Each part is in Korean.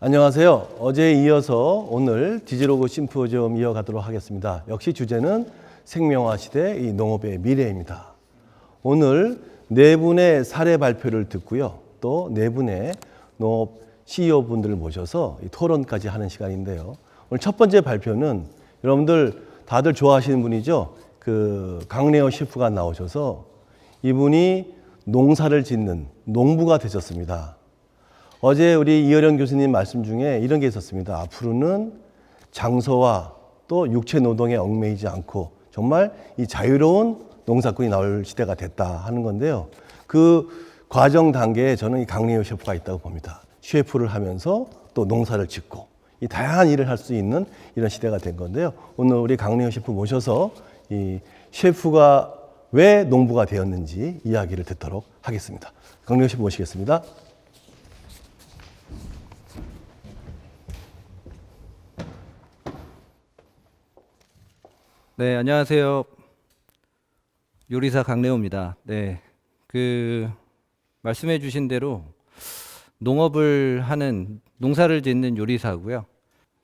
안녕하세요. 어제에 이어서 오늘 디지로그 심포지엄 이어가도록 하겠습니다. 역시 주제는 생명화 시대 이 농업의 미래입니다. 오늘 네 분의 사례 발표를 듣고요. 또 네 분의 농업 CEO 분들을 모셔서 이 토론까지 하는 시간인데요. 오늘 첫 번째 발표는 여러분들 다들 좋아하시는 분이죠. 강래호 셰프가 나오셔서 이분이 농사를 짓는 농부가 되셨습니다. 어제 우리 이어령 교수님 말씀 중에 이런 게 있었습니다. 앞으로는 장소와 또 육체 노동에 얽매이지 않고 정말 이 자유로운 농사꾼이 나올 시대가 됐다 하는 건데요. 그 과정 단계에 저는 이 강래호 셰프가 있다고 봅니다. 셰프를 하면서 또 농사를 짓고 이 다양한 일을 할 수 있는 이런 시대가 된 건데요. 오늘 우리 강래호 셰프 모셔서 이 셰프가 왜 농부가 되었는지 이야기를 듣도록 하겠습니다. 강래호 셰프 모시겠습니다. 네, 안녕하세요. 요리사 강래호입니다. 네, 말씀해 주신 대로 농업을 하는, 농사를 짓는 요리사고요.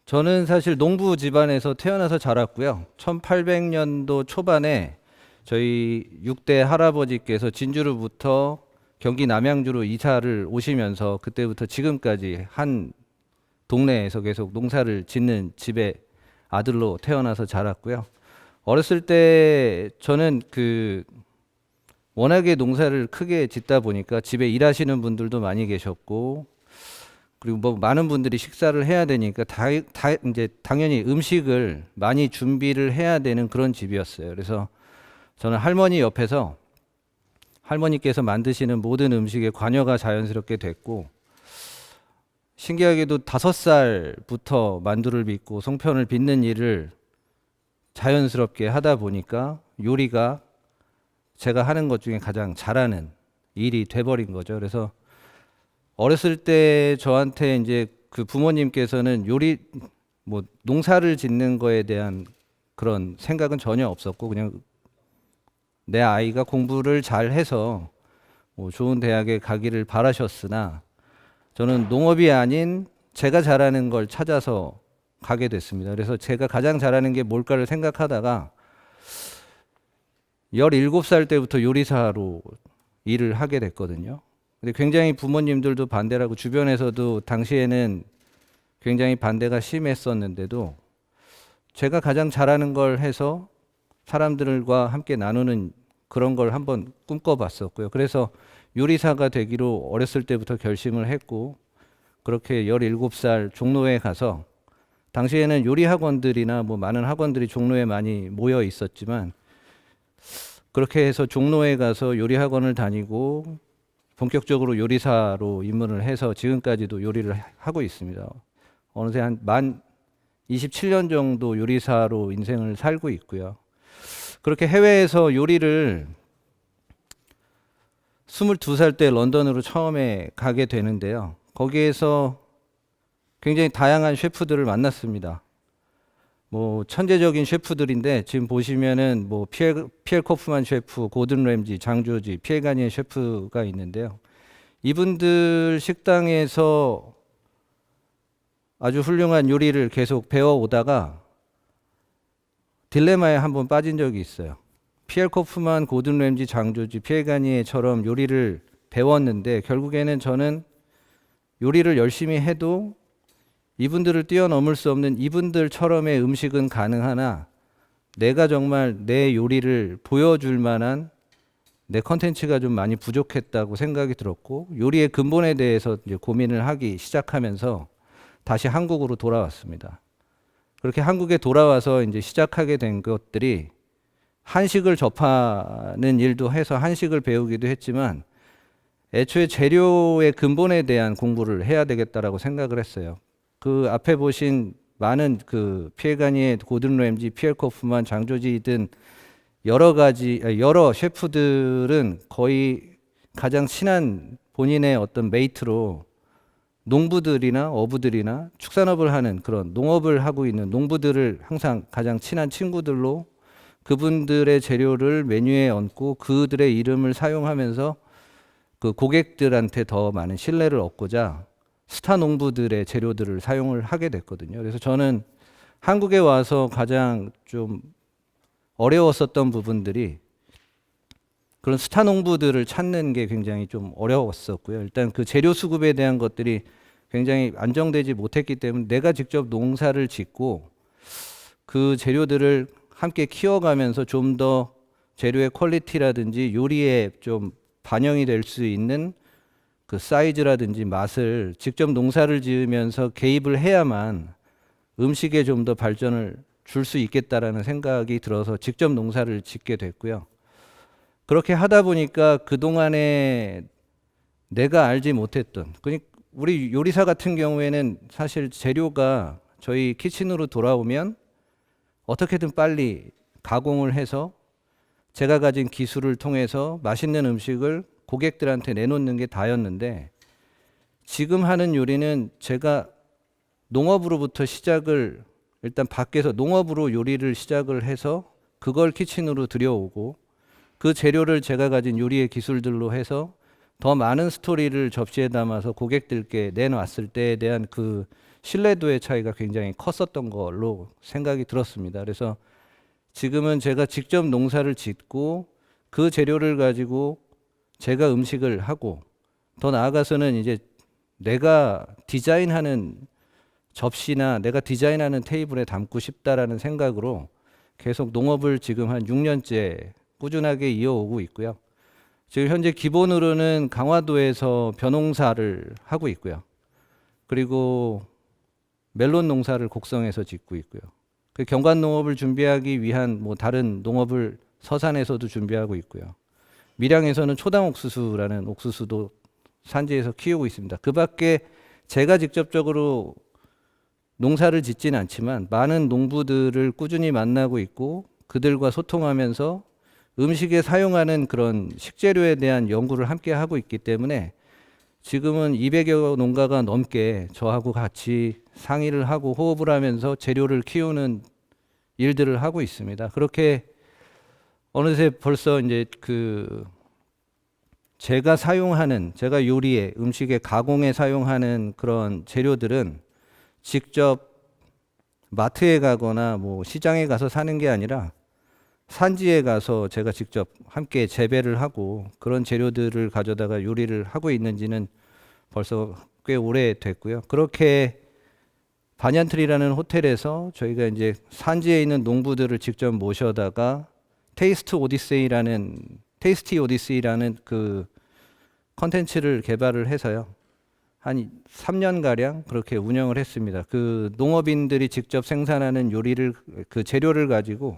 저는 사실 농부 집안에서 태어나서 자랐고요. 1800년도 초반에 저희 6대 할아버지께서 진주로부터 경기 남양주로 이사를 오시면서 그때부터 지금까지 한 동네에서 계속 농사를 짓는 집의 아들로 태어나서 자랐고요. 어렸을 때 저는 워낙에 농사를 크게 짓다 보니까 집에 일하시는 분들도 많이 계셨고, 그리고 뭐 많은 분들이 식사를 해야 되니까 이제 당연히 음식을 많이 준비를 해야 되는 그런 집이었어요. 그래서 저는 할머니 옆에서 할머니께서 만드시는 모든 음식에 관여가 자연스럽게 됐고, 신기하게도 5살부터 만두를 빚고 송편을 빚는 일을 자연스럽게 하다 보니까 요리가 제가 하는 것 중에 가장 잘하는 일이 돼버린 거죠. 그래서 어렸을 때 저한테 이제 부모님께서는 농사를 짓는 거에 대한 그런 생각은 전혀 없었고, 그냥 내 아이가 공부를 잘 해서 좋은 대학에 가기를 바라셨으나, 저는 농업이 아닌 제가 잘하는 걸 찾아서 가게 됐습니다. 그래서 제가 가장 잘하는 게 뭘까를 생각하다가 17살 때부터 요리사로 일을 하게 됐거든요. 근데 굉장히 부모님들도 반대를 하고 주변에서도 당시에는 굉장히 반대가 심했었는데도 제가 가장 잘하는 걸 해서 사람들과 함께 나누는 그런 걸 한번 꿈꿔봤었고요. 그래서 요리사가 되기로 어렸을 때부터 결심을 했고, 그렇게 17살 종로에 가서, 당시에는 요리 학원들이나 많은 학원들이 종로에 많이 모여 있었지만, 그렇게 해서 종로에 가서 요리 학원을 다니고 본격적으로 요리사로 입문을 해서 지금까지도 요리를 하고 있습니다. 어느새 만 27년 정도 요리사로 인생을 살고 있고요. 그렇게 해외에서 요리를 22살 때 런던으로 처음에 가게 되는데요. 거기에서 굉장히 다양한 셰프들을 만났습니다. 천재적인 셰프들인데, 지금 보시면은 피엘 코프만 셰프, 고든 램지, 장조지, 피엘 가니에 셰프가 있는데요. 이분들 식당에서 아주 훌륭한 요리를 계속 배워오다가 딜레마에 한번 빠진 적이 있어요. 피엘 코프만, 고든 램지, 장조지, 피엘 가니에처럼 요리를 배웠는데, 결국에는 저는 요리를 열심히 해도 이분들을 뛰어넘을 수 없는 이분들처럼의 음식은 가능하나, 내가 정말 내 요리를 보여줄 만한 내 컨텐츠가 좀 많이 부족했다고 생각이 들었고, 요리의 근본에 대해서 이제 고민을 하기 시작하면서 다시 한국으로 돌아왔습니다. 그렇게 한국에 돌아와서 이제 시작하게 된 것들이, 한식을 접하는 일도 해서 한식을 배우기도 했지만, 애초에 재료의 근본에 대한 공부를 해야 되겠다라고 생각을 했어요. 앞에 보신 많은 피엘 가니에, 고든 램지, 피엘 코프만, 장조지 등 여러 셰프들은 거의 가장 친한 본인의 어떤 메이트로 농부들이나 어부들이나 축산업을 하는 그런 농업을 하고 있는 농부들을 항상 가장 친한 친구들로 그분들의 재료를 메뉴에 얹고 그들의 이름을 사용하면서 고객들한테 더 많은 신뢰를 얻고자 스타 농부들의 재료들을 사용을 하게 됐거든요. 그래서 저는 한국에 와서 가장 좀 어려웠었던 부분들이 그런 스타 농부들을 찾는 게 굉장히 좀 어려웠었고요. 일단 그 재료 수급에 대한 것들이 굉장히 안정되지 못했기 때문에 내가 직접 농사를 짓고 그 재료들을 함께 키워가면서 좀 더 재료의 퀄리티라든지 요리에 좀 반영이 될 수 있는 그 사이즈라든지 맛을 직접 농사를 지으면서 개입을 해야만 음식에 좀 더 발전을 줄 수 있겠다라는 생각이 들어서 직접 농사를 짓게 됐고요. 그렇게 하다 보니까 그동안에 내가 알지 못했던, 그러니까 우리 요리사 같은 경우에는 사실 재료가 저희 키친으로 돌아오면 어떻게든 빨리 가공을 해서 제가 가진 기술을 통해서 맛있는 음식을 고객들한테 내놓는 게 다였는데, 지금 하는 요리는 제가 농업으로부터 시작을, 일단 밖에서 농업으로 요리를 시작을 해서 그걸 키친으로 들여오고 그 재료를 제가 가진 요리의 기술들로 해서 더 많은 스토리를 접시에 담아서 고객들께 내놨을 때에 대한 그 신뢰도의 차이가 굉장히 컸었던 걸로 생각이 들었습니다. 그래서 지금은 제가 직접 농사를 짓고 그 재료를 가지고 제가 음식을 하고, 더 나아가서는 이제 내가 디자인하는 접시나 내가 디자인하는 테이블에 담고 싶다라는 생각으로 계속 농업을 지금 한 6년째 꾸준하게 이어오고 있고요. 지금 현재 기본으로는 강화도에서 벼농사를 하고 있고요. 그리고 멜론 농사를 곡성에서 짓고 있고요. 그 경관 농업을 준비하기 위한 뭐 다른 농업을 서산에서도 준비하고 있고요. 밀양에서는 초당 옥수수라는 옥수수도 산지에서 키우고 있습니다. 그 밖에 제가 직접적으로 농사를 짓지는 않지만 많은 농부들을 꾸준히 만나고 있고 그들과 소통하면서 음식에 사용하는 그런 식재료에 대한 연구를 함께 하고 있기 때문에 지금은 200여 농가가 넘게 저하고 같이 상의를 하고 호흡을 하면서 재료를 키우는 일들을 하고 있습니다. 그렇게 어느새 벌써 이제 그 제가 사용하는, 제가 요리에, 음식의 가공에 사용하는 그런 재료들은 직접 마트에 가거나 뭐 시장에 가서 사는 게 아니라 산지에 가서 제가 직접 함께 재배를 하고 그런 재료들을 가져다가 요리를 하고 있는지는 벌써 꽤 오래 됐고요. 그렇게 반얀트리라는 호텔에서 저희가 이제 산지에 있는 농부들을 직접 모셔다가 테이스티 오디세이라는 그 컨텐츠를 개발을 해서요. 한 3년가량 그렇게 운영을 했습니다. 그 농업인들이 직접 생산하는 요리를, 그 재료를 가지고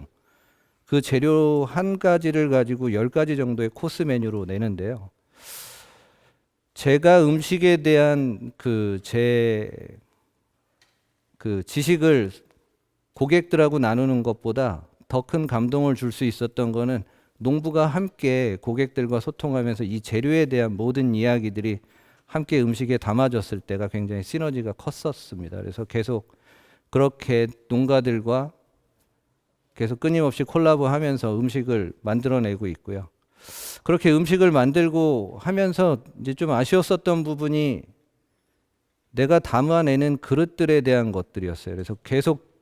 그 재료 한 가지를 가지고 10가지 정도의 코스 메뉴로 내는데요. 제가 음식에 대한 그 지식을 고객들하고 나누는 것보다 더 큰 감동을 줄 수 있었던 거는 농부가 함께 고객들과 소통하면서 이 재료에 대한 모든 이야기들이 함께 음식에 담아졌을 때가 굉장히 시너지가 컸었습니다. 그래서 계속 그렇게 농가들과 계속 끊임없이 콜라보하면서 음식을 만들어내고 있고요. 그렇게 음식을 만들고 하면서 이제 좀 아쉬웠었던 부분이 내가 담아내는 그릇들에 대한 것들이었어요. 그래서 계속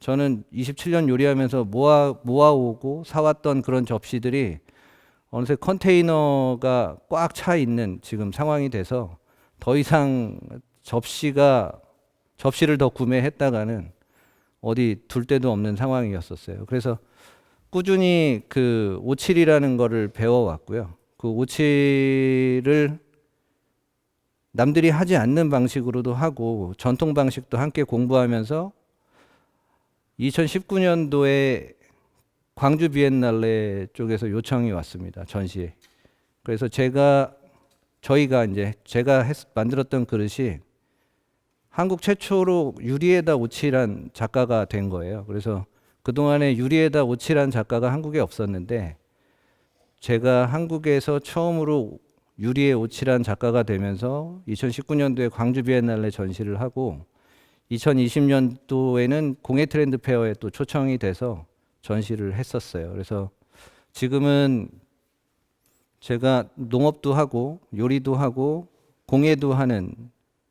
저는 27년 요리하면서 모아오고 사왔던 그런 접시들이 어느새 컨테이너가 꽉 차 있는 지금 상황이 돼서 더 이상 접시를 더 구매했다가는 어디 둘 데도 없는 상황이었었어요. 그래서 꾸준히 그 오칠이라는 거를 배워왔고요. 그 오칠을 남들이 하지 않는 방식으로도 하고 전통 방식도 함께 공부하면서 2019년도에 광주 비엔날레 쪽에서 요청이 왔습니다. 전시에. 그래서 제가 만들었던 그릇이 한국 최초로 유리에다 오칠한 작가가 된 거예요. 그래서 그동안에 유리에다 오칠한 작가가 한국에 없었는데 제가 한국에서 처음으로 유리에 오칠한 작가가 되면서 2019년도에 광주 비엔날레 전시를 하고 2020년도에는 공예 트렌드 페어에 또 초청이 돼서 전시를 했었어요. 그래서 지금은 제가 농업도 하고 요리도 하고 공예도 하는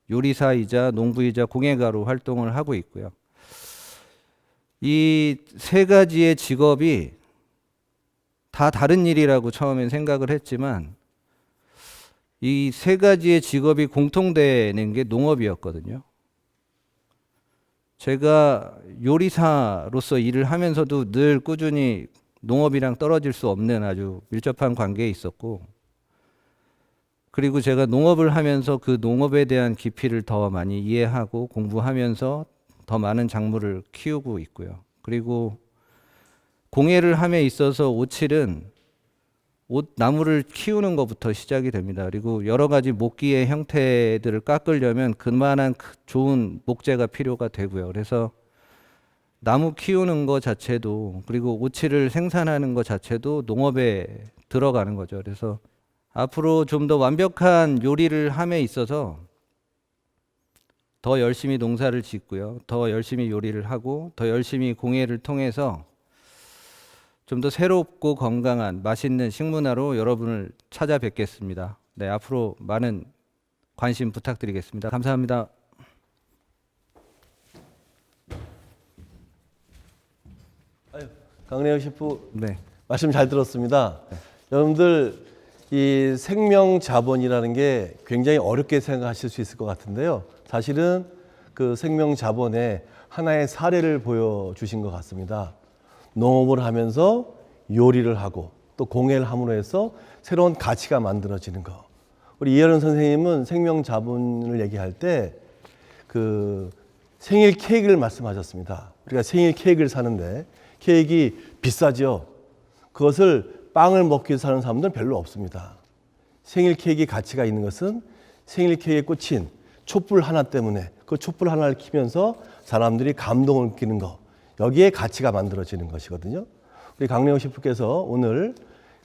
요리사이자 농부이자 공예가로 활동을 하고 있고요. 이 세 가지의 직업이 다 다른 일이라고 처음엔 생각을 했지만 이 세 가지의 직업이 공통되는 게 농업이었거든요. 제가 요리사로서 일을 하면서도 늘 꾸준히 농업이랑 떨어질 수 없는 아주 밀접한 관계에 있었고, 그리고 제가 농업을 하면서 그 농업에 대한 깊이를 더 많이 이해하고 공부하면서 더 많은 작물을 키우고 있고요. 그리고 공예를 함에 있어서 오칠은 나무를 키우는 것부터 시작이 됩니다. 그리고 여러 가지 목기의 형태들을 깎으려면 그만한 좋은 목재가 필요가 되고요. 그래서 나무 키우는 것 자체도, 그리고 오칠을 생산하는 것 자체도 농업에 들어가는 거죠. 그래서 앞으로 좀 더 완벽한 요리를 함에 있어서 더 열심히 농사를 짓고요. 더 열심히 요리를 하고 더 열심히 공예를 통해서 좀 더 새롭고 건강한 맛있는 식문화로 여러분을 찾아뵙겠습니다. 네, 앞으로 많은 관심 부탁드리겠습니다. 감사합니다. 강래혁 셰프 네. 말씀 잘 들었습니다. 여러분들 이 생명 자본이라는 게 굉장히 어렵게 생각하실 수 있을 것 같은데요. 사실은 그 생명 자본의 하나의 사례를 보여주신 것 같습니다. 농업을 하면서 요리를 하고 또 공예를 함으로 해서 새로운 가치가 만들어지는 거. 우리 이혜련 선생님은 생명 자본을 얘기할 때 그 생일 케이크를 말씀하셨습니다. 우리가 생일 케이크를 사는데 케이크 비싸죠. 그것을 빵을 먹기 위해서 사는 사람들은 별로 없습니다. 생일 케이크 가치가 있는 것은 생일 케이크에 꽂힌 촛불 하나 때문에 그 촛불 하나를 켜면서 사람들이 감동을 느끼는 것, 여기에 가치가 만들어지는 것이거든요. 우리 강래호 셰프께서 오늘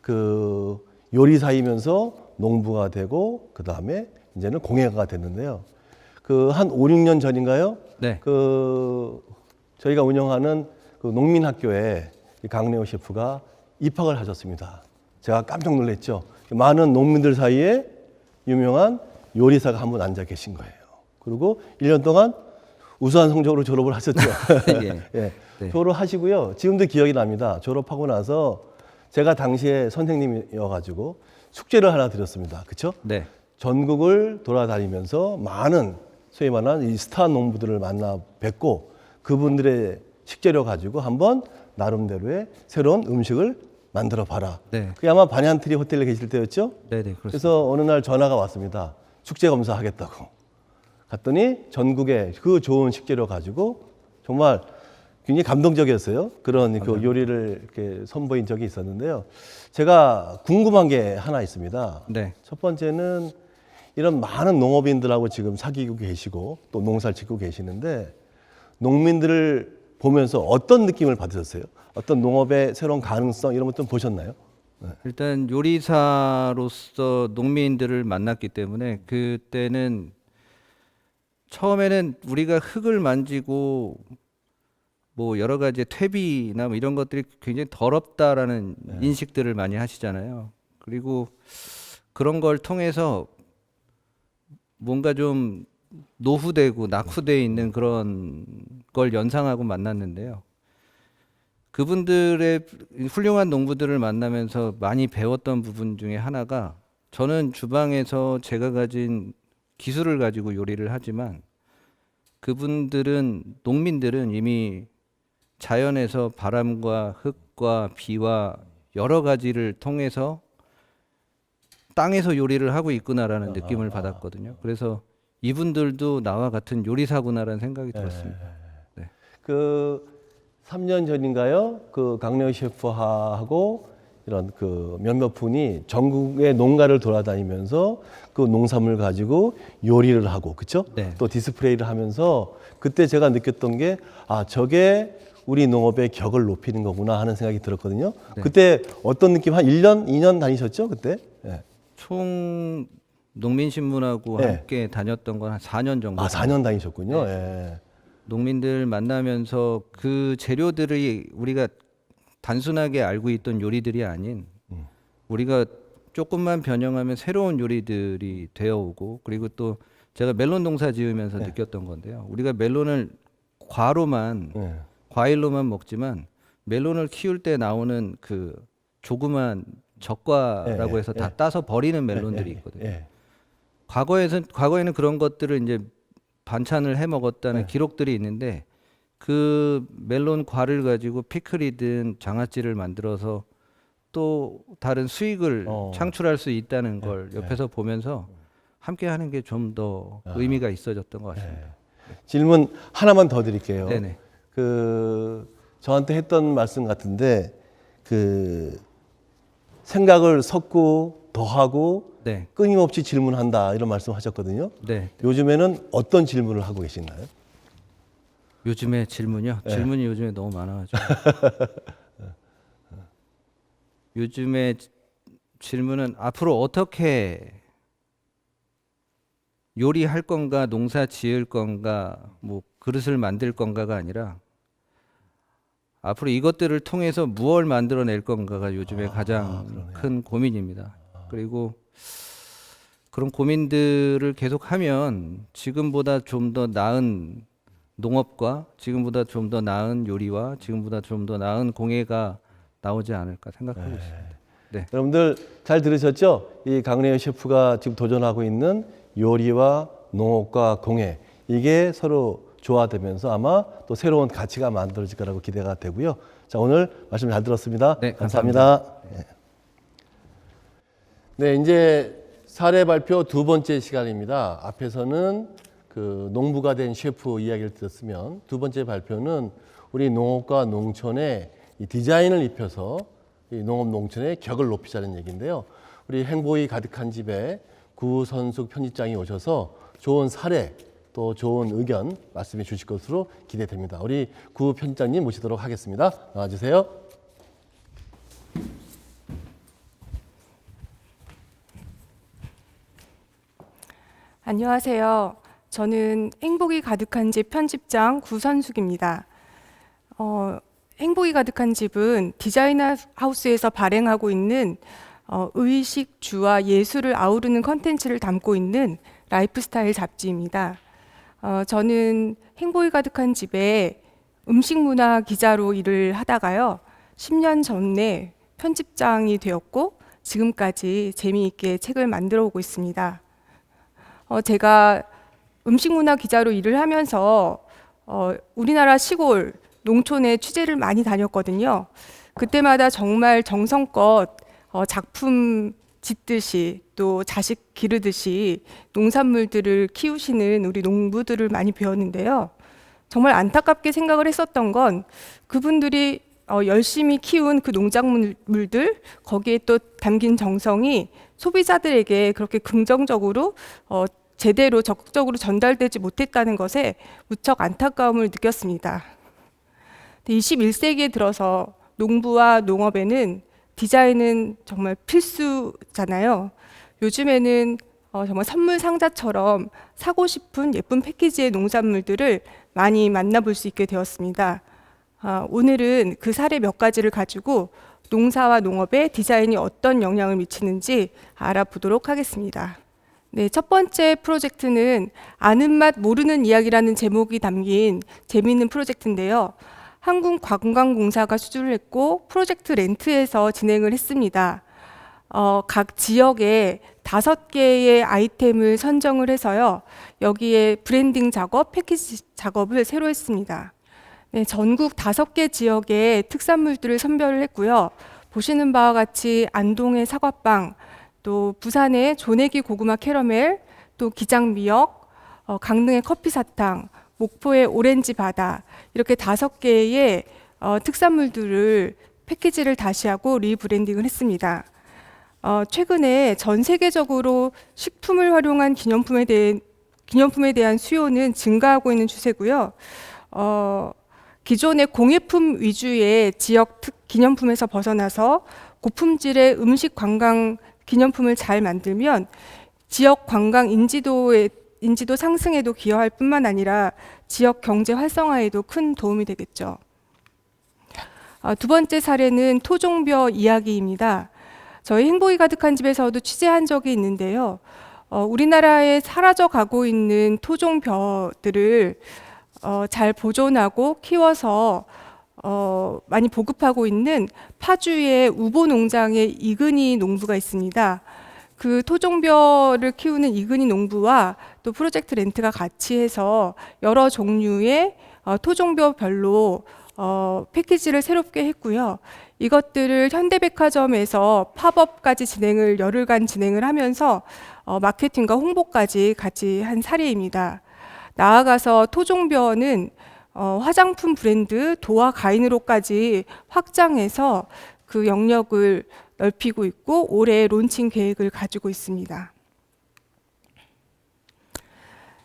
그 요리사이면서 농부가 되고 그 다음에 이제는 공예가가 됐는데요. 그 한 5, 6년 전인가요? 네. 그 저희가 운영하는 그 농민학교에 강래호 셰프가 입학을 하셨습니다. 제가 깜짝 놀랐죠. 많은 농민들 사이에 유명한 요리사가 한 분 앉아 계신 거예요. 그리고 1년 동안 우수한 성적으로 졸업을 하셨죠. 예. 예. 네. 졸업하시고요. 지금도 기억이 납니다. 졸업하고 나서 제가 당시에 선생님이어가지고 숙제를 하나 드렸습니다. 그렇죠? 네. 전국을 돌아다니면서 많은 소위 말하는 이 스타 농부들을 만나 뵙고 그분들의 식재료 가지고 한번 나름대로의 새로운 음식을 만들어 봐라. 네. 그게 아마 반얀트리 호텔에 계실 때였죠? 네, 그렇습니다. 그래서 어느 날 전화가 왔습니다. 축제 검사 하겠다고. 갔더니 전국에 그 좋은 식재료 가지고 정말 굉장히 감동적이었어요. 그런 그 요리를 이렇게 선보인 적이 있었는데요. 제가 궁금한 게 하나 있습니다. 네. 첫 번째는 이런 많은 농업인들하고 지금 사귀고 계시고 또 농사를 짓고 계시는데 농민들을 보면서 어떤 느낌을 받으셨어요? 어떤 농업의 새로운 가능성 이런 것 좀 보셨나요? 일단 요리사로서 농민들을 만났기 때문에 그때는 처음에는 우리가 흙을 만지고 뭐 여러 가지 퇴비나 뭐 이런 것들이 굉장히 더럽다라는 인식들을 많이 하시잖아요. 그리고 그런 걸 통해서 뭔가 좀 노후되고 낙후되어 있는 그런 걸 연상하고 만났는데요. 그분들의 훌륭한 농부들을 만나면서 많이 배웠던 부분 중에 하나가, 저는 주방에서 제가 가진 기술을 가지고 요리를 하지만 그분들은, 농민들은 이미 자연에서 바람과 흙과 비와 여러 가지를 통해서 땅에서 요리를 하고 있구나라는 느낌을 받았거든요. 그래서 이분들도 나와 같은 요리사구나라는 생각이 들었습니다. 네. 그 3년 전인가요? 그 강래호 셰프하고 이런 그 몇몇 분이 전국의 농가를 돌아다니면서 그 농산물 가지고 요리를 하고, 그렇죠? 네. 또 디스플레이를 하면서 그때 제가 느꼈던 게, 아, 저게 우리 농업의 격을 높이는 거구나 하는 생각이 들었거든요. 네. 그때 어떤 느낌? 한 1년, 2년 다니셨죠? 그때? 예. 총 농민신문하고 네. 함께 다녔던 건 한 4년 정도. 아, 4년 다니셨군요. 예. 농민들 만나면서 그 재료들이 우리가 단순하게 알고 있던 요리들이 아닌, 우리가 조금만 변형하면 새로운 요리들이 되어 오고, 그리고 또 제가 멜론 농사 지으면서 느꼈던 건데요. 우리가 멜론을 과로만 네. 과일로만 먹지만 멜론을 키울 때 나오는 그 조그만 적과라고 해서 다 따서 버리는 멜론들이 있거든요. 예. 과거에는 그런 것들을 이제 반찬을 해 먹었다는 기록들이 있는데 그 멜론 과를 가지고 피클이든 장아찌를 만들어서 또 다른 수익을 창출할 수 있다는 걸 옆에서 보면서 함께 하는 게 좀 더 의미가 있어졌던 것 같습니다. 질문 하나만 더 드릴게요. 네네. 저한테 했던 말씀 같은데 생각을 섞고 더하고 네. 끊임없이 질문한다 이런 말씀하셨거든요. 네. 요즘에는 어떤 질문을 하고 계신가요? 요즘에 질문이요? 질문이 요즘에 너무 많아가지고. 요즘에 질문은 앞으로 어떻게 요리할 건가, 농사 지을 건가, 뭐 그릇을 만들 건가가 아니라 앞으로 이것들을 통해서 무엇을 만들어낼 건가가 요즘에 가장 큰 고민입니다. 그리고 그런 고민들을 계속하면 지금보다 좀 더 나은 농업과 지금보다 좀 더 나은 요리와 지금보다 좀 더 나은 공예가 나오지 않을까 생각하고 있습니다. 네. 여러분들 잘 들으셨죠? 이 강래현 셰프가 지금 도전하고 있는 요리와 농업과 공예 이게 서로 조화되면서 아마 또 새로운 가치가 만들어질 거라고 기대가 되고요. 자, 오늘 말씀 잘 들었습니다. 네, 감사합니다. 네, 이제 사례 발표 두 번째 시간입니다. 앞에서는 농부가 된 셰프 이야기를 들었으면 두 번째 발표는 우리 농업과 농촌의 이 디자인을 입혀서 이 농업 농촌의 격을 높이자는 얘기인데요. 우리 행복이 가득한 집에 구선숙 편집장이 오셔서 좋은 사례 또 좋은 의견 말씀해 주실 것으로 기대됩니다. 우리 구 편집장님 모시도록 하겠습니다. 나와주세요. 안녕하세요. 저는 행복이 가득한 집 편집장 구선숙입니다. 행복이 가득한 집은 디자이너 하우스에서 발행하고 있는 의식, 주와 예술을 아우르는 컨텐츠를 담고 있는 라이프스타일 잡지입니다. 저는 행복이 가득한 집에 음식문화 기자로 일을 하다가요. 10년 전에 편집장이 되었고 지금까지 재미있게 책을 만들어 오고 있습니다. 제가 음식문화 기자로 일을 하면서 우리나라 시골, 농촌에 취재를 많이 다녔거든요. 그때마다 정말 정성껏 작품 짓듯이 또 자식 기르듯이 농산물들을 키우시는 우리 농부들을 많이 배웠는데요. 정말 안타깝게 생각을 했었던 건 그분들이 열심히 키운 그 농작물들 거기에 또 담긴 정성이 소비자들에게 그렇게 긍정적으로 제대로 적극적으로 전달되지 못했다는 것에 무척 안타까움을 느꼈습니다. 21세기에 들어서 농부와 농업에는 디자인은 정말 필수잖아요. 요즘에는 정말 선물 상자처럼 사고 싶은 예쁜 패키지의 농산물들을 많이 만나볼 수 있게 되었습니다. 오늘은 그 사례 몇 가지를 가지고 농사와 농업에 디자인이 어떤 영향을 미치는지 알아보도록 하겠습니다. 네, 첫 번째 프로젝트는 아는 맛 모르는 이야기라는 제목이 담긴 재미있는 프로젝트인데요. 한국관광공사가 수주를 했고 프로젝트 렌트에서 진행을 했습니다. 각 지역에 5개의 아이템을 선정을 해서요. 여기에 브랜딩 작업, 패키지 작업을 새로 했습니다. 네, 전국 5개 지역의 특산물들을 선별을 했고요. 보시는 바와 같이 안동의 사과빵, 또 부산의 조내기 고구마 캐러멜, 또 기장 미역, 강릉의 커피 사탕, 목포의 오렌지 바다 이렇게 5개의 특산물들을 패키지를 다시 하고 리브랜딩을 했습니다. 최근에 전 세계적으로 식품을 활용한 기념품에 대한 수요는 증가하고 있는 추세고요. 기존의 공예품 위주의 지역 기념품에서 벗어나서 고품질의 음식 관광 기념품을 잘 만들면 지역 관광 인지도 상승에도 기여할 뿐만 아니라 지역 경제 활성화에도 큰 도움이 되겠죠. 두 번째 사례는 토종벼 이야기입니다. 저희 행복이 가득한 집에서도 취재한 적이 있는데요. 우리나라에 사라져 가고 있는 토종벼들을 잘 보존하고 키워서 많이 보급하고 있는 파주의 우보 농장의 이근희 농부가 있습니다. 그 토종벼를 키우는 이근희 농부와 또 프로젝트 렌트가 같이 해서 여러 종류의 토종벼별로 패키지를 새롭게 했고요. 이것들을 현대백화점에서 팝업까지 열흘간 진행을 하면서 마케팅과 홍보까지 같이 한 사례입니다. 나아가서 토종벼는 화장품 브랜드 도화 가인으로까지 확장해서 그 영역을 넓히고 있고 올해 론칭 계획을 가지고 있습니다.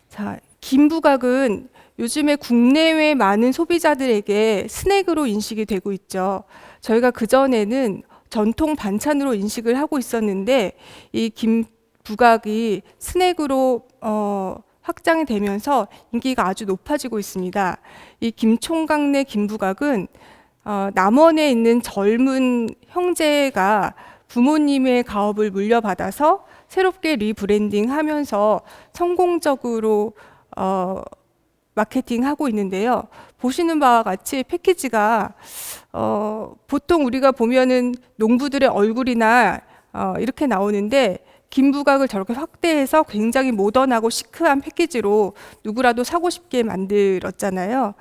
자, 김부각은 요즘에 국내외 많은 소비자들에게 스낵으로 인식이 되고 있죠. 저희가 그전에는 전통 반찬으로 인식을 하고 있었는데 이 김부각이 스낵으로 확장이 되면서 인기가 아주 높아지고 있습니다. 이 김총각 내 김부각은 남원에 있는 젊은 형제가 부모님의 가업을 물려받아서 새롭게 리브랜딩하면서 성공적으로 마케팅하고 있는데요. 보시는 바와 같이 패키지가 보통 우리가 보면은 농부들의 얼굴이나 이렇게 나오는데 김부각을 저렇게 확대해서 굉장히 모던하고 시크한 패키지로 누구라도 사고 싶게 만들었잖아요.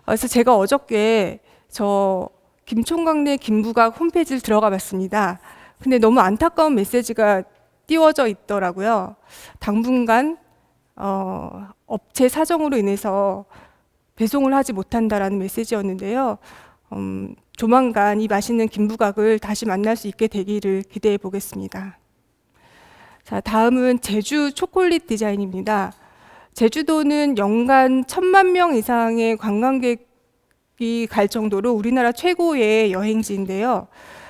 그래서 제가 어저께 저 김총각 내 김부각 홈페이지를 들어가 봤습니다. 근데 너무 안타까운 메시지가 띄워져 있더라고요. 당분간 업체 사정으로 인해서 배송을 하지 못한다라는 메시지였는데요. 조만간 이 맛있는 김부각을 다시 만날 수 있게 되기를 기대해 보겠습니다. 자, 다음은 제주 초콜릿 디자인입니다. 제주도는 연간 1,000만 명 이상의 관광객이 갈 정도로 우리나라 최고의 여행지인데요.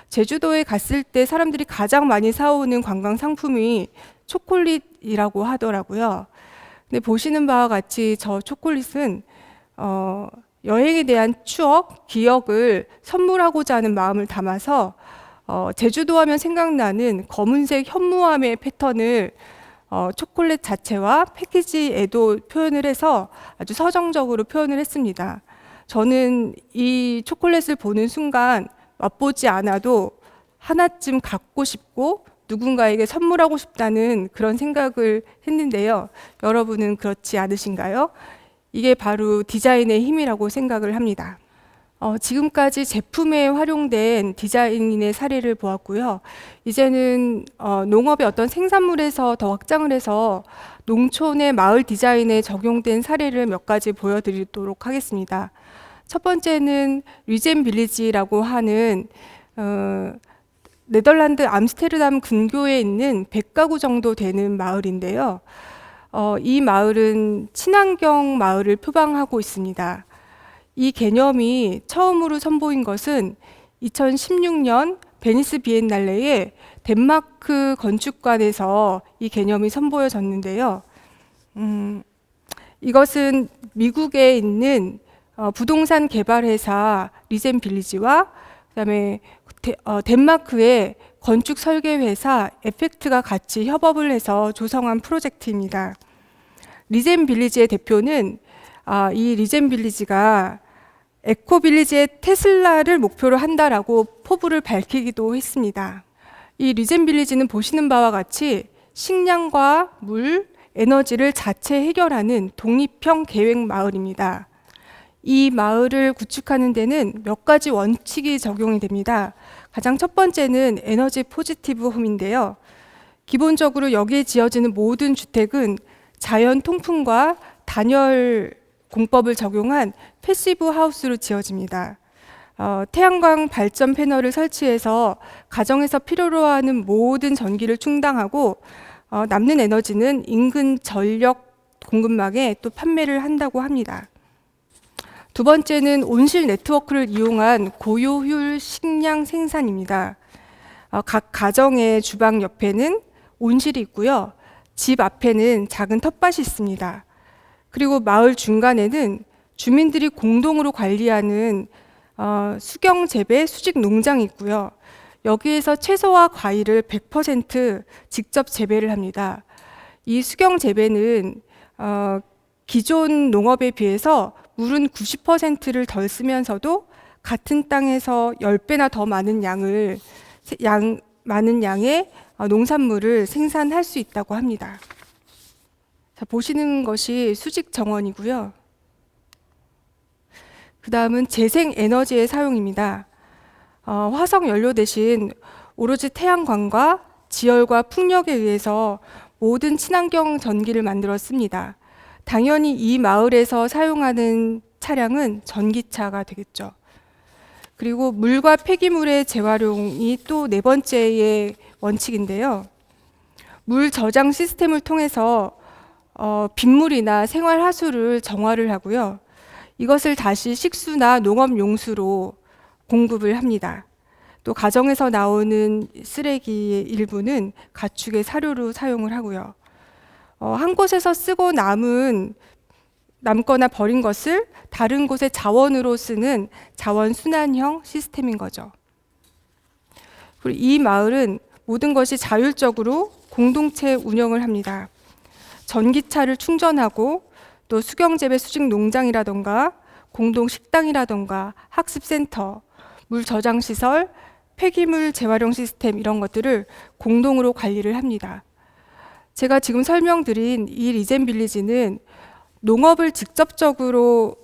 제주도에 갔을 때 사람들이 가장 많이 사오는 관광 상품이 초콜릿이라고 하더라고요. 근데 보시는 바와 같이 저 초콜릿은 여행에 대한 추억, 기억을 선물하고자 하는 마음을 담아서 제주도 하면 생각나는 검은색 현무암의 패턴을 초콜릿 자체와 패키지에도 표현을 해서 아주 서정적으로 표현을 했습니다. 저는 이 초콜릿을 보는 순간 맛보지 않아도 하나쯤 갖고 싶고 누군가에게 선물하고 싶다는 그런 생각을 했는데요. 여러분은 그렇지 않으신가요? 이게 바로 디자인의 힘이라고 생각을 합니다. 지금까지 제품에 활용된 디자인의 사례를 보았고요. 이제는 농업의 어떤 생산물에서 더 확장을 해서 농촌의 마을 디자인에 적용된 사례를 몇 가지 보여드리도록 하겠습니다. 첫 번째는 리젠 빌리지라고 하는 네덜란드 암스테르담 근교에 있는 100가구 정도 되는 마을인데요. 이 마을은 친환경 마을을 표방하고 있습니다. 이 개념이 처음으로 선보인 것은 2016년 베니스 비엔날레에 덴마크 건축관에서 이 개념이 선보여졌는데요. 이것은 미국에 있는 부동산 개발 회사 리젠 빌리지와 그다음에 덴마크의 건축 설계 회사 에펙트가 같이 협업을 해서 조성한 프로젝트입니다. 리젠 빌리지의 대표는 이 리젠 빌리지가 에코 빌리지의 테슬라를 목표로 한다라고 포부를 밝히기도 했습니다. 이 리젠 빌리지는 보시는 바와 같이 식량과 물, 에너지를 자체 해결하는 독립형 계획 마을입니다. 이 마을을 구축하는 데는 몇 가지 원칙이 적용이 됩니다. 가장 첫 번째는 에너지 포지티브 홈인데요. 기본적으로 여기에 지어지는 모든 주택은 자연 통풍과 단열 공법을 적용한 패시브 하우스로 지어집니다. 태양광 발전 패널을 설치해서 가정에서 필요로 하는 모든 전기를 충당하고 남는 에너지는 인근 전력 공급망에 또 판매를 한다고 합니다. 두 번째는 온실 네트워크를 이용한 고효율 식량 생산입니다. 각 가정의 주방 옆에는 온실이 있고요. 집 앞에는 작은 텃밭이 있습니다. 그리고 마을 중간에는 주민들이 공동으로 관리하는 수경 재배 수직 농장이 있고요. 여기에서 채소와 과일을 100% 직접 재배를 합니다. 이 수경 재배는 기존 농업에 비해서 물은 90%를 덜 쓰면서도 같은 땅에서 10배나 더 많은 많은 양의 농산물을 생산할 수 있다고 합니다. 자, 보시는 것이 수직 정원이고요. 그 다음은 재생 에너지의 사용입니다. 화석 연료 대신 오로지 태양광과 지열과 풍력에 의해서 모든 친환경 전기를 만들었습니다. 당연히 이 마을에서 사용하는 차량은 전기차가 되겠죠. 그리고 물과 폐기물의 재활용이 또 네 번째의 원칙인데요. 물 저장 시스템을 통해서 빗물이나 생활하수를 정화를 하고요. 이것을 다시 식수나 농업용수로 공급을 합니다. 또 가정에서 나오는 쓰레기의 일부는 가축의 사료로 사용을 하고요. 한 곳에서 쓰고 남거나 버린 것을 다른 곳의 자원으로 쓰는 자원순환형 시스템인 거죠. 그리고 이 마을은 모든 것이 자율적으로 공동체 운영을 합니다. 전기차를 충전하고 또 수경재배 수직 농장이라던가 공동 식당이라던가 학습센터, 물 저장 시설, 폐기물 재활용 시스템 이런 것들을 공동으로 관리를 합니다. 제가 지금 설명드린 이 리젠 빌리지는 농업을 직접적으로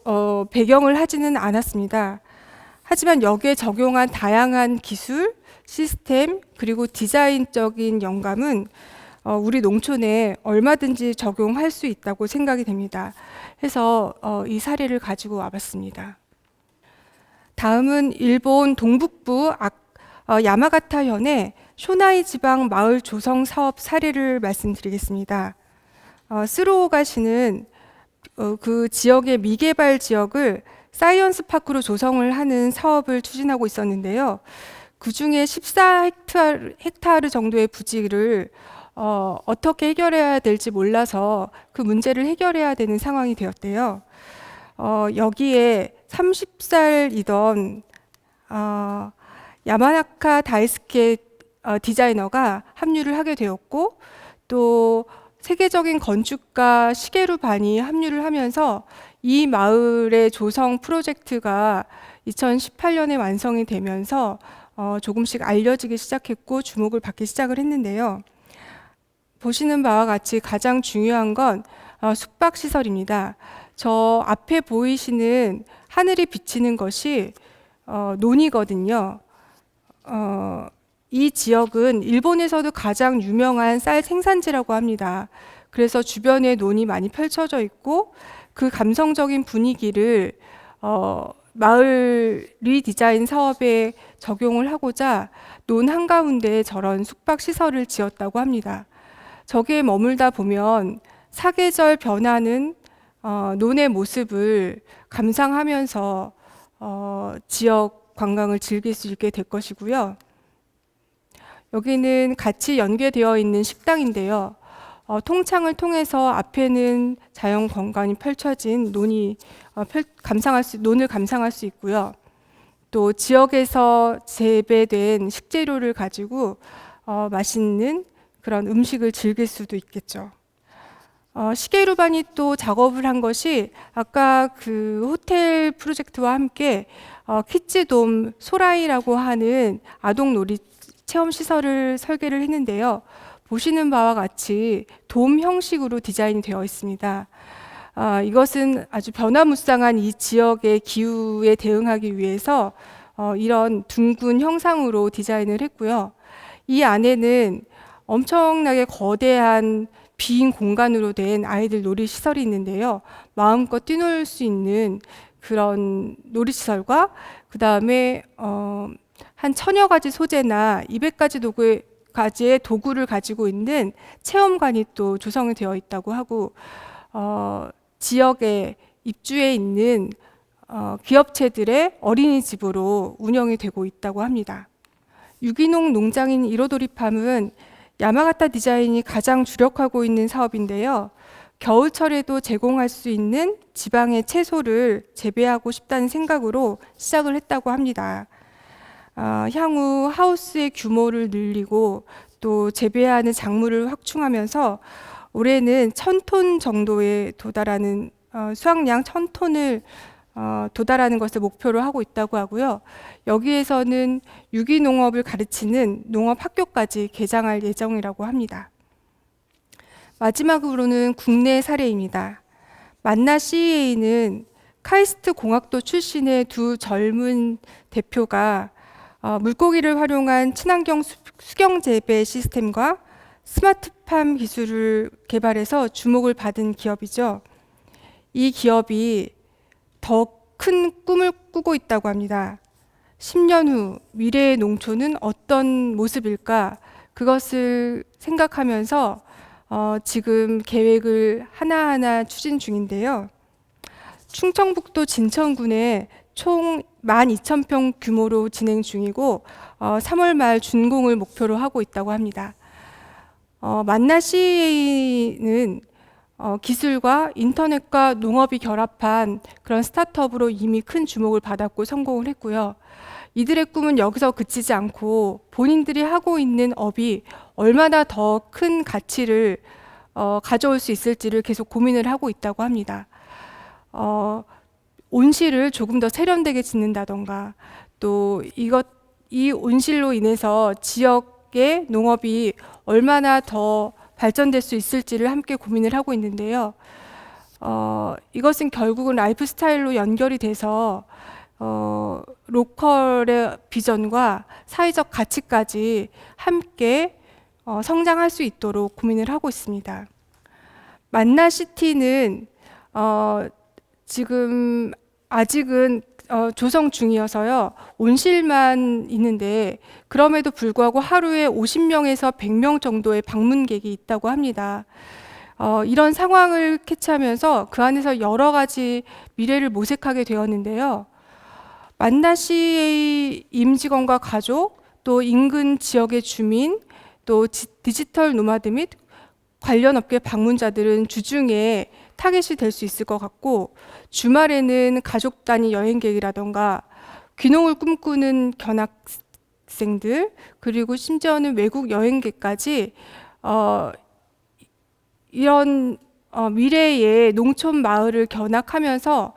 배경을 하지는 않았습니다. 하지만 여기에 적용한 다양한 기술, 시스템, 그리고 디자인적인 영감은 우리 농촌에 얼마든지 적용할 수 있다고 생각이 됩니다. 해서 이 사례를 가지고 와봤습니다. 다음은 일본 동북부 야마가타현의 쇼나이 지방 마을 조성 사업 사례를 말씀드리겠습니다. 스루오가시는 그 지역의 미개발 지역을 사이언스 파크로 조성을 하는 사업을 추진하고 있었는데요. 그 중에 14헥타르 정도의 부지를 어떻게 해결해야 될지 몰라서 그 문제를 해결해야 되는 상황이 되었대요. 여기에 30살이던 야마나카 다이스케 디자이너가 합류를 하게 되었고, 또 세계적인 건축가 시게루 반이 합류를 하면서 이 마을의 조성 프로젝트가 2018년에 완성이 되면서 조금씩 알려지기 시작했고 주목을 받기 시작을 했는데요. 보시는 바와 같이 가장 중요한 건 숙박시설입니다. 저 앞에 보이시는 하늘이 비치는 것이 논이거든요. 이 지역은 일본에서도 가장 유명한 쌀 생산지라고 합니다. 그래서 주변에 논이 많이 펼쳐져 있고 그 감성적인 분위기를 마을 리디자인 사업에 적용을 하고자 논 한가운데에 저런 숙박시설을 지었다고 합니다. 저기에 머물다 보면 사계절 변하는 논의 모습을 감상하면서 지역 관광을 즐길 수 있게 될 것이고요. 여기는 같이 연계되어 있는 식당인데요. 통창을 통해서 앞에는 자연 경관이 펼쳐진 논을 감상할 수 있고요. 또 지역에서 재배된 식재료를 가지고 맛있는 그런 음식을 즐길 수도 있겠죠. 시게루반이 또 작업을 한 것이 아까 그 호텔 프로젝트와 함께 키즈돔 소라이라고 하는 아동 놀이 체험 시설을 설계를 했는데요. 보시는 바와 같이 돔 형식으로 디자인이 되어 있습니다. 이것은 아주 변화무쌍한 이 지역의 기후에 대응하기 위해서 이런 둥근 형상으로 디자인을 했고요. 이 안에는 엄청나게 거대한 빈 공간으로 된 아이들 놀이시설이 있는데요. 마음껏 뛰놀 수 있는 그런 놀이시설과 그 다음에 한 1000여 가지 소재나 200가지의 도구를 가지고 있는 체험관이 또 조성이 되어 있다고 하고 지역에 입주해 있는 기업체들의 어린이집으로 운영이 되고 있다고 합니다. 유기농 농장인 이로도리팜은 야마가타 디자인이 가장 주력하고 있는 사업인데요. 겨울철에도 제공할 수 있는 지방의 채소를 재배하고 싶다는 생각으로 시작을 했다고 합니다. 향후 하우스의 규모를 늘리고 또 재배하는 작물을 확충하면서 올해는 1,000톤 정도에 도달하는 수확량 1,000톤을 도달하는 것을 목표로 하고 있다고 하고요. 여기에서는 유기농업을 가르치는 농업학교까지 개장할 예정이라고 합니다. 마지막으로는 국내 사례입니다. 만나 CEA는 카이스트 공학도 출신의 두 젊은 대표가 물고기를 활용한 친환경 수경 재배 시스템과 스마트팜 기술을 개발해서 주목을 받은 기업이죠. 이 기업이 더 큰 꿈을 꾸고 있다고 합니다. 10년 후 미래의 농촌은 어떤 모습일까? 그것을 생각하면서 지금 계획을 하나하나 추진 중인데요. 충청북도 진천군에 총 12,000평 규모로 진행 중이고 3월 말 준공을 목표로 하고 있다고 합니다. 만나 CEA는 기술과 인터넷과 농업이 결합한 그런 스타트업으로 이미 큰 주목을 받았고 성공을 했고요. 이들의 꿈은 여기서 그치지 않고 본인들이 하고 있는 업이 얼마나 더 큰 가치를 가져올 수 있을지를 계속 고민을 하고 있다고 합니다. 온실을 조금 더 세련되게 짓는다던가 또 이 온실로 인해서 지역의 농업이 얼마나 더 발전될 수 있을지를 함께 고민을 하고 있는데요. 이것은 결국은 라이프 스타일로 연결이 돼서 로컬의 비전과 사회적 가치까지 함께 성장할 수 있도록 고민을 하고 있습니다. 만나시티는 지금 아직은 조성 중이어서요. 온실만 있는데 그럼에도 불구하고 하루에 50명에서 100명 정도의 방문객이 있다고 합니다. 이런 상황을 캐치하면서 그 안에서 여러 가지 미래를 모색하게 되었는데요. 만나 CEA 임직원과 가족, 또 인근 지역의 주민, 또 디지털 노마드 및 관련 업계 방문자들은 주중에 타겟이 될 수 있을 것 같고, 주말에는 가족 단위 여행객이라던가 귀농을 꿈꾸는 견학생들, 그리고 심지어는 외국 여행객까지 이런 미래의 농촌 마을을 견학하면서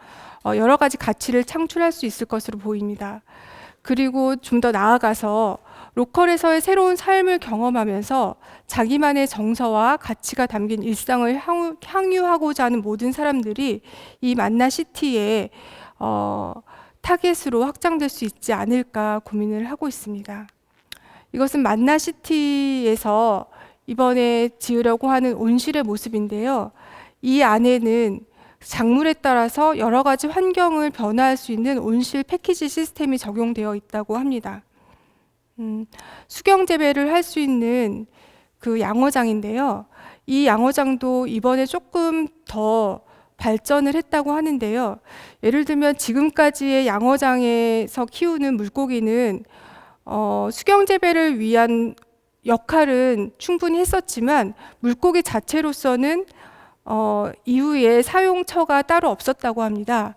여러 가지 가치를 창출할 수 있을 것으로 보입니다. 그리고 좀 더 나아가서 로컬에서의 새로운 삶을 경험하면서 자기만의 정서와 가치가 담긴 일상을 향유하고자 하는 모든 사람들이 이 만나시티의 타겟으로 확장될 수 있지 않을까 고민을 하고 있습니다. 이것은 만나시티에서 이번에 지으려고 하는 온실의 모습인데요. 이 안에는 작물에 따라서 여러 가지 환경을 변화할 수 있는 온실 패키지 시스템이 적용되어 있다고 합니다. 수경 재배를 할 수 있는 그 양어장인데요. 이 양어장도 이번에 조금 더 발전을 했다고 하는데요. 예를 들면 지금까지의 양어장에서 키우는 물고기는 수경 재배를 위한 역할은 충분히 했었지만 물고기 자체로서는 이후에 사용처가 따로 없었다고 합니다.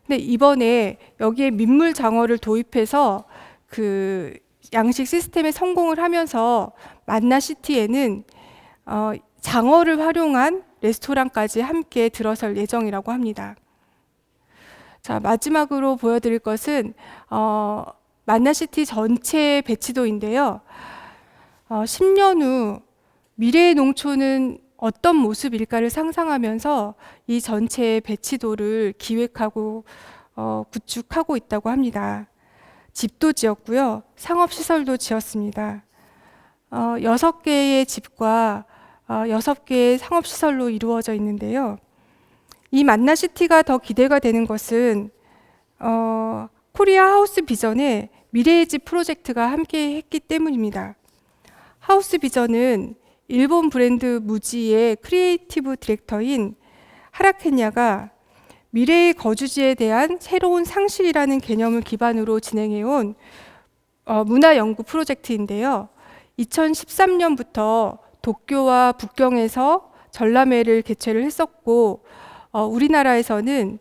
근데 이번에 여기에 민물 장어를 도입해서 그 양식 시스템에 성공을 하면서 만나시티에는 장어를 활용한 레스토랑까지 함께 들어설 예정이라고 합니다. 자, 마지막으로 보여드릴 것은 만나시티 전체 배치도인데요. 10년 후 미래의 농촌은 어떤 모습일까를 상상하면서 이 전체 배치도를 기획하고 구축하고 있다고 합니다. 집도 지었고요. 상업시설도 지었습니다. 6개의 집과 6개의 상업시설로 이루어져 있는데요. 이 만나시티가 더 기대가 되는 것은 코리아 하우스 비전에 미래의 집 프로젝트가 함께 했기 때문입니다. 하우스 비전은 일본 브랜드 무지의 크리에이티브 디렉터인 하라케냐가 미래의 거주지에 대한 새로운 상실이라는 개념을 기반으로 진행해온 문화 연구 프로젝트인데요. 2013년부터 도쿄와 북경에서 전람회를 개최를 했었고 우리나라에서는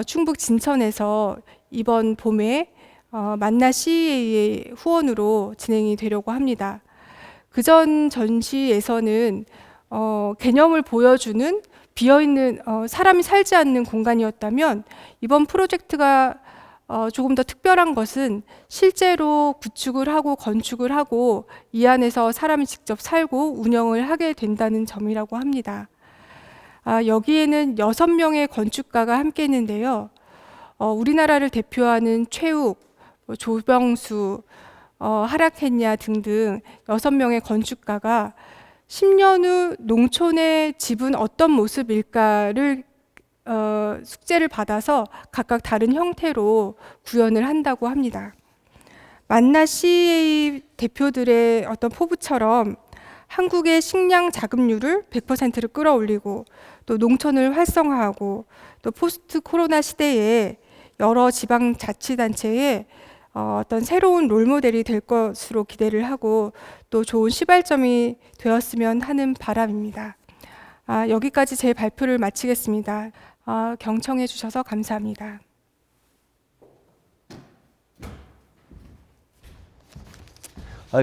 충북 진천에서 이번 봄에 만나 CEA의 후원으로 진행이 되려고 합니다. 그전 전시에서는 개념을 보여주는 비어있는 사람이 살지 않는 공간이었다면 이번 프로젝트가 조금 더 특별한 것은 실제로 구축을 하고 건축을 하고 이 안에서 사람이 직접 살고 운영을 하게 된다는 점이라고 합니다. 여기에는 6명의 건축가가 함께 했는데요. 우리나라를 대표하는 최욱, 조병수, 하락했냐 등등 6명의 건축가가 10년 후 농촌의 집은 어떤 모습일까를 숙제를 받아서 각각 다른 형태로 구현을 한다고 합니다. 만나 CA 대표들의 어떤 포부처럼 한국의 식량 자급률을 100%를 끌어올리고 또 농촌을 활성화하고 또 포스트 코로나 시대에 여러 지방자치단체에 어떤 새로운 롤모델이 될 것으로 기대를 하고 또 좋은 시발점이 되었으면 하는 바람입니다. 여기까지 제 발표를 마치겠습니다. 경청해 주셔서 감사합니다.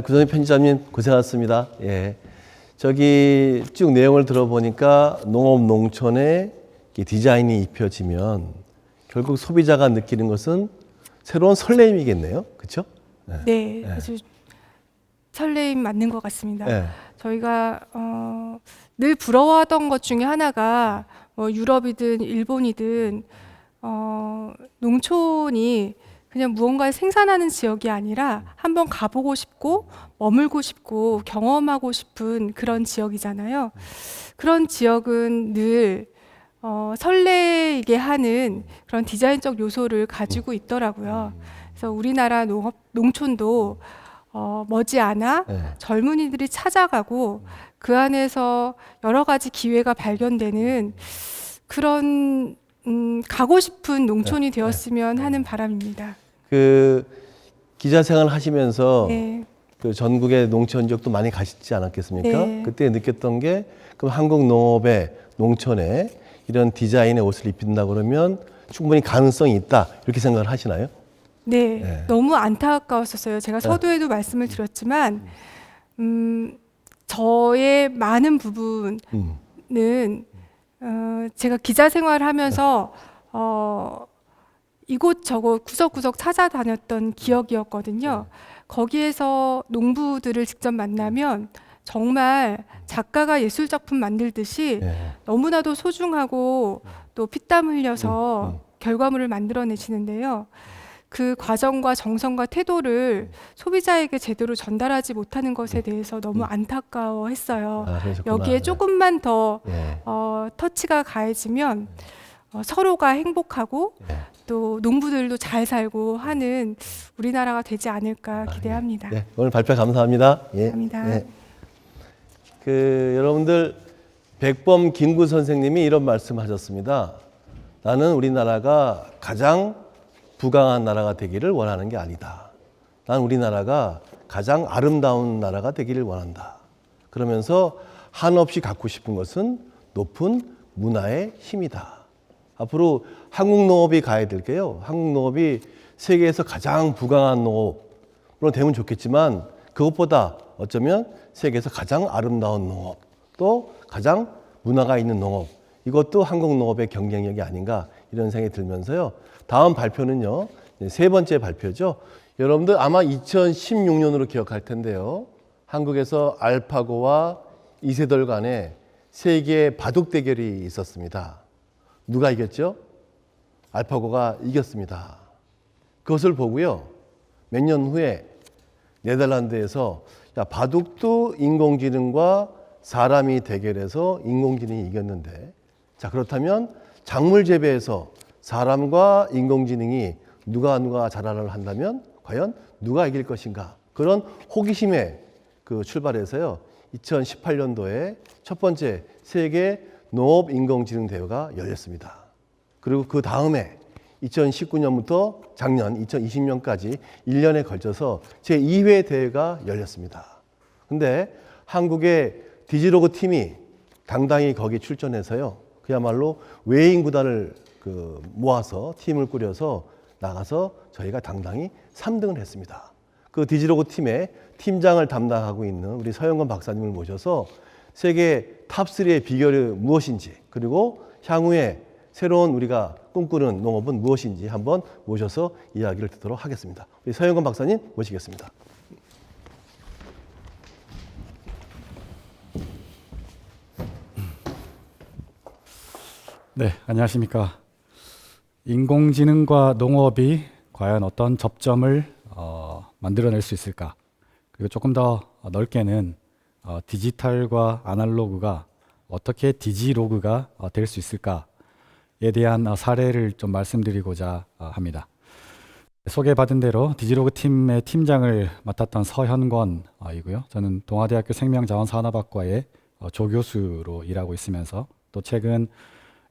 구성희 편집장님 고생하셨습니다. 예. 저기 쭉 내용을 들어보니까 농업 농촌의 디자인이 입혀지면 결국 소비자가 느끼는 것은 새로운 설렘이겠네요. 그렇죠? 네, 아주 설레임 맞는 것 같습니다. 네. 저희가 늘 부러워하던 것 중에 하나가 유럽이든 일본이든 농촌이 그냥 무언가를 생산하는 지역이 아니라 한번 가보고 싶고 머물고 싶고 경험하고 싶은 그런 지역이잖아요. 그런 지역은 늘 설레게 하는 그런 디자인적 요소를 가지고 있더라고요. 그래서 우리나라 농촌도 머지않아 젊은이들이 찾아가고 그 안에서 여러 가지 기회가 발견되는 그런 가고 싶은 농촌이 되었으면 하는 바람입니다. 그 기자 생활 하시면서 네. 그 전국의 농촌 지역도 많이 가시지 않았겠습니까? 네. 그때 느꼈던 게 그럼 한국 농업의 농촌에 이런 디자인의 옷을 입힌다 그러면 충분히 가능성이 있다 이렇게 생각을 하시나요? 네, 네. 너무 안타까웠었어요. 제가 서두에도 말씀을 드렸지만 저의 많은 부분은 제가 기자 생활하면서 이곳저곳 구석구석 찾아다녔던 기억이었거든요. 거기에서 농부들을 직접 만나면 정말 작가가 예술 작품 만들듯이 너무나도 소중하고 또 피땀 흘려서 결과물을 만들어내시는데요. 그 과정과 정성과 태도를 소비자에게 제대로 전달하지 못하는 것에 대해서 너무 안타까워했어요. 그러셨구나. 여기에 조금만 더 예. 터치가 가해지면 서로가 행복하고 또 농부들도 잘 살고 하는 우리나라가 되지 않을까 기대합니다. 네, 오늘 발표 감사합니다. 예. 감사합니다. 여러분들 백범 김구 선생님이 이런 말씀하셨습니다. 나는 우리나라가 가장 부강한 나라가 되기를 원하는 게 아니다. 난 우리나라가 가장 아름다운 나라가 되기를 원한다. 그러면서 한없이 갖고 싶은 것은 높은 문화의 힘이다. 앞으로 한국 농업이 가야 될 게요. 한국 농업이 세계에서 가장 부강한 농업으로 되면 좋겠지만 그것보다 어쩌면 세계에서 가장 아름다운 농업, 또 가장 문화가 있는 농업, 이것도 한국 농업의 경쟁력이 아닌가 이런 생각이 들면서요. 다음 발표는요. 3번째 발표죠. 여러분들 아마 2016년으로 기억할 텐데요. 한국에서 알파고와 이세돌 간에 세계 바둑 대결이 있었습니다. 누가 이겼죠? 알파고가 이겼습니다. 그것을 보고요. 몇 년 후에 네덜란드에서 야, 바둑도 인공지능과 사람이 대결해서 인공지능이 이겼는데 자 그렇다면 작물 재배에서 사람과 인공지능이 누가 자라를 한다면 과연 누가 이길 것인가 그런 호기심에 출발해서요 2018년도에 첫 번째 세계 농업 인공지능 대회가 열렸습니다. 그리고 그 다음에 2019년부터 작년 2020년까지 1년에 걸쳐서 제2회 대회가 열렸습니다. 근데 한국의 디지로그 팀이 당당히 거기 출전해서요. 그야말로 외인 구단을 모아서 팀을 꾸려서 나가서 저희가 당당히 3등을 했습니다. 그 디지로그 팀의 팀장을 담당하고 있는 우리 서영건 박사님을 모셔서 세계 탑3의 비결이 무엇인지, 그리고 향후에 새로운 우리가 꿈꾸는 농업은 무엇인지 한번 모셔서 이야기를 듣도록 하겠습니다. 우리 서영건 박사님 모시겠습니다. 네, 안녕하십니까. 인공지능과 농업이 과연 어떤 접점을 만들어낼 수 있을까? 그리고 조금 더 넓게는 디지털과 아날로그가 어떻게 디지로그가 될 수 있을까에 대한 사례를 좀 말씀드리고자 합니다. 소개받은 대로 디지로그 팀의 팀장을 맡았던 서현권이고요. 저는 동아대학교 생명자원산업학과의 조교수로 일하고 있으면서 또 최근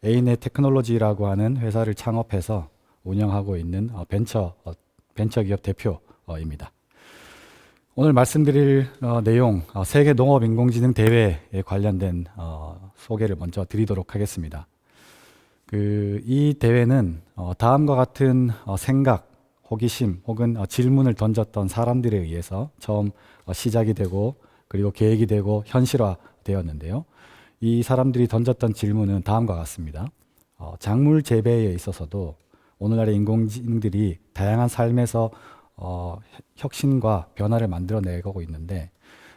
A넷 테크놀로지라고 하는 회사를 창업해서 운영하고 있는 벤처기업 대표입니다. 오늘 말씀드릴 내용, 세계 농업 인공지능 대회에 관련된 소개를 먼저 드리도록 하겠습니다. 이 대회는 다음과 같은 생각, 호기심 혹은 질문을 던졌던 사람들에 의해서 처음 시작이 되고 그리고 계획이 되고 현실화되었는데요. 이 사람들이 던졌던 질문은 다음과 같습니다. 작물 재배에 있어서도 오늘날의 인공지능들이 다양한 삶에서 혁신과 변화를 만들어내고 있는데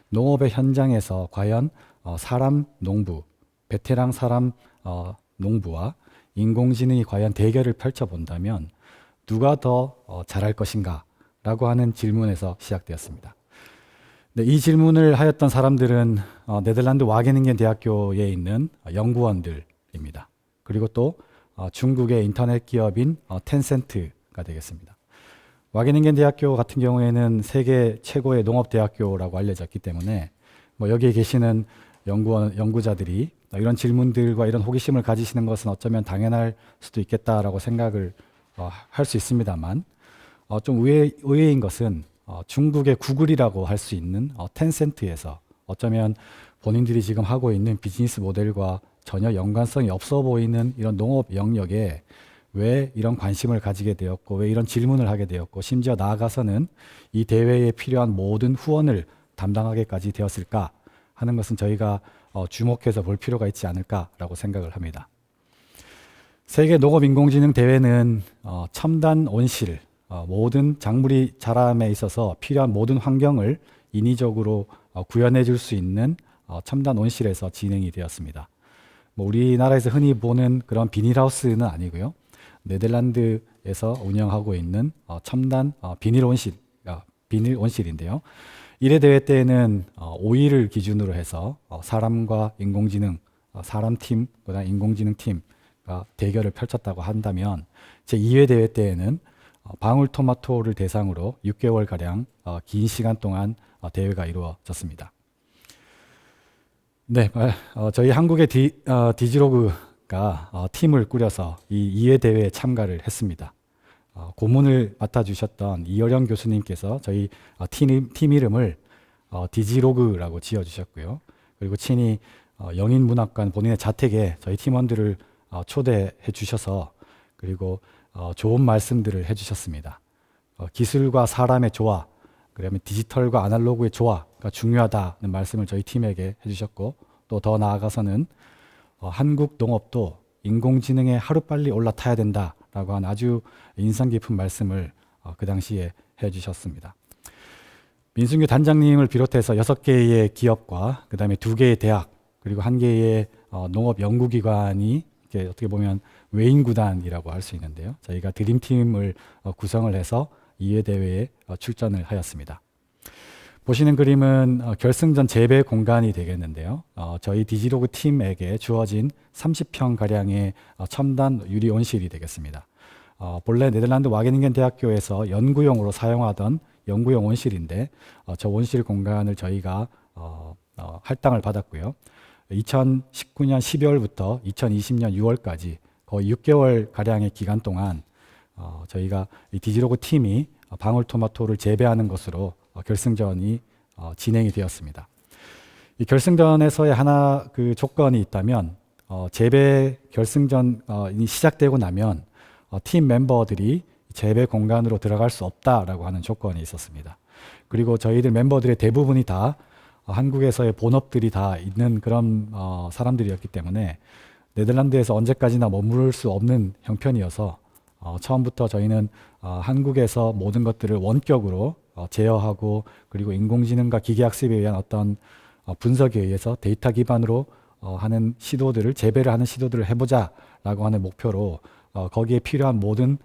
농업의 현장에서 과연 사람 농부, 베테랑 사람 농부와 인공지능이 과연 대결을 펼쳐본다면 누가 더 잘할 것인가 라고 하는 질문에서 시작되었습니다. 네, 이 질문을 하였던 사람들은 네덜란드 와게닝겐 대학교에 있는 연구원들입니다. 그리고 또 중국의 인터넷 기업인 텐센트가 되겠습니다. 와게닝겐 대학교 같은 경우에는 세계 최고의 농업대학교라고 알려졌기 때문에 여기에 계시는 연구자들이 이런 질문들과 이런 호기심을 가지시는 것은 어쩌면 당연할 수도 있겠다라고 생각을 할 수 있습니다만 좀 의외인 것은 중국의 구글이라고 할 수 있는 텐센트에서 어쩌면 본인들이 지금 하고 있는 비즈니스 모델과 전혀 연관성이 없어 보이는 이런 농업 영역에 왜 이런 관심을 가지게 되었고 왜 이런 질문을 하게 되었고 심지어 나아가서는 이 대회에 필요한 모든 후원을 담당하게까지 되었을까 하는 것은 저희가 주목해서 볼 필요가 있지 않을까라고 생각을 합니다. 세계 농업 인공지능 대회는 첨단 온실, 모든 작물이 자람에 있어서 필요한 모든 환경을 인위적으로 구현해 줄 수 있는 첨단 온실에서 진행이 되었습니다. 우리나라에서 흔히 보는 그런 비닐하우스는 아니고요. 네덜란드에서 운영하고 있는 첨단 비닐 온실인데요. 1회 대회 때에는 5일을 기준으로 해서 사람과 인공지능, 사람팀, 그다음 인공지능팀과 대결을 펼쳤다고 한다면 제2회 대회 때에는 방울토마토를 대상으로 6개월가량 긴 시간 동안 대회가 이루어졌습니다. 네, 저희 한국의 디지로그가 팀을 꾸려서 이 2회 대회에 참가를 했습니다. 고문을 맡아주셨던 이어령 교수님께서 저희 팀 이름을 디지로그라고 지어주셨고요. 그리고 친히 영인문학관 본인의 자택에 저희 팀원들을 초대해 주셔서 그리고 좋은 말씀들을 해주셨습니다. 기술과 사람의 조화, 그다음에 디지털과 아날로그의 조화가 중요하다는 말씀을 저희 팀에게 해주셨고 또 더 나아가서는 한국 농업도 인공지능에 하루빨리 올라타야 된다라고 한 아주 인상 깊은 말씀을 그 당시에 해주셨습니다. 민순규 단장님을 비롯해서 6개의 기업과 그다음에 2개의 대학 그리고 1개의 농업 연구기관이 이렇게 어떻게 보면 외인구단이라고 할 수 있는데요. 저희가 드림팀을 구성을 해서 2회 대회에 출전을 하였습니다. 보시는 그림은 결승전 재배 공간이 되겠는데요. 저희 디지로그 팀에게 주어진 30평가량의 첨단 유리 온실이 되겠습니다. 본래 네덜란드 와게닝겐 대학교에서 연구용으로 사용하던 연구용 온실인데 저 온실 공간을 저희가 할당을 받았고요. 2019년 12월부터 2020년 6월까지 거의 6개월 가량의 기간 동안 저희가 이 디지로그 팀이 방울토마토를 재배하는 것으로 결승전이 진행이 되었습니다. 이 결승전에서의 하나 그 조건이 있다면 재배 결승전이 시작되고 나면 팀 멤버들이 재배 공간으로 들어갈 수 없다라고 하는 조건이 있었습니다. 그리고 저희들 멤버들의 대부분이 다 한국에서의 본업들이 다 있는 그런 사람들이었기 때문에 네덜란드에서 언제까지나 머무를 수 없는 형편이어서 처음부터 저희는 한국에서 모든 것들을 원격으로 제어하고 그리고 인공지능과 기계학습에 의한 어떤 분석에 의해서 데이터 기반으로 하는 시도들을 재배를 하는 시도들을 해보자라고 하는 목표로 거기에 필요한 모든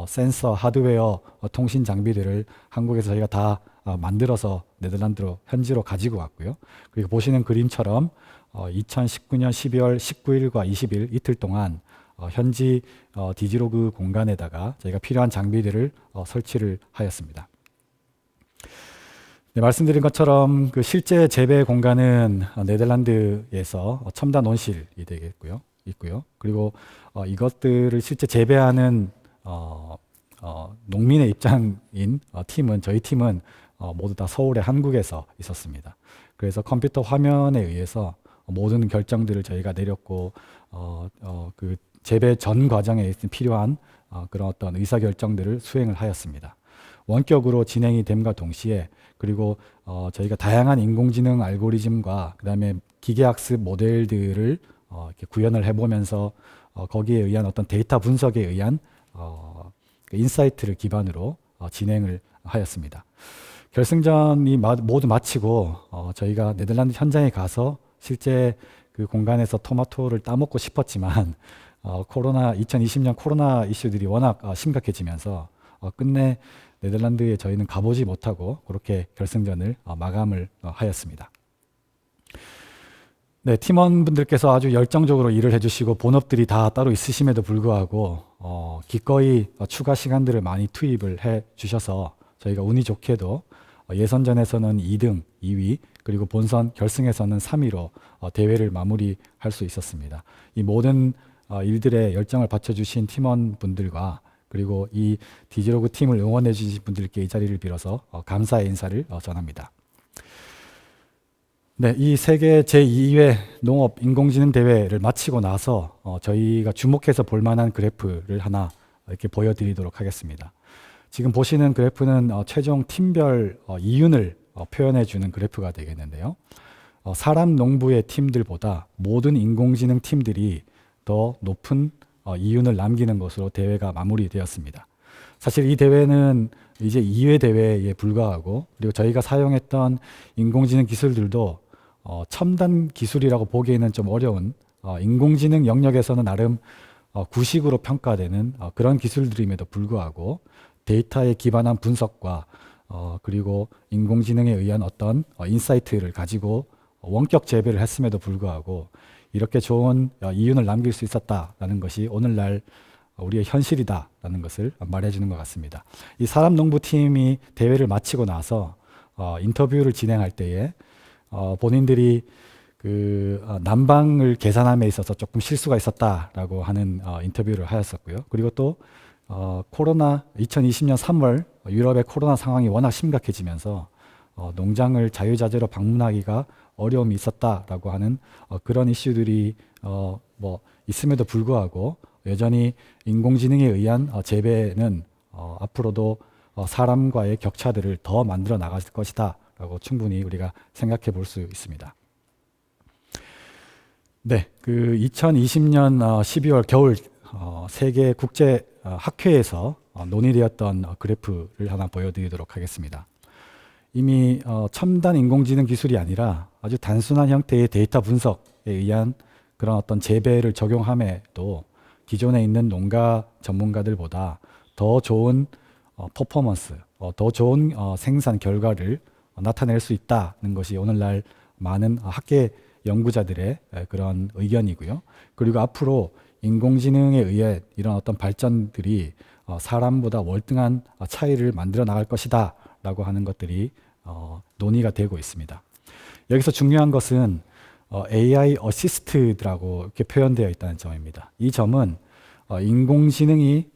센서, 하드웨어, 통신 장비들을 한국에서 저희가 다 만들어서 네덜란드로 현지로 가지고 왔고요. 그리고 보시는 그림처럼 2019년 12월 19일과 20일 이틀 동안 현지 디지로그 공간에다가 저희가 필요한 장비들을 설치를 하였습니다. 네, 말씀드린 것처럼 그 실제 재배 공간은 네덜란드에서 첨단 온실이 되겠고요. 있고요. 그리고 이것들을 실제 재배하는 농민의 입장인 팀은 저희 팀은 모두 다 서울의 한국에서 있었습니다. 그래서 컴퓨터 화면에 의해서 모든 결정들을 저희가 내렸고 그 재배 전 과정에 필요한 그런 어떤 의사 결정들을 수행을 하였습니다. 원격으로 진행이 됨과 동시에 그리고 저희가 다양한 인공지능 알고리즘과 그다음에 기계학습 모델들을 이렇게 구현을 해보면서 거기에 의한 어떤 데이터 분석에 의한 그 인사이트를 기반으로 진행을 하였습니다. 결승전이 모두 마치고 저희가 네덜란드 현장에 가서 실제 그 공간에서 토마토를 따먹고 싶었지만 2020년 코로나 이슈들이 워낙 심각해지면서 끝내 네덜란드에 저희는 가보지 못하고 그렇게 결승전을 마감을 하였습니다. 네, 팀원분들께서 아주 열정적으로 일을 해주시고 본업들이 다 따로 있으심에도 불구하고 기꺼이 추가 시간들을 많이 투입을 해주셔서 저희가 운이 좋게도 예선전에서는 2등, 2위 그리고 본선 결승에서는 3위로 대회를 마무리할 수 있었습니다. 이 모든 일들에 열정을 바쳐주신 팀원분들과 그리고 이 디지로그 팀을 응원해 주신 분들께 이 자리를 빌어서 감사의 인사를 전합니다. 네, 이 세계 제2회 농업 인공지능 대회를 마치고 나서 저희가 주목해서 볼 만한 그래프를 하나 이렇게 보여드리도록 하겠습니다. 지금 보시는 그래프는 최종 팀별 이윤을 표현해 주는 그래프가 되겠는데요. 사람 농부의 팀들보다 모든 인공지능 팀들이 더 높은 이윤을 남기는 것으로 대회가 마무리되었습니다. 사실 이 대회는 이제 2회 대회에 불과하고 그리고 저희가 사용했던 인공지능 기술들도 첨단 기술이라고 보기에는 좀 어려운 인공지능 영역에서는 나름 구식으로 평가되는 그런 기술들임에도 불구하고 데이터에 기반한 분석과 그리고 인공지능에 의한 어떤 인사이트를 가지고 원격 재배를 했음에도 불구하고 이렇게 좋은 이윤을 남길 수 있었다라는 것이 오늘날 우리의 현실이다라는 것을 말해주는 것 같습니다. 이 사람 농부팀이 대회를 마치고 나서 인터뷰를 진행할 때에 본인들이 그 난방을 계산함에 있어서 조금 실수가 있었다라고 하는 인터뷰를 하였었고요. 그리고 또 코로나 2020년 3월 유럽의 코로나 상황이 워낙 심각해지면서 농장을 자유자재로 방문하기가 어려움이 있었다라고 하는 그런 이슈들이 뭐 있음에도 불구하고 여전히 인공지능에 의한 재배는 앞으로도 사람과의 격차들을 더 만들어 나갈 것이다 라고 충분히 우리가 생각해 볼 수 있습니다. 네, 그 2020년 12월 겨울 세계 국제 학회에서 논의되었던 그래프를 하나 보여드리도록 하겠습니다. 이미 첨단 인공지능 기술이 아니라 아주 단순한 형태의 데이터 분석에 의한 그런 어떤 재배를 적용함에도 기존에 있는 농가 전문가들보다 더 좋은 퍼포먼스, 더 좋은 생산 결과를 나타낼 수 있다는 것이 오늘날 많은 학계 연구자들의 그런 의견이고요. 그리고 앞으로 인공지능에 의해 이런 어떤 발전들이 사람보다 월등한 차이를 만들어 나갈 것이다 라고 하는 것들이 논의가 되고 있습니다. 여기서 중요한 것은 AI 어시스트라고 이렇게 표현되어 있다는 점입니다. 이 점은 인공지능이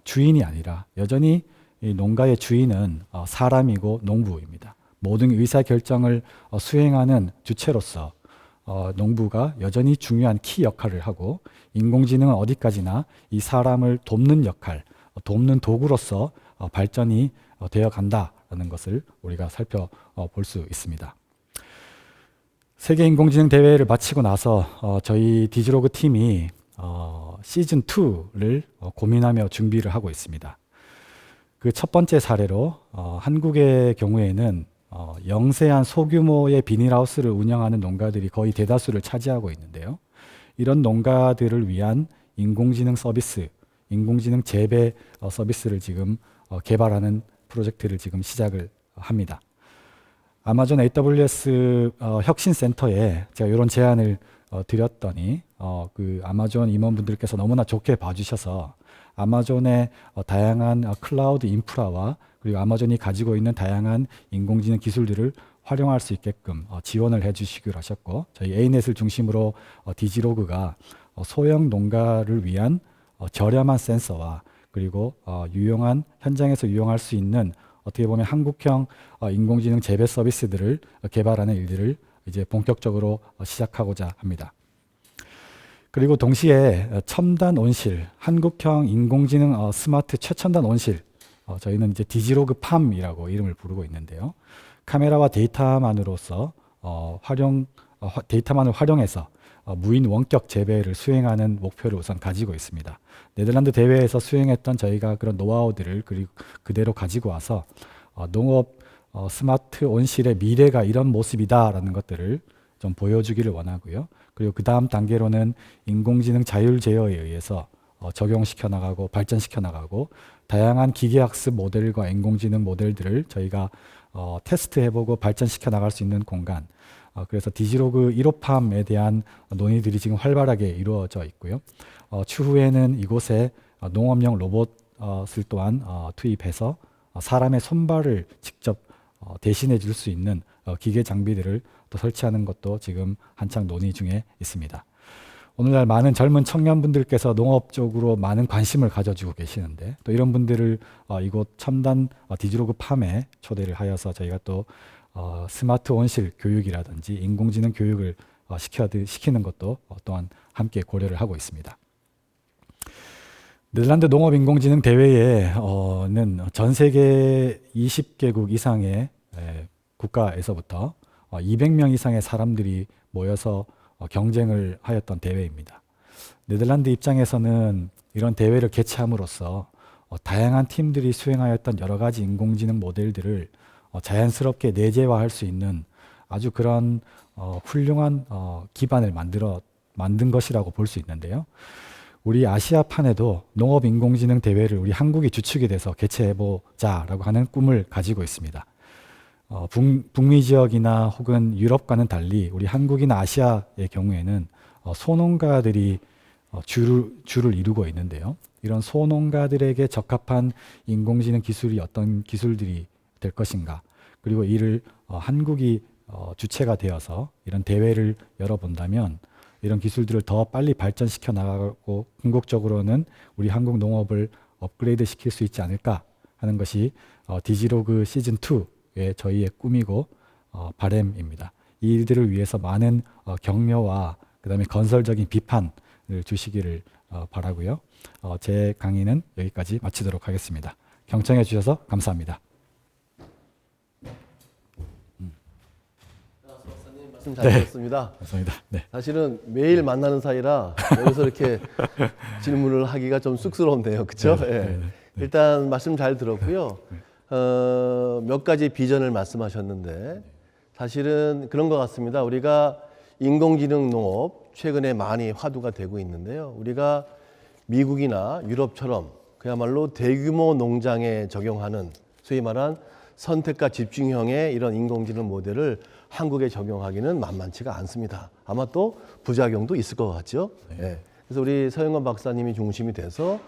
주인이 아니라 여전히 이 농가의 주인은 사람이고 농부입니다. 모든 의사결정을 수행하는 주체로서 농부가 여전히 중요한 키 역할을 하고 인공지능은 어디까지나 이 사람을 돕는 역할, 돕는 도구로서 발전이 되어 간다라는 것을 우리가 살펴볼 수 있습니다. 세계 인공지능 대회를 마치고 나서 저희 디지로그 팀이 시즌 2를 고민하며 준비를 하고 있습니다. 그 첫 번째 사례로 한국의 경우에는 영세한 소규모의 비닐하우스를 운영하는 농가들이 거의 대다수를 차지하고 있는데요. 이런 농가들을 위한 인공지능 서비스, 인공지능 재배 서비스를 지금 개발하는 프로젝트를 지금 시작을 합니다. 아마존 AWS 혁신센터에 제가 이런 제안을 드렸더니 그 아마존 임원분들께서 너무나 좋게 봐주셔서 아마존의 다양한 클라우드 인프라와 그리고 아마존이 가지고 있는 다양한 인공지능 기술들을 활용할 수 있게끔 지원을 해주시기로 하셨고, 저희 A넷을 중심으로 디지로그가 소형 농가를 위한 저렴한 센서와 그리고 유용한 현장에서 유용할 수 있는 어떻게 보면 한국형 인공지능 재배 서비스들을 개발하는 일들을 이제 본격적으로 시작하고자 합니다. 그리고 동시에 첨단 온실, 한국형 인공지능 스마트 최첨단 온실, 저희는 이제 디지로그 팜이라고 이름을 부르고 있는데요. 카메라와 데이터만으로서 데이터만을 활용해서 무인 원격 재배를 수행하는 목표를 우선 가지고 있습니다. 네덜란드 대회에서 수행했던 저희가 그런 노하우들을 그대로 가지고 와서 농업 스마트 온실의 미래가 이런 모습이다라는 것들을 좀 보여주기를 원하고요. 그리고 그 다음 단계로는 인공지능 자율 제어에 의해서 적용시켜 나가고 발전시켜 나가고 다양한 기계학습 모델과 인공지능 모델들을 저희가 테스트해보고 발전시켜 나갈 수 있는 공간, 그래서 디지로그 1호팜에 대한 논의들이 지금 활발하게 이루어져 있고요. 추후에는 이곳에 농업용 로봇을 또한 투입해서 사람의 손발을 직접 대신해 줄 수 있는 기계 장비들을 또 설치하는 것도 지금 한창 논의 중에 있습니다. 오늘날 많은 젊은 청년분들께서 농업 쪽으로 많은 관심을 가져주고 계시는데, 또 이런 분들을 이곳 첨단 디지로그 팜에 초대를 하여서 저희가 또 스마트 온실 교육이라든지 인공지능 교육을 시키는 것도 또한 함께 고려를 하고 있습니다. 네덜란드 농업인공지능 대회에는 전 세계 20개국 이상의 국가에서부터 200명 이상의 사람들이 모여서 경쟁을 하였던 대회입니다. 네덜란드 입장에서는 이런 대회를 개최함으로써 다양한 팀들이 수행하였던 여러 가지 인공지능 모델들을 자연스럽게 내재화할 수 있는 아주 그런 훌륭한 기반을 만든 것이라고 볼 수 있는데요. 우리 아시아판에도 농업인공지능 대회를 우리 한국이 주축이 돼서 개최해보자라고 하는 꿈을 가지고 있습니다. 북미 지역이나 혹은 유럽과는 달리 우리 한국이나 아시아의 경우에는 소농가들이 주를 이루고 있는데요. 이런 소농가들에게 적합한 인공지능 기술이 어떤 기술들이 될 것인가, 그리고 이를 한국이 주체가 되어서 이런 대회를 열어본다면 이런 기술들을 더 빨리 발전시켜 나가고 궁극적으로는 우리 한국 농업을 업그레이드 시킬 수 있지 않을까 하는 것이 디지로그 시즌 2의 저희의 꿈이고 바람입니다. 이 일들을 위해서 많은 격려와 그다음에 건설적인 비판을 주시기를 바라고요. 제 강의는 여기까지 마치도록 하겠습니다. 경청해 주셔서 감사합니다. 말씀 잘 들었습니다. 감사합니다. 네. 사실은 매일 만나는 사이라 여기서 이렇게 질문을 하기가 좀 쑥스러운데요, 그렇죠? 예. 일단 말씀 잘 들었고요. 몇 가지 비전을 말씀하셨는데 사실은 그런 것 같습니다. 우리가 인공지능 농업 최근에 많이 화두가 되고 있는데요. 우리가 미국이나 유럽처럼 그야말로 대규모 농장에 적용하는 소위 말한 선택과 집중형의 이런 인공지능 모델을 한국에 적용하기는 만만치가 않습니다. 아마 또 부작용도 있을 것 같죠. 예. 그래서 우리 서영건 박사님이 중심이 돼서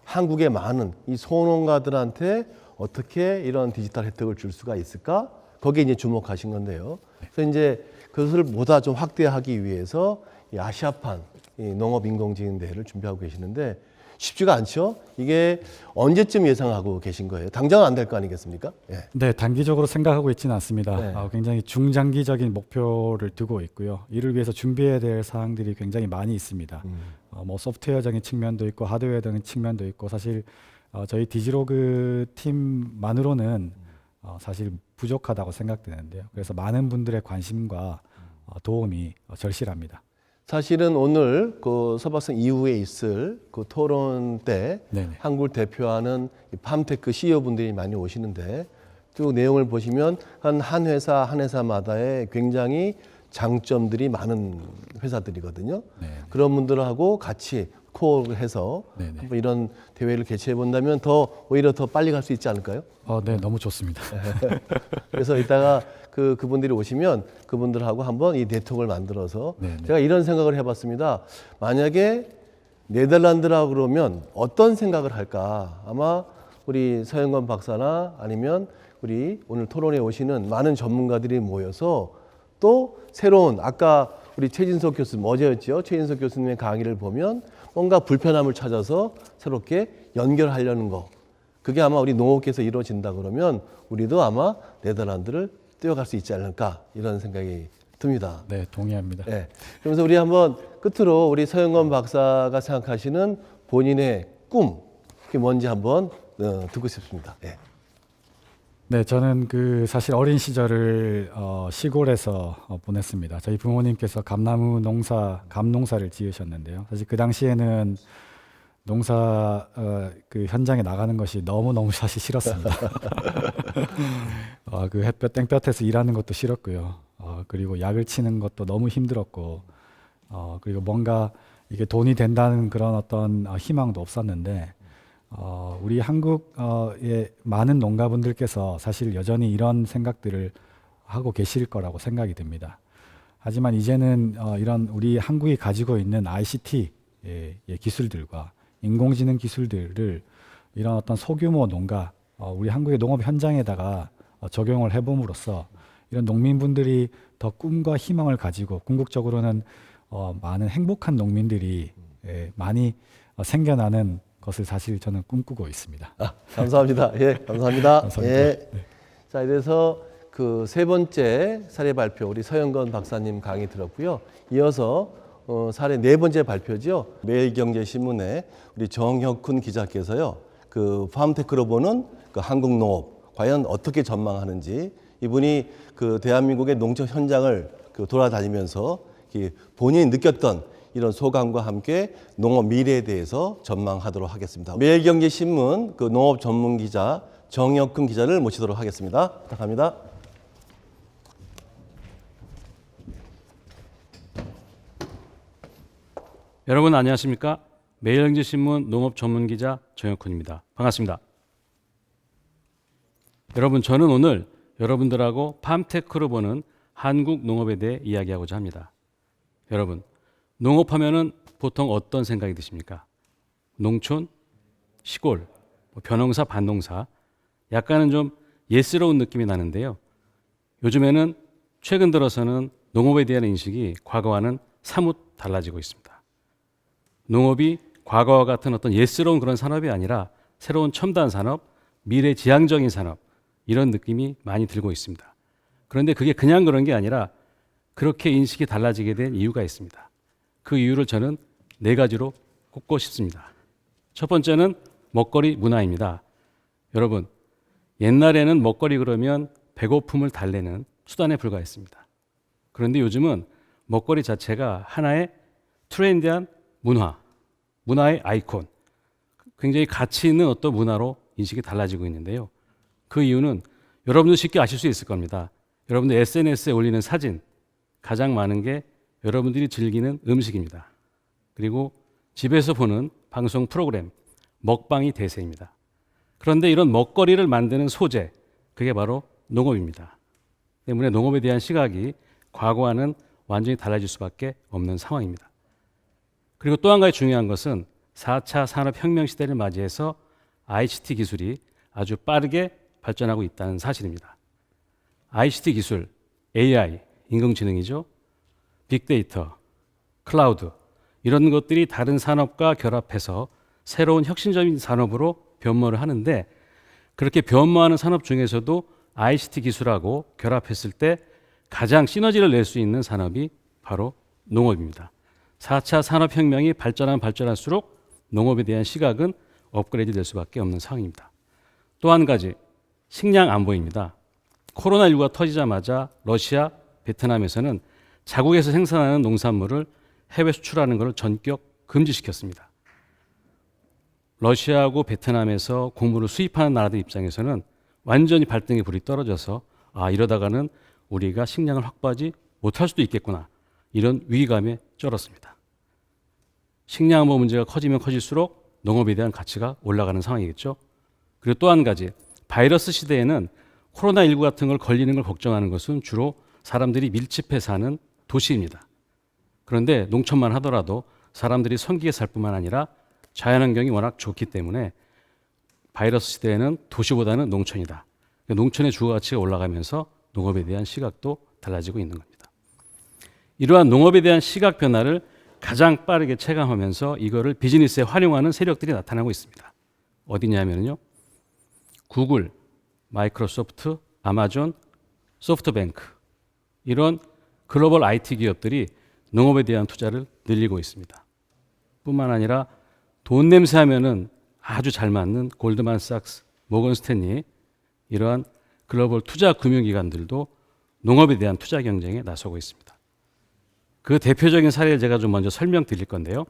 한국의 많은 이 소농가들한테 어떻게 이런 디지털 혜택을 줄 수가 있을까? 거기에 이제 주목하신 건데요. 그래서 이제 그것을 보다 좀 확대하기 위해서 이 아시아판 이 농업인공지능 대회를 준비하고 계시는데 쉽지가 않죠. 이게 언제쯤 예상하고 계신 거예요? 당장은 안 될 거 아니겠습니까? 예. 네, 단기적으로 생각하고 있지는 않습니다. 네. 굉장히 중장기적인 목표를 두고 있고요. 이를 위해서 준비해야 될 사항들이 굉장히 많이 있습니다. 뭐 소프트웨어적인 측면도 있고 하드웨어적인 측면도 있고 사실 저희 디지로그 팀만으로는 사실 부족하다고 생각되는데요. 그래서 많은 분들의 관심과 도움이 절실합니다. 사실은 오늘 그 서박성 이후에 있을 그 토론 때 네네. 한국을 대표하는 이 팜테크 CEO분들이 많이 오시는데 쭉 내용을 보시면 한 회사 한 회사마다의 굉장히 장점들이 많은 회사들이거든요. 네. 그런 분들하고 같이 코어를 해서 네네. 한번 이런 대회를 개최해 본다면 오히려 더 빨리 갈 수 있지 않을까요? 네, 너무 좋습니다. 그래서 이따가 그분들이 오시면 그분들하고 한번 이 네트워크를 만들어서 네네. 제가 이런 생각을 해봤습니다. 만약에 네덜란드라고 그러면 어떤 생각을 할까? 아마 우리 서영건 박사나 아니면 우리 오늘 토론에 오시는 많은 전문가들이 모여서 또 새로운 아까 우리 최진석 교수님 어제였죠? 최진석 교수님의 강의를 보면 뭔가 불편함을 찾아서 새롭게 연결하려는 거. 그게 아마 우리 농업계에서 이루어진다 그러면 우리도 아마 네덜란드를 뛰어갈 수 있지 않을까 이런 생각이 듭니다. 네, 동의합니다. 네. 그러면서 우리 한번 끝으로 우리 서영건 박사가 생각하시는 본인의 꿈, 그게 뭔지 한번 듣고 싶습니다. 네. 네, 저는 사실 어린 시절을 시골에서 보냈습니다. 저희 부모님께서 감농사를 지으셨는데요. 사실 그 당시에는 농사 그 현장에 나가는 것이 너무 사실 싫었습니다. 그 햇볕 땡볕에서 일하는 것도 싫었고요. 그리고 약을 치는 것도 너무 힘들었고, 그리고 뭔가 이게 돈이 된다는 그런 어떤 희망도 없었는데, 우리 한국의 많은 농가분들께서 사실 여전히 이런 생각들을 하고 계실 거라고 생각이 듭니다. 하지만 이제는 이런 우리 한국이 가지고 있는 ICT의 기술들과 인공지능 기술들을 이런 어떤 소규모 농가, 우리 한국의 농업 현장에다가 적용을 해봄으로써 이런 농민분들이 더 꿈과 희망을 가지고 궁극적으로는 많은 행복한 농민들이 많이 생겨나는 것을 사실 저는 꿈꾸고 있습니다. 감사합니다. 예, 감사합니다. 감사합니다. 예. 네. 자, 이래서 그 세 번째 사례 발표 우리 서영건 박사님 강의 들었고요. 이어서 사례 네 번째 발표죠. 매일경제신문에 우리 정혁훈 기자께서요. 그 팜테크로 보는 그 한국 농업 과연 어떻게 전망하는지 이분이 그 대한민국의 농촌 현장을 돌아다니면서 본인이 느꼈던 이런 소감과 함께 농업 미래에 대해서 전망하도록 하겠습니다. 매일경제신문 그 농업 전문 기자 정혁훈 기자를 모시도록 하겠습니다. 부탁합니다. 여러분 안녕하십니까? 매일경제신문 농업 전문 기자 정혁훈입니다. 반갑습니다. 여러분 저는 오늘 여러분들하고 팜테크로 보는 한국 농업에 대해 이야기하고자 합니다. 여러분 농업하면은 보통 어떤 생각이 드십니까? 농촌, 시골, 벼농사, 밭농사 약간은 좀 예스러운 느낌이 나는데요. 요즘에는 최근 들어서는 농업에 대한 인식이 과거와는 사뭇 달라지고 있습니다. 농업이 과거와 같은 어떤 예스러운 그런 산업이 아니라 새로운 첨단 산업, 미래지향적인 산업 이런 느낌이 많이 들고 있습니다. 그런데 그게 그냥 그런 게 아니라 그렇게 인식이 달라지게 된 이유가 있습니다. 그 이유를 저는 네 가지로 꼽고 싶습니다. 첫 번째는 먹거리 문화입니다. 여러분, 옛날에는 먹거리 그러면 배고픔을 달래는 수단에 불과했습니다. 그런데 요즘은 먹거리 자체가 하나의 트렌디한 문화의 아이콘, 굉장히 가치 있는 어떤 문화로 인식이 달라지고 있는데요. 그 이유는 여러분도 쉽게 아실 수 있을 겁니다. 여러분들 SNS에 올리는 사진, 가장 많은 게 여러분들이 즐기는 음식입니다. 그리고 집에서 보는 방송 프로그램, 먹방이 대세입니다. 그런데 이런 먹거리를 만드는 소재, 그게 바로 농업입니다. 때문에 농업에 대한 시각이 과거와는 완전히 달라질 수밖에 없는 상황입니다. 그리고 또 한 가지 중요한 것은 4차 산업혁명 시대를 맞이해서 ICT 기술이 아주 빠르게 발전하고 있다는 사실입니다. ICT 기술, AI, 인공지능이죠. 빅데이터, 클라우드 이런 것들이 다른 산업과 결합해서 새로운 혁신적인 산업으로 변모를 하는데 그렇게 변모하는 산업 중에서도 ICT 기술하고 결합했을 때 가장 시너지를 낼 수 있는 산업이 바로 농업입니다. 4차 산업혁명이 발전할수록 농업에 대한 시각은 업그레이드 될 수밖에 없는 상황입니다. 또 한 가지, 식량 안보입니다. 코로나19가 터지자마자 러시아, 베트남에서는 자국에서 생산하는 농산물을 해외 수출하는 것을 전격 금지시켰습니다. 러시아하고 베트남에서 곡물을 수입하는 나라들 입장에서는 완전히 발등에 불이 떨어져서 이러다가는 우리가 식량을 확보하지 못할 수도 있겠구나, 이런 위기감에 쩔었습니다. 식량안보 문제가 커지면 커질수록 농업에 대한 가치가 올라가는 상황이겠죠. 그리고 또 한 가지, 바이러스 시대에는 코로나19 같은 걸 걸리는 걸 걱정하는 것은 주로 사람들이 밀집해 사는 도시입니다. 그런데 농촌만 하더라도 사람들이 성기게 살 뿐만 아니라 자연환경이 워낙 좋기 때문에 바이러스 시대에는 도시보다는 농촌이다. 농촌의 주거가치가 올라가면서 농업에 대한 시각도 달라지고 있는 겁니다. 이러한 농업에 대한 시각 변화를 가장 빠르게 체감하면서 이거를 비즈니스에 활용하는 세력들이 나타나고 있습니다. 어디냐면요, 구글, 마이크로소프트, 아마존, 소프트뱅크, 이런 글로벌 IT 기업들이 농업에 대한 투자를 늘리고 있습니다. 뿐만 아니라 돈 냄새 하면은 아주 잘 맞는 골드만삭스, 모건 스탠리, 이러한 글로벌 투자 금융기관들도 농업에 대한 투자 경쟁에 나서고 있습니다. 그 대표적인 사례를 제가 좀 먼저 설명드릴 건데요.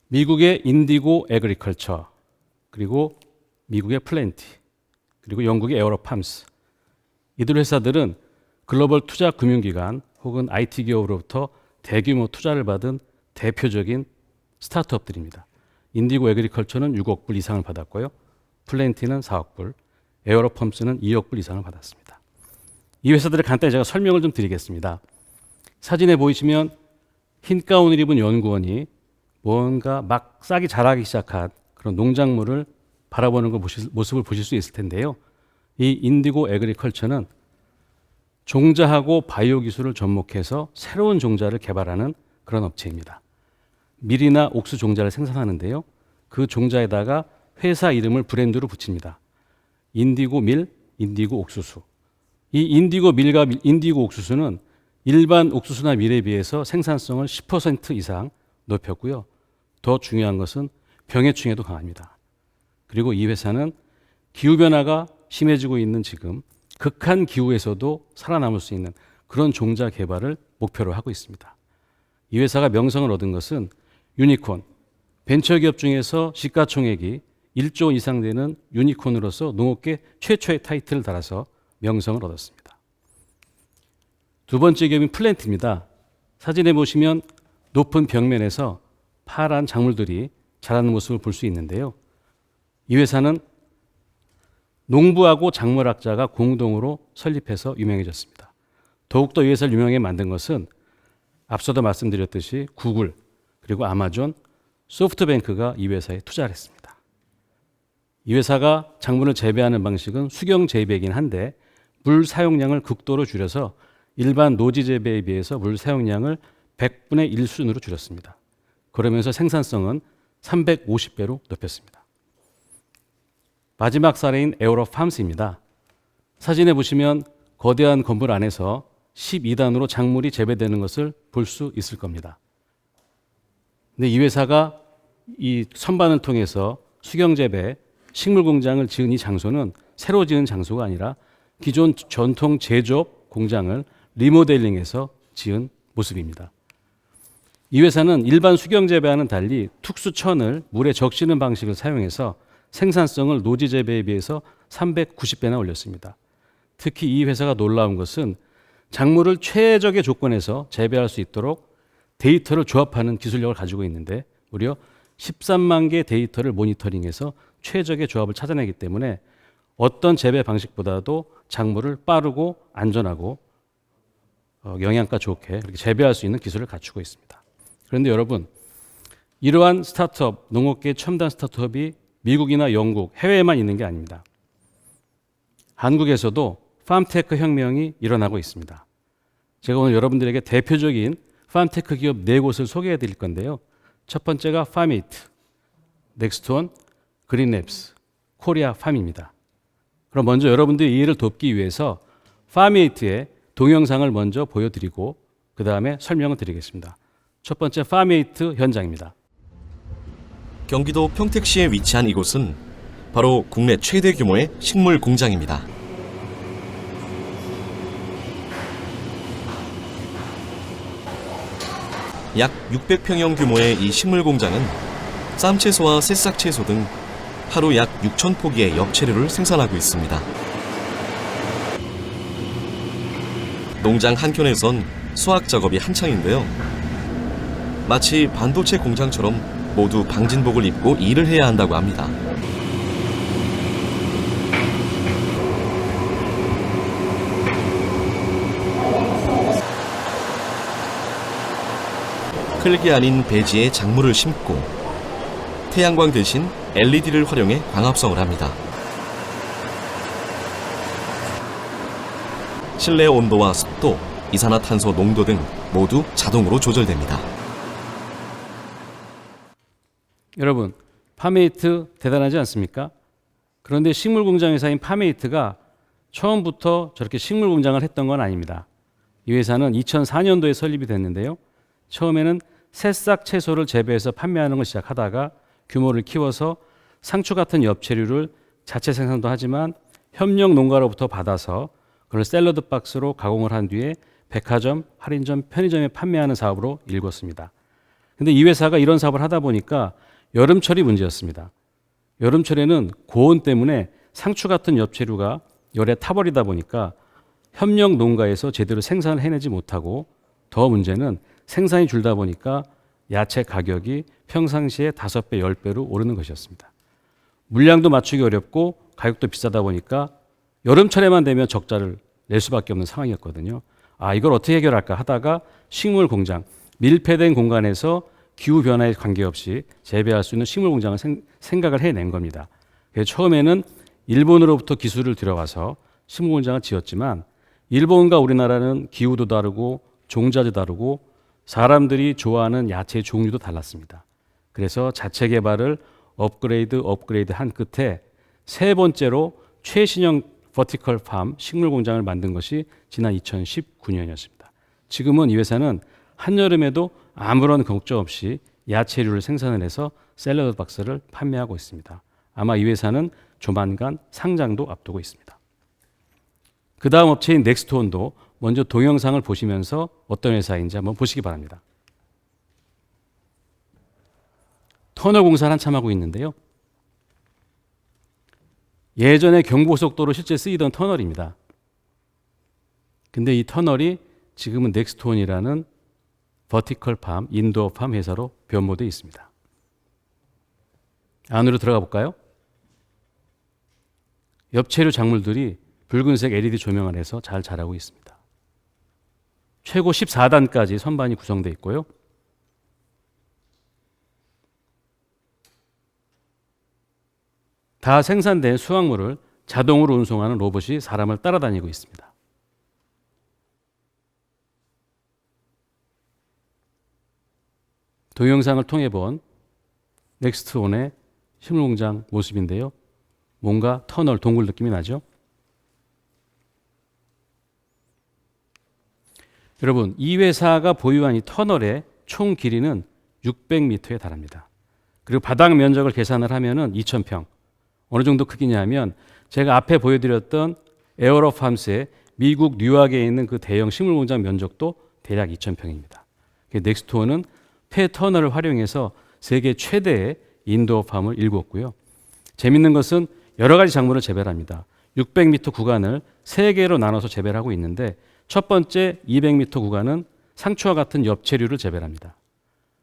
미국의 인디고 애그리컬처, 그리고 미국의 플랜티, 그리고 영국의 에어로팜스, 이들 회사들은 글로벌 투자 금융기관 혹은 IT 기업으로부터 대규모 투자를 받은 대표적인 스타트업들입니다. 인디고 애그리컬처는 6억 불 이상을 받았고요. 플랜티는 4억 불, 에어로펌스는 2억 불 이상을 받았습니다. 이 회사들을 간단히 제가 설명을 좀 드리겠습니다. 사진에 보이시면 흰 가운을 입은 연구원이 뭔가 막 싹이 자라기 시작한 그런 농작물을 바라보는 모습을 보실 수 있을 텐데요. 이 인디고 애그리컬처는 종자하고 바이오 기술을 접목해서 새로운 종자를 개발하는 그런 업체입니다. 밀이나 옥수 종자를 생산하는데요. 그 종자에다가 회사 이름을 브랜드로 붙입니다. 인디고 밀, 인디고 옥수수. 이 인디고 밀과 인디고 옥수수는 일반 옥수수나 밀에 비해서 생산성을 10% 이상 높였고요. 더 중요한 것은 병해충에도 강합니다. 그리고 이 회사는 기후변화가 심해지고 있는 지금 극한 기후에서도 살아남을 수 있는 그런 종자 개발을 목표로 하고 있습니다. 이 회사가 명성을 얻은 것은 유니콘, 벤처기업 중에서 시가총액이 1조 이상 되는 유니콘으로서 농업계 최초의 타이틀을 달아서 명성을 얻었습니다. 두 번째 기업인 플랜트입니다. 사진에 보시면 높은 벽면에서 파란 작물들이 자라는 모습을 볼 수 있는데요. 이 회사는 농부하고 작물학자가 공동으로 설립해서 유명해졌습니다. 더욱더 이 회사를 유명하게 만든 것은 앞서도 말씀드렸듯이 구글, 그리고 아마존, 소프트뱅크가 이 회사에 투자를 했습니다. 이 회사가 작물을 재배하는 방식은 수경 재배이긴 한데 물 사용량을 극도로 줄여서 일반 노지 재배에 비해서 물 사용량을 100분의 1 수준으로 줄였습니다. 그러면서 생산성은 350배로 높였습니다. 마지막 사례인 에어로팜스입니다. 사진에 보시면 거대한 건물 안에서 12단으로 작물이 재배되는 것을 볼 수 있을 겁니다. 근데 이 회사가 이 선반을 통해서 수경재배 식물 공장을 지은 이 장소는 새로 지은 장소가 아니라 기존 전통 제조업 공장을 리모델링해서 지은 모습입니다. 이 회사는 일반 수경재배와는 달리 특수천을 물에 적시는 방식을 사용해서 생산성을 노지 재배에 비해서 390배나 올렸습니다. 특히 이 회사가 놀라운 것은 작물을 최적의 조건에서 재배할 수 있도록 데이터를 조합하는 기술력을 가지고 있는데 무려 13만 개의 데이터를 모니터링해서 최적의 조합을 찾아내기 때문에 어떤 재배 방식보다도 작물을 빠르고 안전하고 영양가 좋게 그렇게 재배할 수 있는 기술을 갖추고 있습니다. 그런데 여러분, 이러한 스타트업, 농업계 첨단 스타트업이 미국이나 영국, 해외에만 있는 게 아닙니다. 한국에서도 팜테크 혁명이 일어나고 있습니다. 제가 오늘 여러분들에게 대표적인 팜테크 기업 4곳을 소개해 드릴 건데요. 첫 번째가 파메이트, 넥스트원, 그린랩스, 코리아팜입니다. 그럼 먼저 여러분들이 이해를 돕기 위해서 파메이트의 동영상을 먼저 보여드리고 그 다음에 설명을 드리겠습니다. 첫 번째 파메이트 현장입니다. 경기도 평택시에 위치한 이곳은 바로 국내 최대 규모의 식물 공장입니다. 약 600평형 규모의 이 식물 공장은 쌈채소와 새싹채소 등 하루 약 6,000포기의 엽채류를 생산하고 있습니다. 농장 한켠에선 수확 작업이 한창인데요. 마치 반도체 공장처럼 모두 방진복을 입고 일을 해야 한다고 합니다. 흙이 아닌 배지에 작물을 심고 태양광 대신 LED를 활용해 광합성을 합니다. 실내 온도와 습도, 이산화탄소 농도 등 모두 자동으로 조절됩니다. 여러분, 파메이트 대단하지 않습니까? 그런데 식물 공장 회사인 파메이트가 처음부터 저렇게 식물 공장을 했던 건 아닙니다. 이 회사는 2004년도에 설립이 됐는데요. 처음에는 새싹 채소를 재배해서 판매하는 걸 시작하다가 규모를 키워서 상추 같은 엽채류를 자체 생산도 하지만 협력 농가로부터 받아서 그걸 샐러드 박스로 가공을 한 뒤에 백화점, 할인점, 편의점에 판매하는 사업으로 일궜습니다. 근데 이 회사가 이런 사업을 하다 보니까 여름철이 문제였습니다. 여름철에는 고온 때문에 상추 같은 엽채류가 열에 타버리다 보니까 협력 농가에서 제대로 생산을 해내지 못하고 더 문제는 생산이 줄다 보니까 야채 가격이 평상시에 5배, 10배로 오르는 것이었습니다. 물량도 맞추기 어렵고 가격도 비싸다 보니까 여름철에만 되면 적자를 낼 수밖에 없는 상황이었거든요. 이걸 어떻게 해결할까 하다가 식물 공장, 밀폐된 공간에서 기후 변화에 관계없이 재배할 수 있는 식물 공장을 생각을 해낸 겁니다. 그래서 처음에는 일본으로부터 기술을 들여와서 식물 공장을 지었지만 일본과 우리나라는 기후도 다르고 종자도 다르고 사람들이 좋아하는 야채의 종류도 달랐습니다. 그래서 자체 개발을 업그레이드 한 끝에 세 번째로 최신형 버티컬 팜 식물 공장을 만든 것이 지난 2019년이었습니다. 지금은 이 회사는 한여름에도 아무런 걱정 없이 야채류를 생산을 해서 샐러드 박스를 판매하고 있습니다. 아마 이 회사는 조만간 상장도 앞두고 있습니다. 그 다음 업체인 넥스트온도 먼저 동영상을 보시면서 어떤 회사인지 한번 보시기 바랍니다. 터널 공사를 한참 하고 있는데요. 예전에 경부고속도로 실제 쓰이던 터널입니다. 근데 이 터널이 지금은 넥스트온이라는 버티컬 팜, 인도어 팜 회사로 변모되어 있습니다. 안으로 들어가 볼까요? 엽채류 작물들이 붉은색 LED 조명을 해서 잘 자라고 있습니다. 최고 14단까지 선반이 구성되어 있고요. 다 생산된 수확물을 자동으로 운송하는 로봇이 사람을 따라다니고 있습니다. 동영상을 통해 본 넥스트온의 식물공장 모습인데요. 뭔가 터널 동굴 느낌이 나죠? 여러분, 이 회사가 보유한 이 터널의 총 길이는 600m에 달합니다. 그리고 바닥 면적을 계산을 하면은 2,000평. 어느 정도 크기냐면 제가 앞에 보여드렸던 에어로팜스의 미국 뉴욕에 있는 그 대형 식물공장 면적도 대략 2,000평입니다. 넥스트온은 폐 터널을 활용해서 세계 최대의 인도어 팜을 일궜고요. 재밌는 것은 여러 가지 작물을 재배합니다. 600m 구간을 3개로 나눠서 재배를 하고 있는데 첫 번째 200m 구간은 상추와 같은 엽채류를 재배합니다.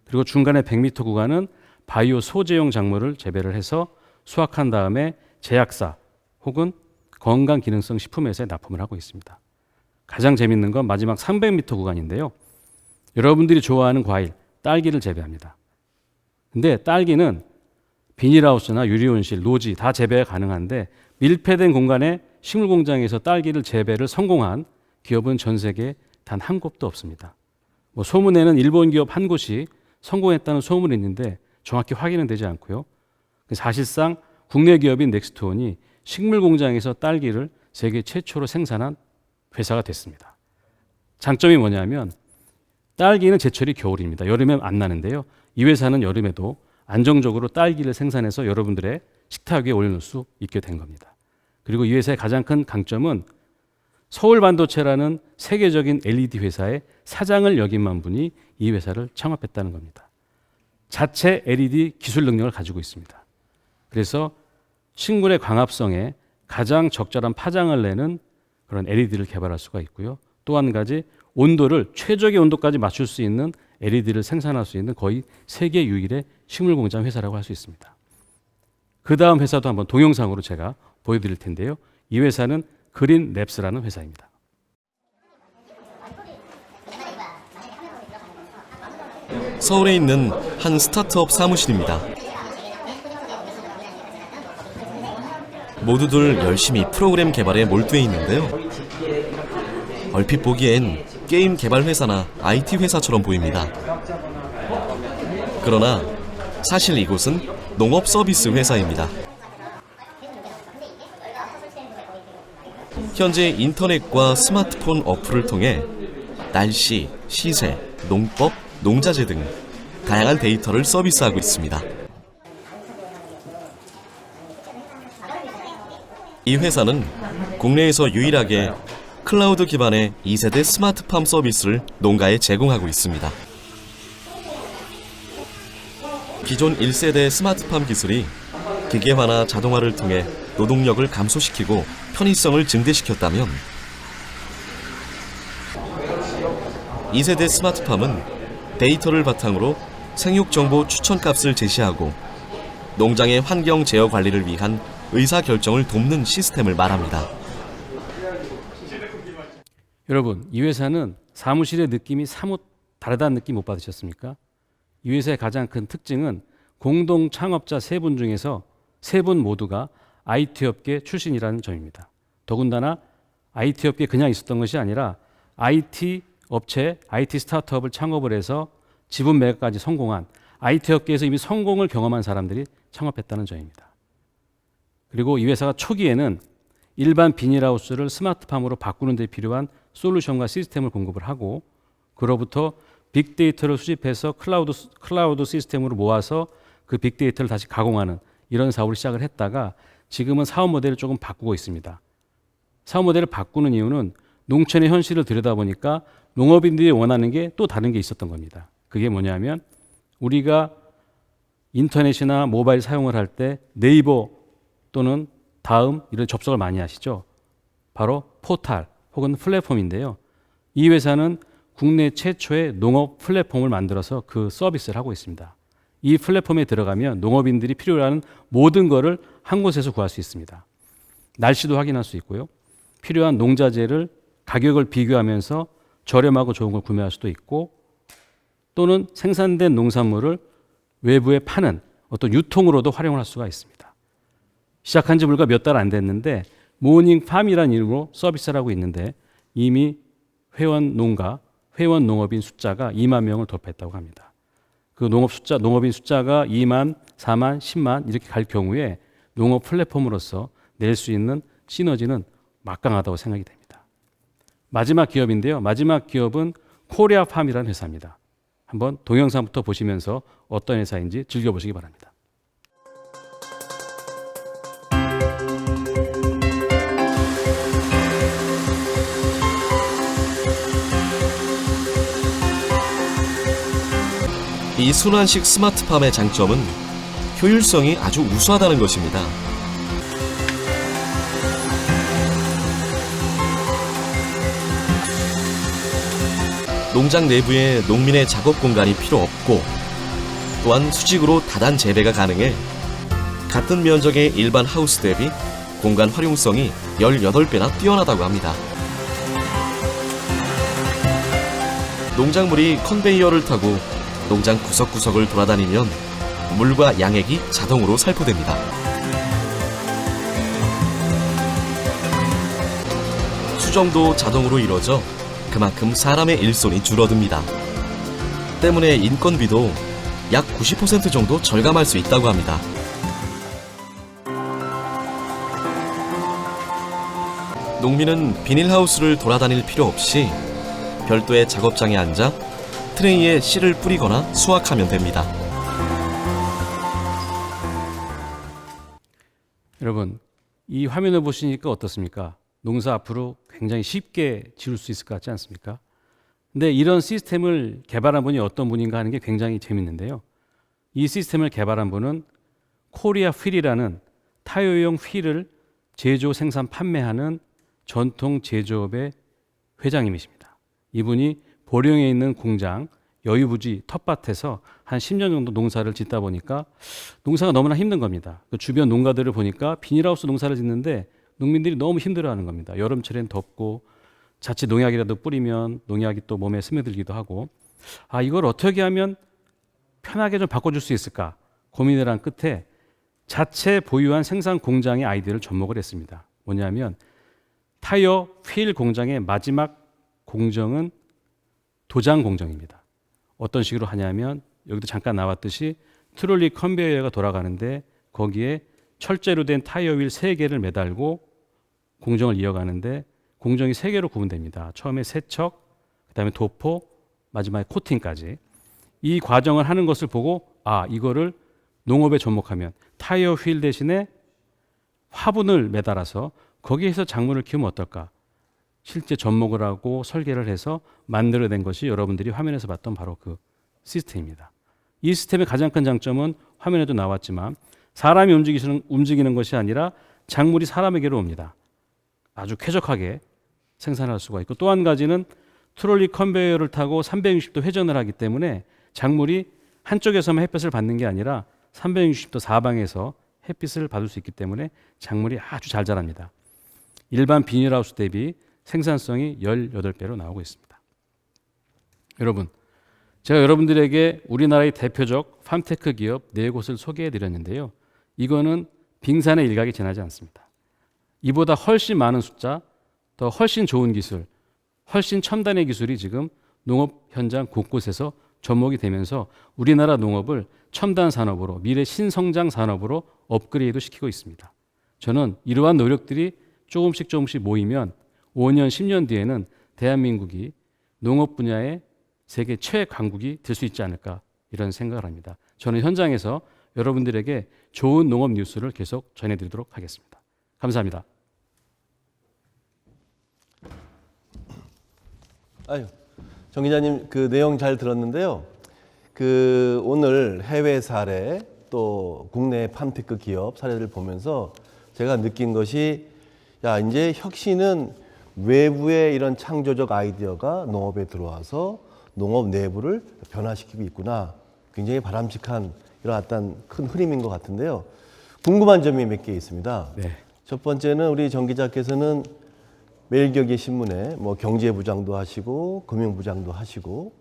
그리고 중간에 100m 구간은 바이오 소재용 작물을 재배를 해서 수확한 다음에 제약사 혹은 건강기능성 식품회사에 납품을 하고 있습니다. 가장 재밌는 건 마지막 300m 구간인데요. 여러분들이 좋아하는 과일, 딸기를 재배합니다. 근데 딸기는 비닐하우스나 유리온실, 노지 다 재배가 가능한데 밀폐된 공간에 식물공장에서 딸기를 재배를 성공한 기업은 전 세계에 단 한 곳도 없습니다. 소문에는 일본 기업 한 곳이 성공했다는 소문이 있는데 정확히 확인은 되지 않고요. 사실상 국내 기업인 넥스트온이 식물 공장에서 딸기를 세계 최초로 생산한 회사가 됐습니다. 장점이 뭐냐면 딸기는 제철이 겨울입니다. 여름에 안 나는데요. 이 회사는 여름에도 안정적으로 딸기를 생산해서 여러분들의 식탁 위에 올려놓을 수 있게 된 겁니다. 그리고 이 회사의 가장 큰 강점은 서울반도체라는 세계적인 LED 회사의 사장을 역임한 분이 이 회사를 창업했다는 겁니다. 자체 LED 기술 능력을 가지고 있습니다. 그래서 신굴의 광합성에 가장 적절한 파장을 내는 그런 LED를 개발할 수가 있고요. 또 한 가지 온도를 최적의 온도까지 맞출 수 있는 LED를 생산할 수 있는 거의 세계 유일의 식물 공장 회사라고 할 수 있습니다. 그 다음 회사도 한번 동영상으로 제가 보여드릴 텐데요. 이 회사는 그린랩스라는 회사입니다. 서울에 있는 한 스타트업 사무실입니다. 모두들 열심히 프로그램 개발에 몰두해 있는데요. 얼핏 보기엔 게임 개발 회사나 IT 회사처럼 보입니다. 그러나 사실 이곳은 농업 서비스 회사입니다. 현재 인터넷과 스마트폰 어플을 통해 날씨, 시세, 농법, 농자재 등 다양한 데이터를 서비스하고 있습니다. 이 회사는 국내에서 유일하게 클라우드 기반의 2세대 스마트팜 서비스를 농가에 제공하고 있습니다. 기존 1세대 스마트팜 기술이 기계화나 자동화를 통해 노동력을 감소시키고 편의성을 증대시켰다면 2세대 스마트팜은 데이터를 바탕으로 생육정보 추천값을 제시하고 농장의 환경 제어 관리를 위한 의사결정을 돕는 시스템을 말합니다. 여러분, 이 회사는 사무실의 느낌이 사뭇 다르다는 느낌 못 받으셨습니까? 이 회사의 가장 큰 특징은 공동 창업자 3분 중에서 3분 모두가 IT 업계 출신이라는 점입니다. 더군다나 IT 업계에 그냥 있었던 것이 아니라 IT 업체, IT 스타트업을 창업을 해서 지분 매각까지 성공한 IT 업계에서 이미 성공을 경험한 사람들이 창업했다는 점입니다. 그리고 이 회사가 초기에는 일반 비닐하우스를 스마트팜으로 바꾸는 데 필요한 솔루션과 시스템을 공급을 하고 그로부터 빅데이터를 수집해서 클라우드 시스템으로 모아서 그 빅데이터를 다시 가공하는 이런 사업을 시작을 했다가 지금은 사업 모델을 조금 바꾸고 있습니다. 사업 모델을 바꾸는 이유는 농촌의 현실을 들여다보니까 농업인들이 원하는 게 또 다른 게 있었던 겁니다. 그게 뭐냐면 우리가 인터넷이나 모바일 사용을 할 때 네이버 또는 다음 이런 접속을 많이 하시죠. 바로 포탈 혹은 플랫폼인데요. 이 회사는 국내 최초의 농업 플랫폼을 만들어서 그 서비스를 하고 있습니다. 이 플랫폼에 들어가면 농업인들이 필요로 하는 모든 것을 한 곳에서 구할 수 있습니다. 날씨도 확인할 수 있고요. 필요한 농자재를 가격을 비교하면서 저렴하고 좋은 걸 구매할 수도 있고 또는 생산된 농산물을 외부에 파는 어떤 유통으로도 활용을 할 수가 있습니다. 시작한 지 불과 몇 달 안 됐는데 모닝팜이라는 이름으로 서비스를 하고 있는데 이미 회원 농가, 회원 농업인 숫자가 2만 명을 돌파했다고 합니다. 그 농업인 숫자가 2만, 4만, 10만 이렇게 갈 경우에 농업 플랫폼으로서 낼 수 있는 시너지는 막강하다고 생각이 됩니다. 마지막 기업인데요. 마지막 기업은 코리아팜이라는 회사입니다. 한번 동영상부터 보시면서 어떤 회사인지 즐겨보시기 바랍니다. 이 순환식 스마트팜의 장점은 효율성이 아주 우수하다는 것입니다. 농장 내부에 농민의 작업 공간이 필요 없고 또한 수직으로 다단 재배가 가능해 같은 면적의 일반 하우스 대비 공간 활용성이 18배나 뛰어나다고 합니다. 농작물이 컨베이어를 타고 농장 구석구석을 돌아다니면 물과 양액이 자동으로 살포됩니다. 수정도 자동으로 이루어져 그만큼 사람의 일손이 줄어듭니다. 때문에 인건비도 약 90% 정도 절감할 수 있다고 합니다. 농민은 비닐하우스를 돌아다닐 필요 없이 별도의 작업장에 앉아 트레이에 씨를 뿌리거나 수확하면 됩니다. 여러분, 이 화면을 보시니까 어떻습니까? 농사 앞으로 굉장히 쉽게 지을 수 있을 것 같지 않습니까? 근데 이런 시스템을 개발한 분이 어떤 분인가 하는 게 굉장히 재밌는데요. 이 시스템을 개발한 분은 코리아 휠이라는 타요용 휠을 제조, 생산, 판매하는 전통 제조업의 회장님이십니다. 이분이 보령에 있는 공장 여유부지 텃밭에서 한 10년 정도 농사를 짓다 보니까 농사가 너무나 힘든 겁니다. 그 주변 농가들을 보니까 비닐하우스 농사를 짓는데 농민들이 너무 힘들어하는 겁니다. 여름철엔 덥고 자칫 농약이라도 뿌리면 농약이 또 몸에 스며들기도 하고 이걸 어떻게 하면 편하게 좀 바꿔줄 수 있을까 고민을 한 끝에 자체 보유한 생산 공장의 아이디어를 접목을 했습니다. 뭐냐면 타이어 휠 공장의 마지막 공정은 도장 공정입니다. 어떤 식으로 하냐면 여기도 잠깐 나왔듯이 트롤리 컨베이어가 돌아가는데 거기에 철제로 된 타이어 휠 3개를 매달고 공정을 이어가는데 공정이 3개로 구분됩니다. 처음에 세척, 그다음에 도포, 마지막에 코팅까지. 이 과정을 하는 것을 보고 이거를 농업에 접목하면 타이어 휠 대신에 화분을 매달아서 거기에서 작물을 키우면 어떨까? 실제 접목을 하고 설계를 해서 만들어낸 것이 여러분들이 화면에서 봤던 바로 그 시스템입니다. 이 시스템의 가장 큰 장점은 화면에도 나왔지만 사람이 움직이는 것이 아니라 작물이 사람에게로 옵니다. 아주 쾌적하게 생산할 수가 있고 또 한 가지는 트롤리 컨베이어를 타고 360도 회전을 하기 때문에 작물이 한쪽에서만 햇볕을 받는 게 아니라 360도 사방에서 햇빛을 받을 수 있기 때문에 작물이 아주 잘 자랍니다. 일반 비닐하우스 대비 생산성이 18배로 나오고 있습니다. 여러분, 제가 여러분들에게 우리나라의 대표적 팜테크 기업 4곳을 소개해 드렸는데요. 이거는 빙산의 일각이 지나지 않습니다. 이보다 훨씬 많은 숫자, 더 훨씬 좋은 기술, 훨씬 첨단의 기술이 지금 농업 현장 곳곳에서 접목이 되면서 우리나라 농업을 첨단 산업으로, 미래 신성장 산업으로 업그레이드 시키고 있습니다. 저는 이러한 노력들이 조금씩 모이면 5년, 10년 뒤에는 대한민국이 농업 분야의 세계 최강국이 될 수 있지 않을까 이런 생각을 합니다. 저는 현장에서 여러분들에게 좋은 농업 뉴스를 계속 전해드리도록 하겠습니다. 감사합니다. 정 기자님 그 내용 잘 들었는데요. 그 오늘 해외 사례 또 국내 팜테크 기업 사례를 보면서 제가 느낀 것이 이제 혁신은 외부의 이런 창조적 아이디어가 농업에 들어와서 농업 내부를 변화시키고 있구나. 굉장히 바람직한 이런 어떤 큰 흐름인 것 같은데요. 궁금한 점이 몇 개 있습니다. 네. 첫 번째는 우리 정 기자께서는 매일경제 신문에 뭐 경제부장도 하시고 금융부장도 하시고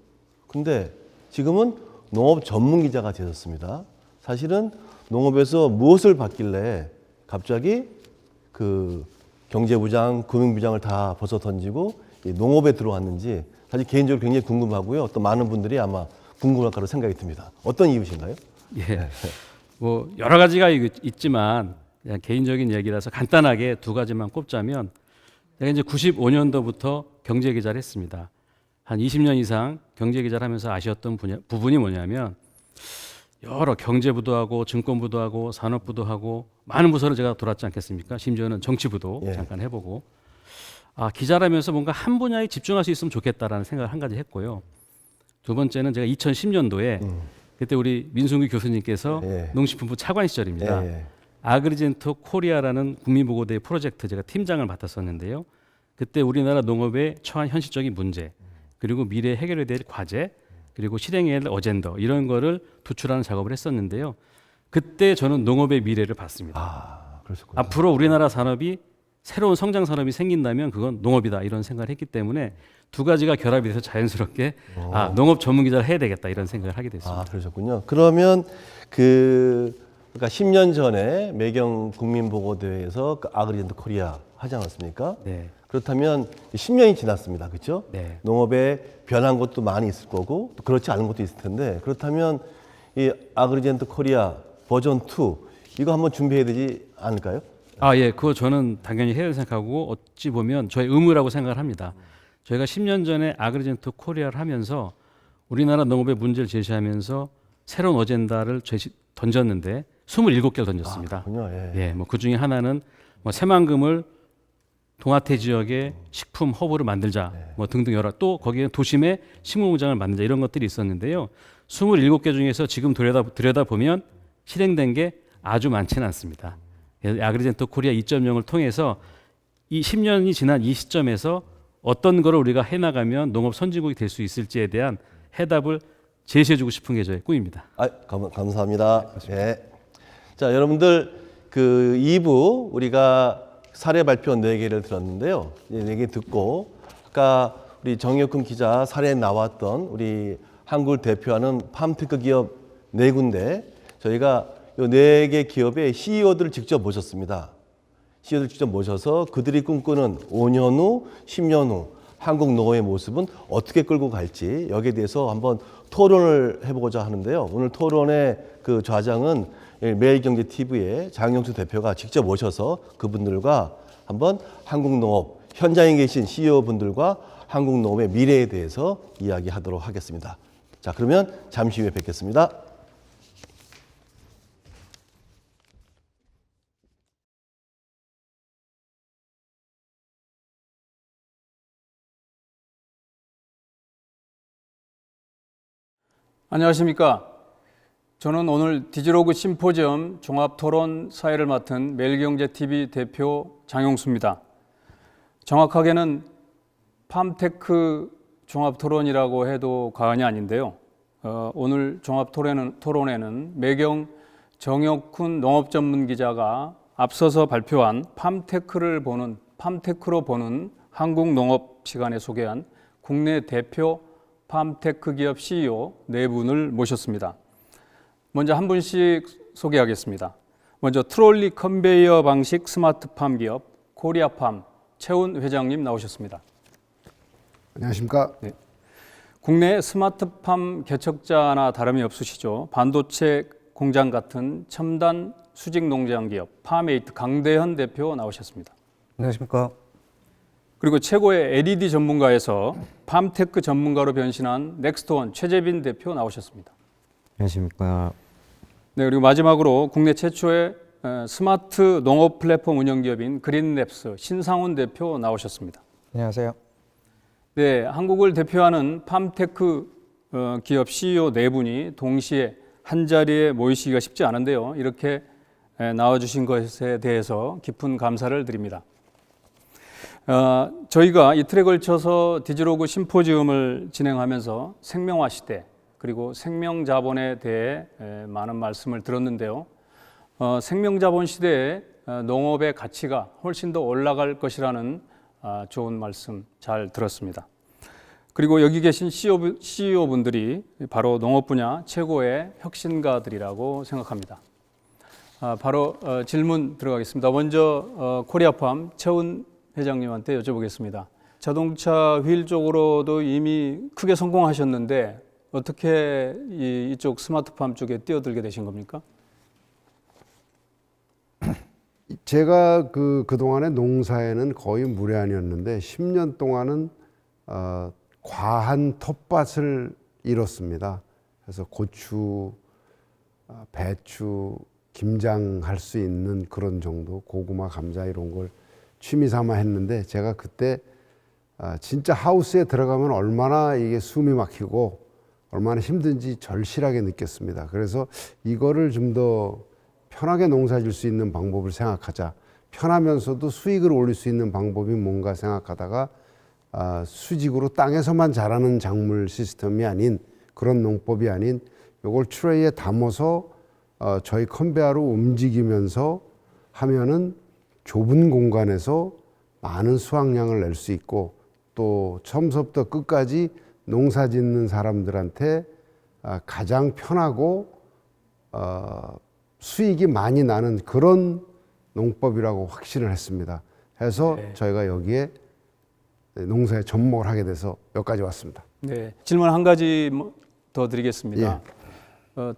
근데 지금은 농업 전문 기자가 되셨습니다. 사실은 농업에서 무엇을 받길래 갑자기 그 경제부장, 금융부장을 다 벗어 던지고 농업에 들어왔는지 사실 개인적으로 굉장히 궁금하고요. 또 많은 분들이 아마 궁금할 거로 생각이 듭니다. 어떤 이유신가요? 예. 뭐 여러 가지가 있지만 그냥 개인적인 얘기라서 간단하게 2가지만 꼽자면 제가 이제 95년도부터 경제 기자를 했습니다. 한 20년 이상 경제 기자를 하면서 아쉬웠던 부분이 뭐냐면 여러 경제부도 하고 증권부도 하고 산업부도 하고 많은 부서를 제가 돌았지 않겠습니까? 심지어는 정치부도 잠깐 해보고 기자라면서 뭔가 한 분야에 집중할 수 있으면 좋겠다라는 생각을 한 가지 했고요. 두 번째는 제가 2010년도에 그때 우리 민승규 교수님께서 농식품부 차관 시절입니다. 아그리젠토 코리아라는 국민보고대 프로젝트 제가 팀장을 맡았었는데요. 그때 우리나라 농업에 처한 현실적인 문제 그리고 미래에 해결해야 될 과제 그리고 실행해야 될 어젠더 이런 거를 도출하는 작업을 했었는데요. 그때 저는 농업의 미래를 봤습니다. 그러셨군요. 앞으로 우리나라 산업이 새로운 성장 산업이 생긴다면 그건 농업이다 이런 생각을 했기 때문에 2가지가 결합이 돼서 자연스럽게 농업 전문 기자를 해야 되겠다 이런 생각을 하게 됐습니다. 그러셨군요. 그러면 그러니까 10년 전에 매경 국민보고대회에서 그 아그리젠토 코리아 하지 않았습니까? 네. 그렇다면 10년이 지났습니다. 그렇죠? 네. 농업에 변한 것도 많이 있을 거고 또 그렇지 않은 것도 있을 텐데 그렇다면 이 아그리젠토 코리아 버전 2 이거 한번 준비해야 되지 않을까요? 예, 그거 저는 당연히 해야 생각하고 어찌 보면 저의 의무라고 생각을 합니다. 저희가 10년 전에 아그리젠토 코리아를 하면서 우리나라 농업의 문제를 제시하면서 새로운 어젠다를 던졌는데 27개를 던졌습니다. 그렇군요. 뭐 그 중에 하나는 뭐 새만금을 동아태 지역에 식품 허브를 만들자 뭐 등등 여러 또 거기에 도심에 식물 공장을 만들자 이런 것들이 있었는데요. 27개 중에서 지금 들여다보면 실행된 게 아주 많지는 않습니다. 아그리젠토 코리아 2.0을 통해서 이 10년이 지난 이 시점에서 어떤 거를 우리가 해나가면 농업 선진국이 될 수 있을지에 대한 해답을 제시해주고 싶은 게 저의 꿈입니다. 감사합니다. 예. 자, 여러분들 그 2부 우리가 사례 발표 4개를 들었는데요. 4개 듣고 아까 우리 정혁훈 기자 사례에 나왔던 우리 한국을 대표하는 팜테크 기업 4군데 저희가 이 4개 기업의 CEO들을 직접 모셨습니다. CEO들 직접 모셔서 그들이 꿈꾸는 5년 후, 10년 후 한국 농업의 모습은 어떻게 끌고 갈지 여기에 대해서 한번 토론을 해보고자 하는데요. 오늘 토론의 그 좌장은 매일경제TV의 장영수 대표가 직접 모셔서 그분들과 한번 한국 농업 현장에 계신 CEO분들과 한국 농업의 미래에 대해서 이야기하도록 하겠습니다. 자, 그러면 잠시 후에 뵙겠습니다. 안녕하십니까. 저는 오늘 디지로그 심포지엄 종합토론 사회를 맡은 매일경제TV 대표 장용수입니다. 정확하게는 팜테크 종합토론이라고 해도 과언이 아닌데요. 오늘 종합토론에는 매경 정혁훈 농업전문기자가 앞서서 발표한 팜테크로 보는 한국 농업 시간에 소개한 국내 대표 팜테크 기업 CEO 4분을 모셨습니다. 먼저 한 분씩 소개하겠습니다. 먼저 트롤리 컨베이어 방식 스마트팜 기업 코리아팜 최훈 회장님 나오셨습니다. 안녕하십니까. 네. 국내 스마트팜 개척자나 다름이 없으시죠. 반도체 공장 같은 첨단 수직 농장 기업 팜에이트 강대현 대표 나오셨습니다. 안녕하십니까. 그리고 최고의 LED 전문가에서 팜테크 전문가로 변신한 넥스트원 최재빈 대표 나오셨습니다. 안녕하십니까. 네, 그리고 마지막으로 국내 최초의 스마트 농업 플랫폼 운영기업인 그린랩스 신상훈 대표 나오셨습니다. 안녕하세요. 네, 한국을 대표하는 팜테크 기업 CEO 4분이 동시에 한 자리에 모이시기가 쉽지 않은데요. 이렇게 나와주신 것에 대해서 깊은 감사를 드립니다. 저희가 이틀에 걸쳐서 디지로그 심포지움을 진행하면서 생명화 시대 그리고 생명자본에 대해 많은 말씀을 들었는데요. 생명자본 시대에 농업의 가치가 훨씬 더 올라갈 것이라는 좋은 말씀 잘 들었습니다. 그리고 여기 계신 CEO분들이 바로 농업 분야 최고의 혁신가들이라고 생각합니다. 바로 질문 들어가겠습니다. 먼저 코리아팜 최훈 회장님한테 여쭤보겠습니다. 자동차 휠 쪽으로도 이미 크게 성공하셨는데 어떻게 이쪽 스마트팜 쪽에 뛰어들게 되신 겁니까? 제가 그동안의 농사에는 거의 무례한이었는데 10년 동안은 과한 텃밭을 잃었습니다. 그래서 고추, 배추, 김장할 수 있는 그런 정도, 고구마, 감자 이런 걸 취미 삼아 했는데 제가 그때 진짜 하우스에 들어가면 얼마나 이게 숨이 막히고 얼마나 힘든지 절실하게 느꼈습니다. 그래서 이거를 좀 더 편하게 농사 지을 수 있는 방법을 생각하자. 편하면서도 수익을 올릴 수 있는 방법이 뭔가 생각하다가 수직으로 땅에서만 자라는 작물 시스템이 아닌 그런 농법이 아닌 이걸 트레이에 담아서 저희 컨베어로 움직이면서 하면은 좁은 공간에서 많은 수확량을 낼 수 있고 또 처음부터 끝까지 농사 짓는 사람들한테 가장 편하고 수익이 많이 나는 그런 농법이라고 확신을 했습니다. 해서 저희가 여기에 농사에 접목을 하게 돼서 여기까지 왔습니다. 네, 질문 한 가지 더 드리겠습니다.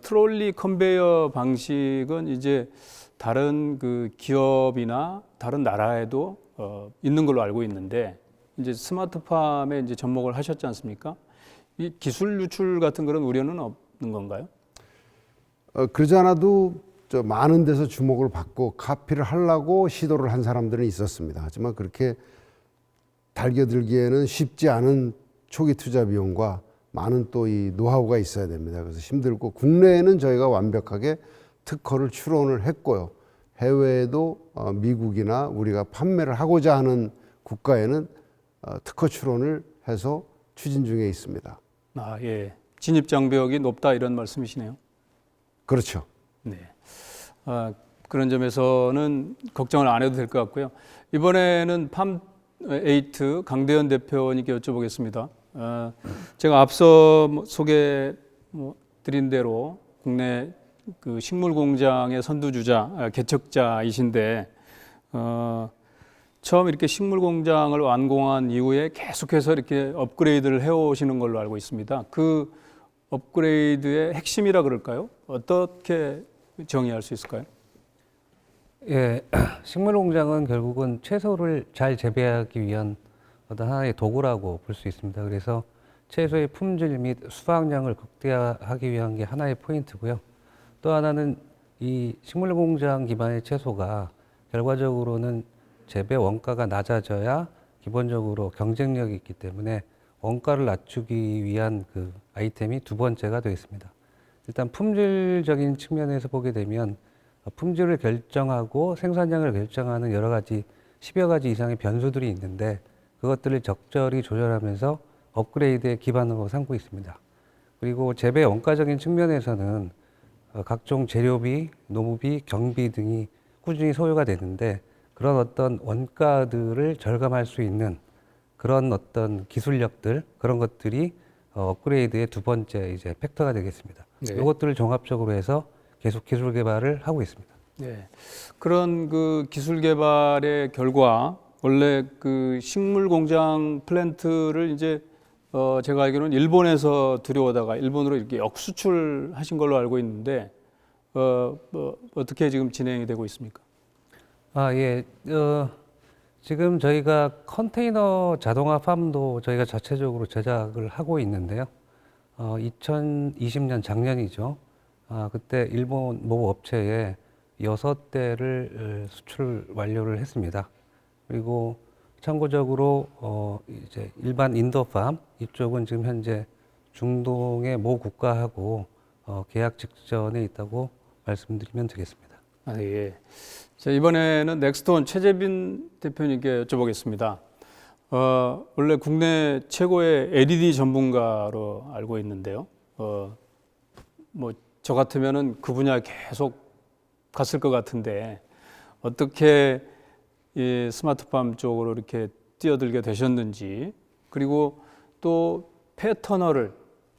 트롤리 컨베이어 방식은 이제 다른 그 기업이나 다른 나라에도 있는 걸로 알고 있는데 이제 스마트팜에 이제 접목을 하셨지 않습니까? 이 기술 유출 같은 그런 우려는 없는 건가요? 그러지 않아도 많은 데서 주목을 받고 카피를 하려고 시도를 한 사람들은 있었습니다. 하지만 그렇게 달겨들기에는 쉽지 않은 초기 투자 비용과 많은 또 이 노하우가 있어야 됩니다. 그래서 힘들고 국내에는 저희가 완벽하게 특허를 출원을 했고요. 해외에도 미국이나 우리가 판매를 하고자 하는 국가에는 특허 출원을 해서 추진 중에 있습니다. 아, 예. 진입 장벽이 높다 이런 말씀이시네요. 그렇죠. 네. 그런 점에서는 걱정을 안 해도 될 것 같고요. 이번에는 팜8 강대현 대표님께 여쭤보겠습니다. 제가 앞서 소개 드린 대로 국내 그 식물 공장의 선두주자, 개척자이신데 처음 이렇게 식물 공장을 완공한 이후에 계속해서 이렇게 업그레이드를 해오시는 걸로 알고 있습니다. 그 업그레이드의 핵심이라 그럴까요? 어떻게 정의할 수 있을까요? 예, 식물공장은 결국은 채소를 잘 재배하기 위한 어떤 하나의 도구라고 볼 수 있습니다. 그래서 채소의 품질 및 수확량을 극대화하기 위한 게 하나의 포인트고요. 또 하나는 이 식물공장 기반의 채소가 결과적으로는 재배 원가가 낮아져야 기본적으로 경쟁력이 있기 때문에 원가를 낮추기 위한 그 아이템이 두 번째가 되겠습니다. 일단 품질적인 측면에서 보게 되면 품질을 결정하고 생산량을 결정하는 여러 가지 10여 가지 이상의 변수들이 있는데 그것들을 적절히 조절하면서 업그레이드의 기반으로 삼고 있습니다. 그리고 재배 원가적인 측면에서는 각종 재료비, 노무비, 경비 등이 꾸준히 소요가 되는데 그런 어떤 원가들을 절감할 수 있는 그런 어떤 기술력들, 그런 것들이 업그레이드의 두 번째 이제 팩터가 되겠습니다. 네. 이것들을 종합적으로 해서 계속 기술 개발을 하고 있습니다. 네. 그런 그 기술 개발의 결과 원래 그 식물 공장 플랜트를 이제 제가 알기로는 일본에서 들여오다가 일본으로 이렇게 역수출하신 걸로 알고 있는데 어떻게 지금 진행이 되고 있습니까? 예. 지금 저희가 컨테이너 자동화 팜도 저희가 자체적으로 제작을 하고 있는데요. 2020년 작년이죠. 그때 일본 모 업체에 6대를 수출 완료를 했습니다. 그리고 참고적으로 이제 일반 인도팜 이쪽은 지금 현재 중동의 모 국가하고 계약 직전에 있다고 말씀드리면 되겠습니다. 예. 자, 이번에는 넥스톤 최재빈 대표님께 여쭤보겠습니다. 원래 국내 최고의 LED 전문가로 알고 있는데요. 뭐 저 같으면은 그 분야에 계속 갔을 것 같은데 어떻게 이 스마트팜 쪽으로 이렇게 뛰어들게 되셨는지, 그리고 또 폐터널을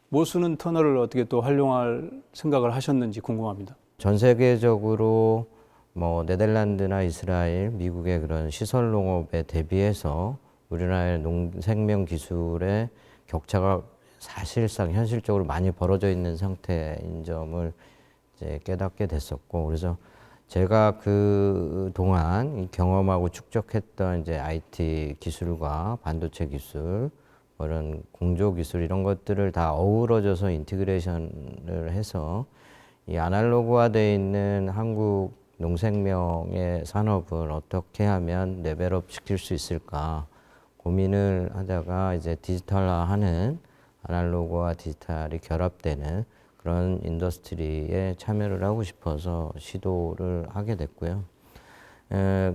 못 쓰는 터널을 어떻게 또 활용할 생각을 하셨는지 궁금합니다. 전 세계적으로 뭐 네덜란드나 이스라엘, 미국의 그런 시설 농업에 대비해서 우리나라의 농생명 기술의 격차가 사실상 현실적으로 많이 벌어져 있는 상태인 점을 이제 깨닫게 됐었고, 그래서 제가 그 동안 경험하고 축적했던 이제 IT 기술과 반도체 기술, 뭐 이런 공조 기술 이런 것들을 다 어우러져서 인티그레이션을 해서 이 아날로그화되어 있는 한국 농생명의 산업을 어떻게 하면 레벨업 시킬 수 있을까 고민을 하다가 이제 디지털화하는 아날로그와 디지털이 결합되는 그런 인더스트리에 참여를 하고 싶어서 시도를 하게 됐고요.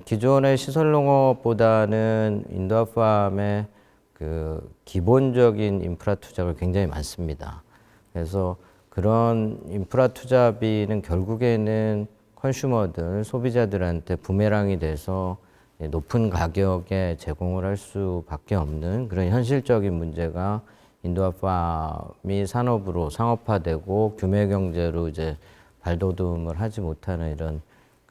기존의 시설농업보다는 인도어팜의 그 기본적인 인프라 투자가 굉장히 많습니다. 그래서 그런 인프라 투자비는 결국에는 컨슈머들, 소비자들한테 부메랑이 돼서 높은 가격에 제공을 할 수밖에 없는 그런 현실적인 문제가 인도어팜이 산업으로 상업화되고 규모 경제로 이제 발돋움을 하지 못하는 이런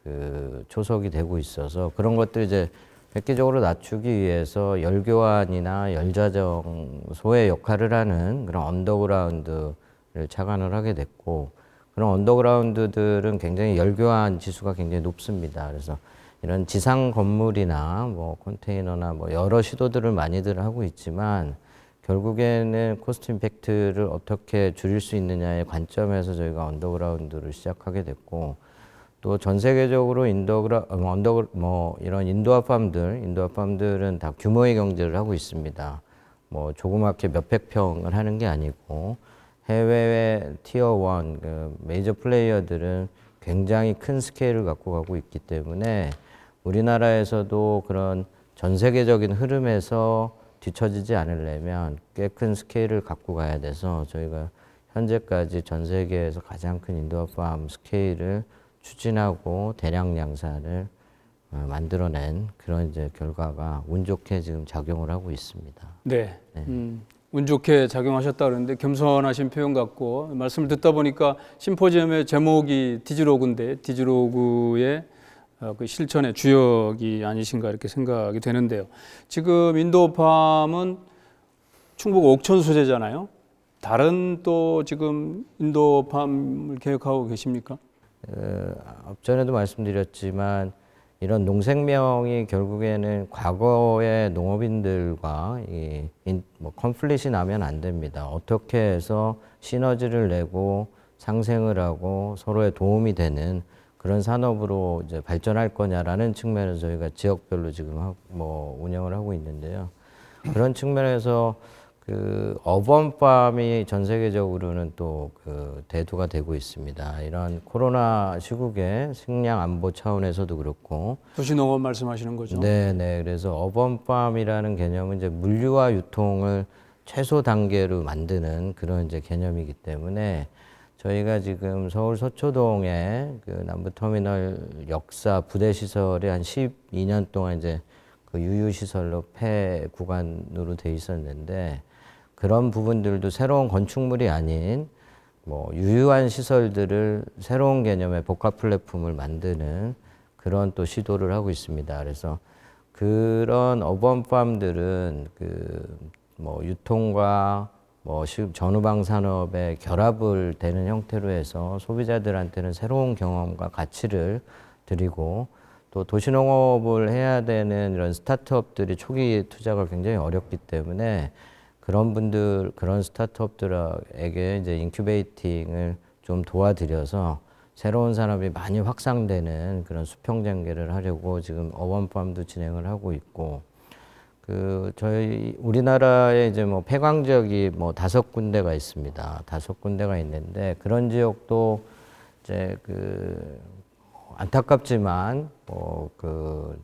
그 초석이 되고 있어서 그런 것들 이제 획기적으로 낮추기 위해서 열교환이나 열자정소의 역할을 하는 그런 언더그라운드를 착안을 하게 됐고, 그런 언더그라운드들은 굉장히 열교환 지수가 굉장히 높습니다. 그래서 이런 지상 건물이나 뭐 컨테이너나 뭐 여러 시도들을 많이들 하고 있지만 결국에는 코스트 임팩트를 어떻게 줄일 수 있느냐의 관점에서 저희가 언더그라운드를 시작하게 됐고, 또 전 세계적으로 이런 인도화 팜들은 다 규모의 경제를 하고 있습니다. 뭐 조그맣게 몇백 평을 하는 게 아니고 해외의 티어 1 메이저 플레이어들은 굉장히 큰 스케일을 갖고 가고 있기 때문에 우리나라에서도 그런 전 세계적인 흐름에서 뒤처지지 않으려면 꽤 큰 스케일을 갖고 가야 돼서 저희가 현재까지 전 세계에서 가장 큰 인도화 팜 스케일을 추진하고 대량 양산을 만들어낸 그런 이제 결과가 운 좋게 지금 작용을 하고 있습니다. 네. 운 좋게 작용하셨다 그러는데 겸손하신 표현 같고 말씀을 듣다 보니까 심포지엄의 제목이 디지로그인데 디지로그의 그 실천의 주역이 아니신가 이렇게 생각이 되는데요. 지금 인도팜은 충북 옥천 소재잖아요. 다른 또 지금 인도팜을 계획하고 계십니까? 앞전에도 말씀드렸지만 이런 농생명이 결국에는 과거의 농업인들과 컨플릿이 나면 안 됩니다. 어떻게 해서 시너지를 내고 상생을 하고 서로의 도움이 되는 그런 산업으로 이제 발전할 거냐라는 측면에서 저희가 지역별로 지금 운영을 하고 있는데요. 그런 측면에서 그 어번팜이 전 세계적으로는 또 그 대두가 되고 있습니다. 이런 코로나 시국에 식량 안보 차원에서도 그렇고 도시농업 말씀하시는 거죠? 네. 그래서 어번팜이라는 개념은 이제 물류와 유통을 최소 단계로 만드는 그런 이제 개념이기 때문에 저희가 지금 서울 서초동에 그 남부터미널 역사 부대 시설이 한 12년 동안 이제 그 유유시설로 폐 구간으로 돼 있었는데 그런 부분들도 새로운 건축물이 아닌 유효한 시설들을 새로운 개념의 복합 플랫폼을 만드는 그런 또 시도를 하고 있습니다. 그래서 그런 어번팜들은 유통과 전후방 산업의 결합을 되는 형태로 해서 소비자들한테는 새로운 경험과 가치를 드리고 또 도시농업을 해야 되는 이런 스타트업들이 초기 투자가 굉장히 어렵기 때문에 그런 스타트업들에게 이제 인큐베이팅을 좀 도와드려서 새로운 산업이 많이 확산되는 그런 수평전개를 하려고 지금 어원팜도 진행을 하고 있고 저희 우리나라에 이제 폐광 지역이 5군데가 있습니다. 5군데가 있는데 그런 지역도 이제 안타깝지만 그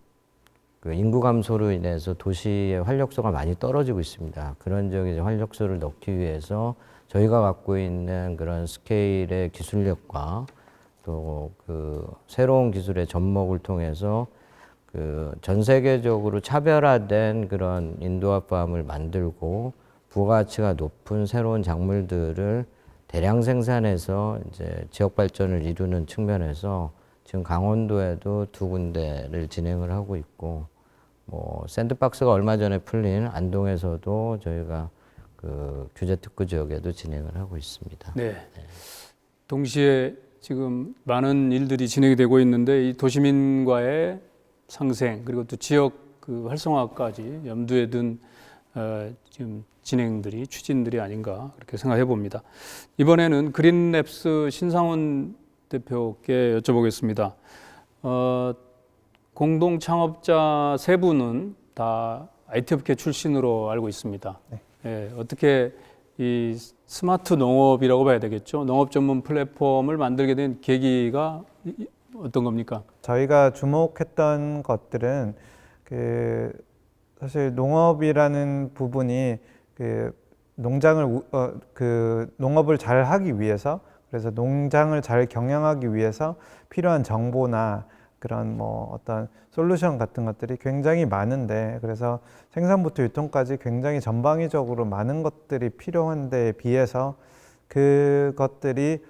인구 감소로 인해서 도시의 활력소가 많이 떨어지고 있습니다. 그런 지역에 이제 활력소를 넣기 위해서 저희가 갖고 있는 그런 스케일의 기술력과 또 그 새로운 기술의 접목을 통해서 전 세계적으로 차별화된 그런 인도화팜을 만들고 부가가치가 높은 새로운 작물들을 대량 생산해서 이제 지역 발전을 이루는 측면에서 지금 강원도에도 2군데를 진행을 하고 있고 샌드박스가 얼마 전에 풀린 안동에서도 저희가 그 규제 특구 지역에도 진행을 하고 있습니다. 네. 동시에 지금 많은 일들이 진행이 되고 있는데 이 도시민과의 상생 그리고 또 지역 활성화까지 염두에 둔 지금 추진들이 아닌가 그렇게 생각해 봅니다. 이번에는 그린랩스 신상훈 대표께 여쭤보겠습니다. 공동 창업자 3분은 다 IT 업계 출신으로 알고 있습니다. 네. 예, 어떻게 이 스마트 농업이라고 봐야 되겠죠? 농업 전문 플랫폼을 만들게 된 계기가 어떤 겁니까? 저희가 주목했던 것들은 사실 농업이라는 부분이 농업을 잘 하기 위해서 그래서 농장을 잘 경영하기 위해서 필요한 정보나 그런 어떤 솔루션 같은 것들이 굉장히 많은데 그래서 생산부터 유통까지 굉장히 전방위적으로 많은 것들이 필요한 데에 비해서 그것들이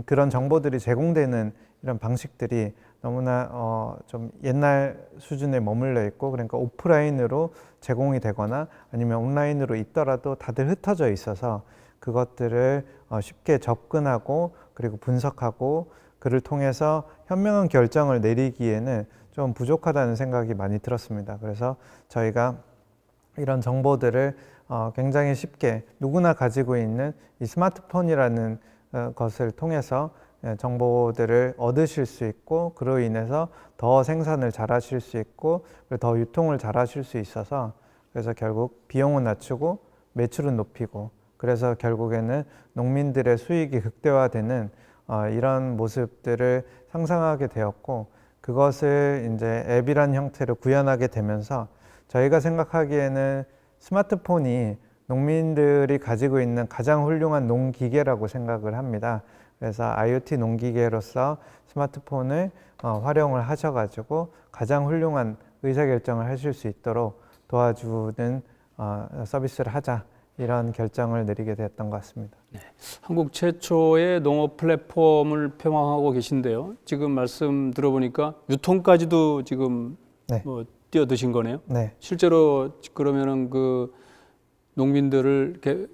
그런 정보들이 제공되는 이런 방식들이 너무나 좀 옛날 수준에 머물러 있고 그러니까 오프라인으로 제공이 되거나 아니면 온라인으로 있더라도 다들 흩어져 있어서 그것들을 쉽게 접근하고 그리고 분석하고 그를 통해서 현명한 결정을 내리기에는 좀 부족하다는 생각이 많이 들었습니다. 그래서 저희가 이런 정보들을 굉장히 쉽게 누구나 가지고 있는 이 스마트폰이라는 것을 통해서 정보들을 얻으실 수 있고 그로 인해서 더 생산을 잘 하실 수 있고 그리고 더 유통을 잘 하실 수 있어서 그래서 결국 비용은 낮추고 매출은 높이고 그래서 결국에는 농민들의 수익이 극대화되는 이런 모습들을 상상하게 되었고 그것을 이제 앱이란 형태로 구현하게 되면서 저희가 생각하기에는 스마트폰이 농민들이 가지고 있는 가장 훌륭한 농기계라고 생각을 합니다. 그래서 IoT 농기계로서 스마트폰을 활용을 하셔가지고 가장 훌륭한 의사결정을 하실 수 있도록 도와주는 서비스를 하자 이런 결정을 내리게 되었던 것 같습니다. 네. 한국 최초의 농업 플랫폼을 폐망하고 계신데요. 지금 말씀 들어보니까 유통까지도 지금 네. 뭐 뛰어드신 거네요. 네. 실제로 그러면은 그 농민들을 이렇게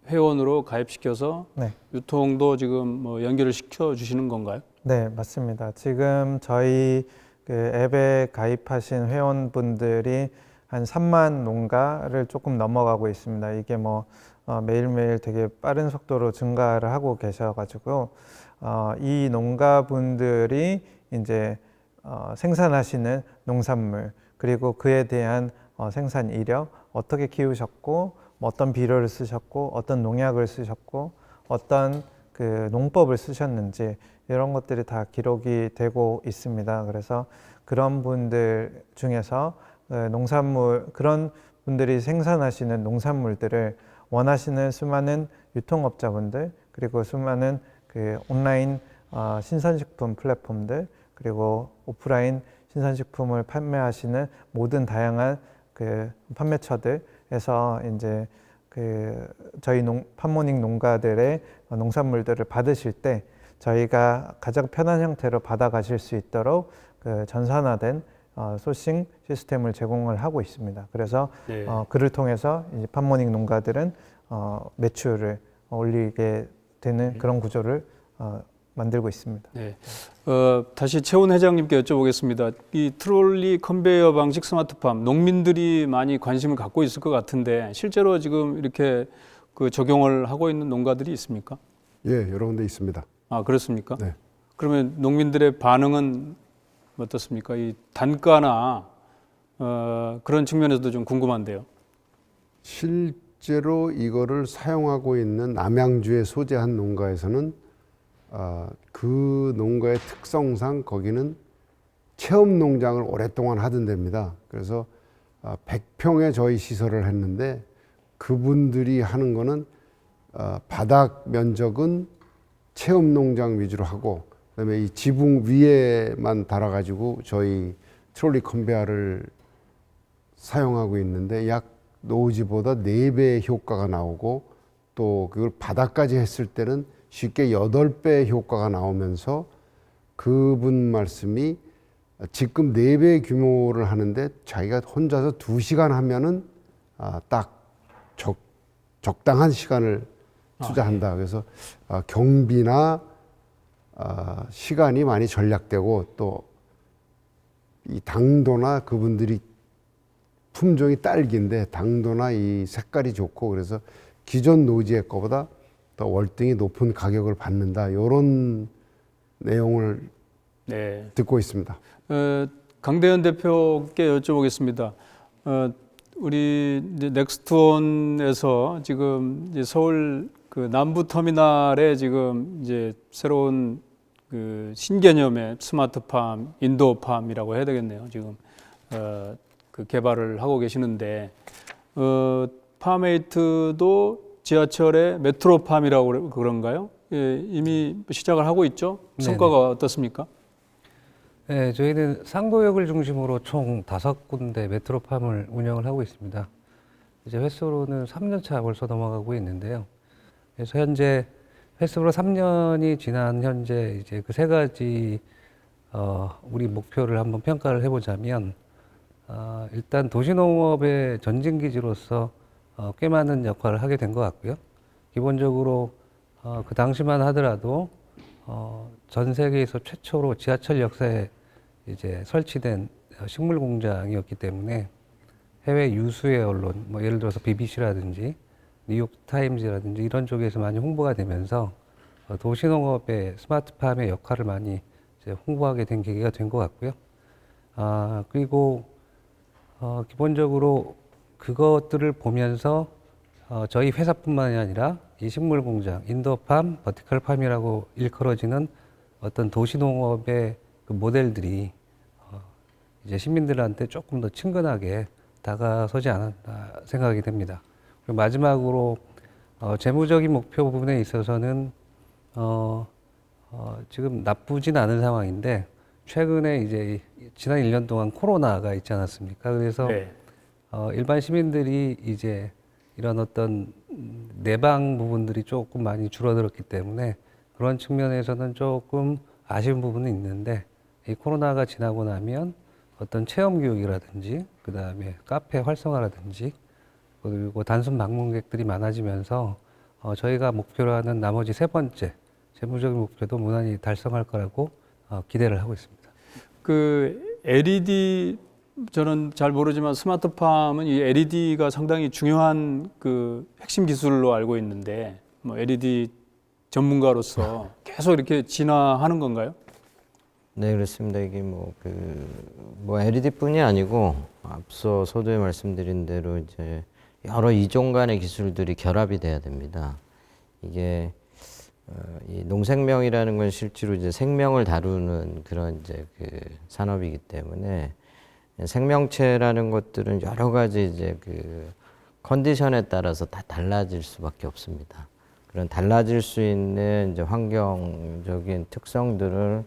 회원으로 가입시켜서 네. 유통도 지금 뭐 연결을 시켜 주시는 건가요? 네, 맞습니다. 지금 저희 그 앱에 가입하신 회원분들이 한 3만 농가를 조금 넘어가고 있습니다. 이게 뭐 매일매일 되게 빠른 속도로 증가를 하고 계셔가지고 이 농가분들이 이제 생산하시는 농산물 그리고 그에 대한 생산 이력 어떻게 키우셨고 뭐 어떤 비료를 쓰셨고 어떤 농약을 쓰셨고 어떤 그 농법을 쓰셨는지 이런 것들이 다 기록이 되고 있습니다. 그래서 그런 분들 중에서 농산물 그런 분들이 생산하시는 농산물들을 원하시는 수많은 유통업자분들 그리고 수많은 그 온라인 신선식품 플랫폼들 그리고 오프라인 신선식품을 판매하시는 모든 다양한 그 판매처들에서 이제 그 저희 팜모닝 농가들의 농산물들을 받으실 때 저희가 가장 편한 형태로 받아가실 수 있도록 그 전산화된 소싱 시스템을 제공을 하고 있습니다. 그래서 네. 그를 통해서 이제 팜모닝 농가들은 매출을 올리게 되는 그런 구조를 만들고 있습니다. 네. 다시 최훈 회장님께 여쭤보겠습니다. 이 트롤리 컨베이어 방식 스마트팜 농민들이 많이 관심을 갖고 있을 것 같은데 실제로 지금 이렇게 그 적용을 하고 있는 농가들이 있습니까? 예, 여러 군데 있습니다. 아, 그렇습니까? 네. 그러면 농민들의 반응은 어떻습니까? 이 단가나 그런 측면에서도 좀 궁금한데요. 실제로 이거를 사용하고 있는 남양주에 소재한 농가에서는 그 농가의 특성상 거기는 체험 농장을 오랫동안 하던 데입니다. 그래서 100평에 저희 시설을 했는데 그분들이 하는 거는 바닥 면적은 체험 농장 위주로 하고 그다음에 이 지붕 위에만 달아가지고 저희 트롤리 컨베어를 사용하고 있는데 약 노지보다 4배의 효과가 나오고 또 그걸 바닥까지 했을 때는 쉽게 8배의 효과가 나오면서 그분 말씀이 지금 4배 규모를 하는데 자기가 혼자서 2시간 하면은 딱 적당한 시간을 투자한다. 그래서 경비나 시간이 많이 절약되고 또 이 당도나 그분들이 품종이 딸기인데 당도나 이 색깔이 좋고 그래서 기존 노지의 거보다 더 월등히 높은 가격을 받는다. 이런 내용을 네. 듣고 있습니다. 강대현 대표께 여쭤보겠습니다. 우리 이제 넥스트온에서 지금 이제 서울 그 남부 터미널에 지금 이제 새로운 그 신개념의 스마트팜, 인도어팜이라고 해야 되겠네요. 지금 그 개발을 하고 계시는데 팜에이트도 지하철의 메트로팜이라고 그런가요? 예, 이미 시작을 하고 있죠. 성과가 네네. 어떻습니까? 네, 저희는 상도역을 중심으로 총 5군데 메트로팜을 운영을 하고 있습니다. 이제 횟수로는 3년 차 벌써 넘어가고 있는데요. 그래서 현재 횟수로 3년이 지난 현재 이제 그 3가지 우리 목표를 한번 평가를 해보자면 일단 도시농업의 전진기지로서 꽤 많은 역할을 하게 된 것 같고요. 기본적으로 그 당시만 하더라도 전 세계에서 최초로 지하철 역사에 이제 설치된 식물 공장이었기 때문에 해외 유수의 언론, 뭐 예를 들어서 BBC라든지 뉴욕 타임즈라든지 이런 쪽에서 많이 홍보가 되면서 도시농업의 스마트팜의 역할을 많이 이제 홍보하게 된 계기가 된 것 같고요. 그리고 기본적으로 그것들을 보면서 저희 회사뿐만이 아니라 이 식물공장, 인도팜, 버티컬팜이라고 일컬어지는 어떤 도시농업의 그 모델들이 이제 시민들한테 조금 더 친근하게 다가서지 않았나 생각이 됩니다. 그리고 마지막으로 재무적인 목표 부분에 있어서는 지금 나쁘진 않은 상황인데 최근에 이제 지난 1년 동안 코로나가 있지 않았습니까? 그래서 네. 일반 시민들이 이제 이런 어떤 내방 부분들이 조금 많이 줄어들었기 때문에 그런 측면에서는 조금 아쉬운 부분은 있는데 이 코로나가 지나고 나면 어떤 체험 교육이라든지 그 다음에 카페 활성화라든지 그리고 단순 방문객들이 많아지면서 저희가 목표로 하는 나머지 세 번째 재무적인 목표도 무난히 달성할 거라고 기대를 하고 있습니다. 그 LED 저는 잘 모르지만 스마트팜은 이 LED가 상당히 중요한 그 핵심 기술로 알고 있는데 뭐 LED 전문가로서 계속 이렇게 진화하는 건가요? 네, 그렇습니다. 이게 뭐 LED뿐이 아니고 앞서 서두에 말씀드린 대로 이제 여러 이종 간의 기술들이 결합이 돼야 됩니다. 이게 이 농생명이라는 건 실제로 이제 생명을 다루는 그런 이제 그 산업이기 때문에 생명체라는 것들은 여러 가지 이제 그 컨디션에 따라서 다 달라질 수밖에 없습니다. 그런 달라질 수 있는 이제 환경적인 특성들을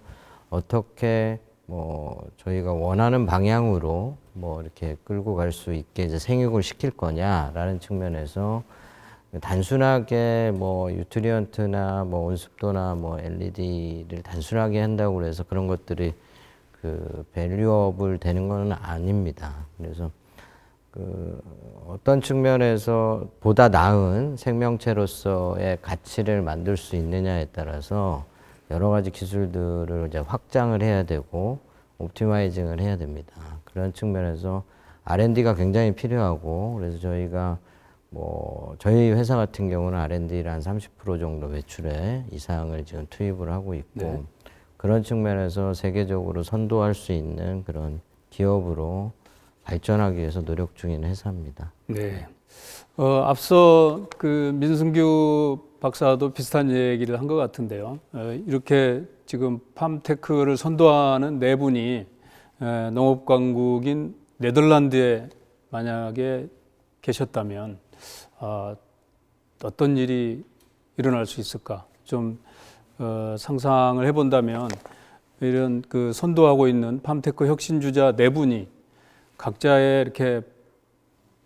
어떻게 뭐 저희가 원하는 방향으로 뭐 이렇게 끌고 갈 수 있게 이제 생육을 시킬 거냐라는 측면에서 단순하게 뭐 유트리언트나 뭐 온습도나 뭐 LED를 단순하게 한다고 그래서 그런 것들이 그 밸류업을 되는 건 아닙니다. 그래서 그 어떤 측면에서 보다 나은 생명체로서의 가치를 만들 수 있느냐에 따라서 여러 가지 기술들을 이제 확장을 해야 되고 옵티마이징을 해야 됩니다. 그런 측면에서 R&D가 굉장히 필요하고 그래서 저희가 뭐 저희 회사 같은 경우는 R&D를 한 30% 정도 매출의 이상을 지금 투입을 하고 있고 네. 그런 측면에서 세계적으로 선도할 수 있는 그런 기업으로 발전하기 위해서 노력 중인 회사입니다. 네. 앞서 그 민승규 박사도 비슷한 얘기를 한 것 같은데요. 이렇게 지금 팜테크를 선도하는 네 분이 농업 강국인 네덜란드에 만약에 계셨다면 어떤 일이 일어날 수 있을까? 좀 상상을 해본다면 이런 그 선도하고 있는 팜테크 혁신주자 네 분이 각자의 이렇게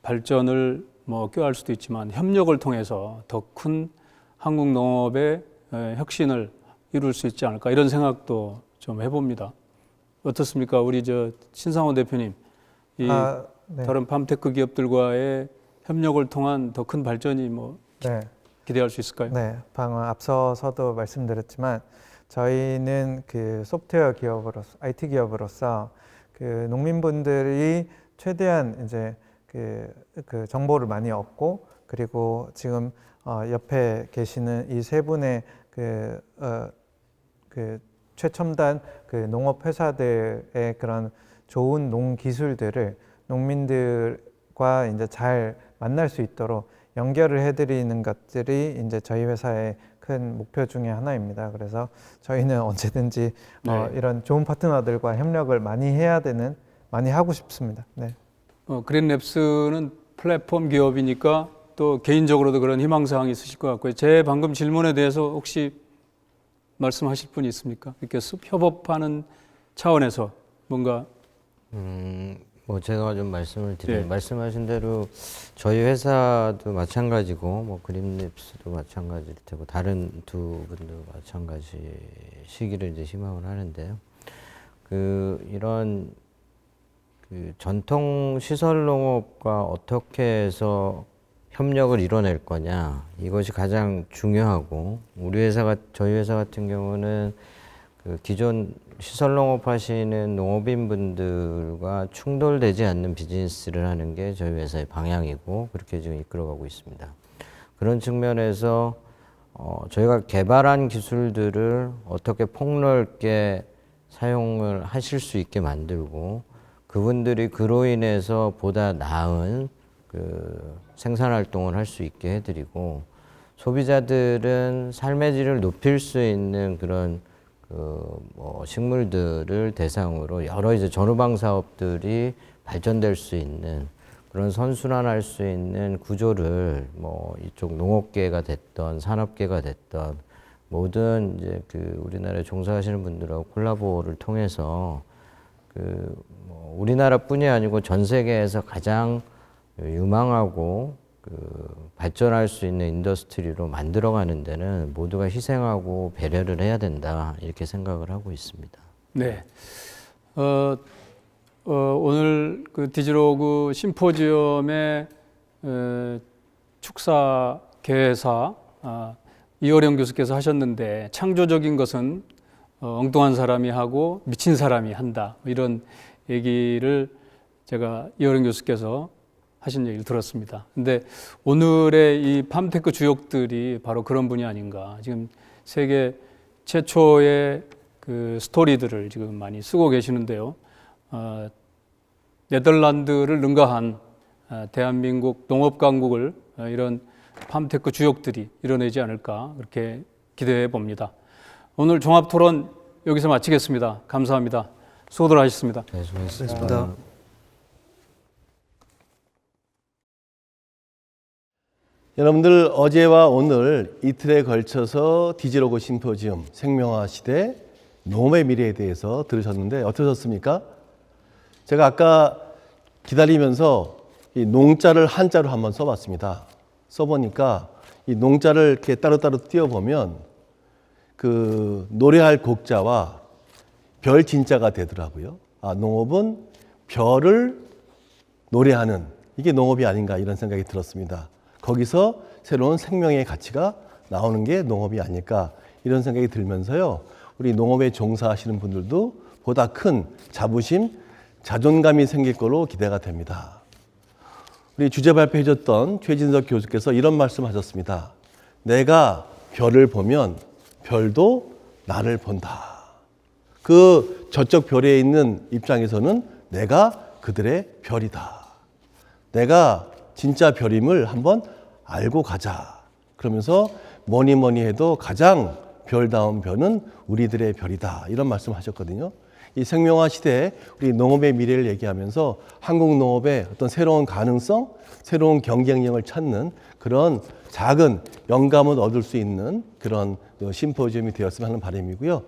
발전을 뭐 꾀할 수도 있지만 협력을 통해서 더 큰 한국 농업의 혁신을 이룰 수 있지 않을까 이런 생각도 좀 해봅니다. 어떻습니까? 우리 저 신상호 대표님, 이 네. 다른 팜테크 기업들과의 협력을 통한 더 큰 발전이 뭐 네. 기대할 수 있을까요? 네, 방금 앞서서도 말씀드렸지만 저희는 그 소프트웨어 기업으로서 IT 기업으로서 그 농민분들이 최대한 이제 그 정보를 많이 얻고 그리고 지금 옆에 계시는 이 세 분의 그 최첨단 그 농업 회사들의 그런 좋은 농 기술들을 농민들과 이제 잘 만날 수 있도록 연결을 해드리는 것들이 이제 저희 회사의 큰 목표 중에 하나입니다. 그래서 저희는 언제든지 이런 좋은 파트너들과 협력을 많이 하고 싶습니다. 네. 그린랩스는 플랫폼 기업이니까 또 개인적으로도 그런 희망사항이 있으실 것 같고요. 제 방금 질문에 대해서 혹시 말씀하실 분이 있습니까? 이렇게 협업하는 차원에서 뭔가 뭐 제가 좀 말씀을 드리면 네. 말씀하신 대로 저희 회사도 마찬가지고 뭐 그린랩스도 마찬가지일 테고 다른 두 분도 마찬가지 시기를 이제 희망을 하는데요. 이런 전통 시설 농업과 어떻게 해서 협력을 이뤄낼 거냐 이것이 가장 중요하고 저희 회사 같은 경우는 그 기존 시설 농업 하시는 농업인 분들과 충돌되지 않는 비즈니스를 하는 게 저희 회사의 방향이고 그렇게 지금 이끌어가고 있습니다. 그런 측면에서 저희가 개발한 기술들을 어떻게 폭넓게 사용을 하실 수 있게 만들고 그분들이 그로 인해서 보다 나은 그 생산 활동을 할 수 있게 해드리고 소비자들은 삶의 질을 높일 수 있는 그런 식물들을 대상으로 여러 이제 전후방 사업들이 발전될 수 있는 그런 선순환할 수 있는 구조를 이쪽 농업계가 됐던 산업계가 됐던 모든 이제 그 우리나라에 종사하시는 분들하고 콜라보를 통해서 우리나라뿐이 아니고 전 세계에서 가장 유망하고 발전할 수 있는 인더스트리로 만들어가는 데는 모두가 희생하고 배려를 해야 된다 이렇게 생각을 하고 있습니다. 네. 오늘 그 디지로그 심포지엄의 축사 개사 이어령 교수께서 하셨는데 창조적인 것은 엉뚱한 사람이 하고 미친 사람이 한다 이런 얘기를 제가 이어령 교수께서 하신 얘기를 들었습니다. 근데 오늘의 이 팜테크 주역들이 바로 그런 분이 아닌가. 지금 세계 최초의 그 스토리들을 지금 많이 쓰고 계시는데요. 네덜란드를 능가한 대한민국 농업 강국을 이런 팜테크 주역들이 이뤄내지 않을까 그렇게 기대해 봅니다. 오늘 종합 토론 여기서 마치겠습니다. 감사합니다. 수고들 하셨습니다. 네, 수고하셨습니다. 여러분들 어제와 오늘 이틀에 걸쳐서 디지로그 심포지엄 생명화 시대 농업의 미래에 대해서 들으셨는데 어떠셨습니까? 제가 아까 기다리면서 이 농자를 한자로 한번 써봤습니다. 써보니까 이 농자를 이렇게 따로따로 띄워보면 그 노래할 곡자와 별 진자가 되더라고요. 농업은 별을 노래하는 이게 농업이 아닌가 이런 생각이 들었습니다. 거기서 새로운 생명의 가치가 나오는 게 농업이 아닐까 이런 생각이 들면서요. 우리 농업에 종사하시는 분들도 보다 큰 자부심, 자존감이 생길 걸로 기대가 됩니다. 우리 주제 발표해 줬던 최진석 교수께서 이런 말씀하셨습니다. 내가 별을 보면 별도 나를 본다. 그 저쪽 별에 있는 입장에서는 내가 그들의 별이다. 내가 진짜 별임을 한번 알고 가자. 그러면서 뭐니 해도 가장 별다운 별은 우리들의 별이다. 이런 말씀하셨거든요. 이 생명화 시대에 우리 농업의 미래를 얘기하면서 한국 농업의 어떤 새로운 가능성, 새로운 경쟁력을 찾는 그런 작은 영감을 얻을 수 있는 그런 심포지엄이 되었으면 하는 바람이고요.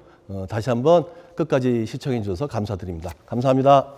다시 한번 끝까지 시청해 주셔서 감사드립니다. 감사합니다.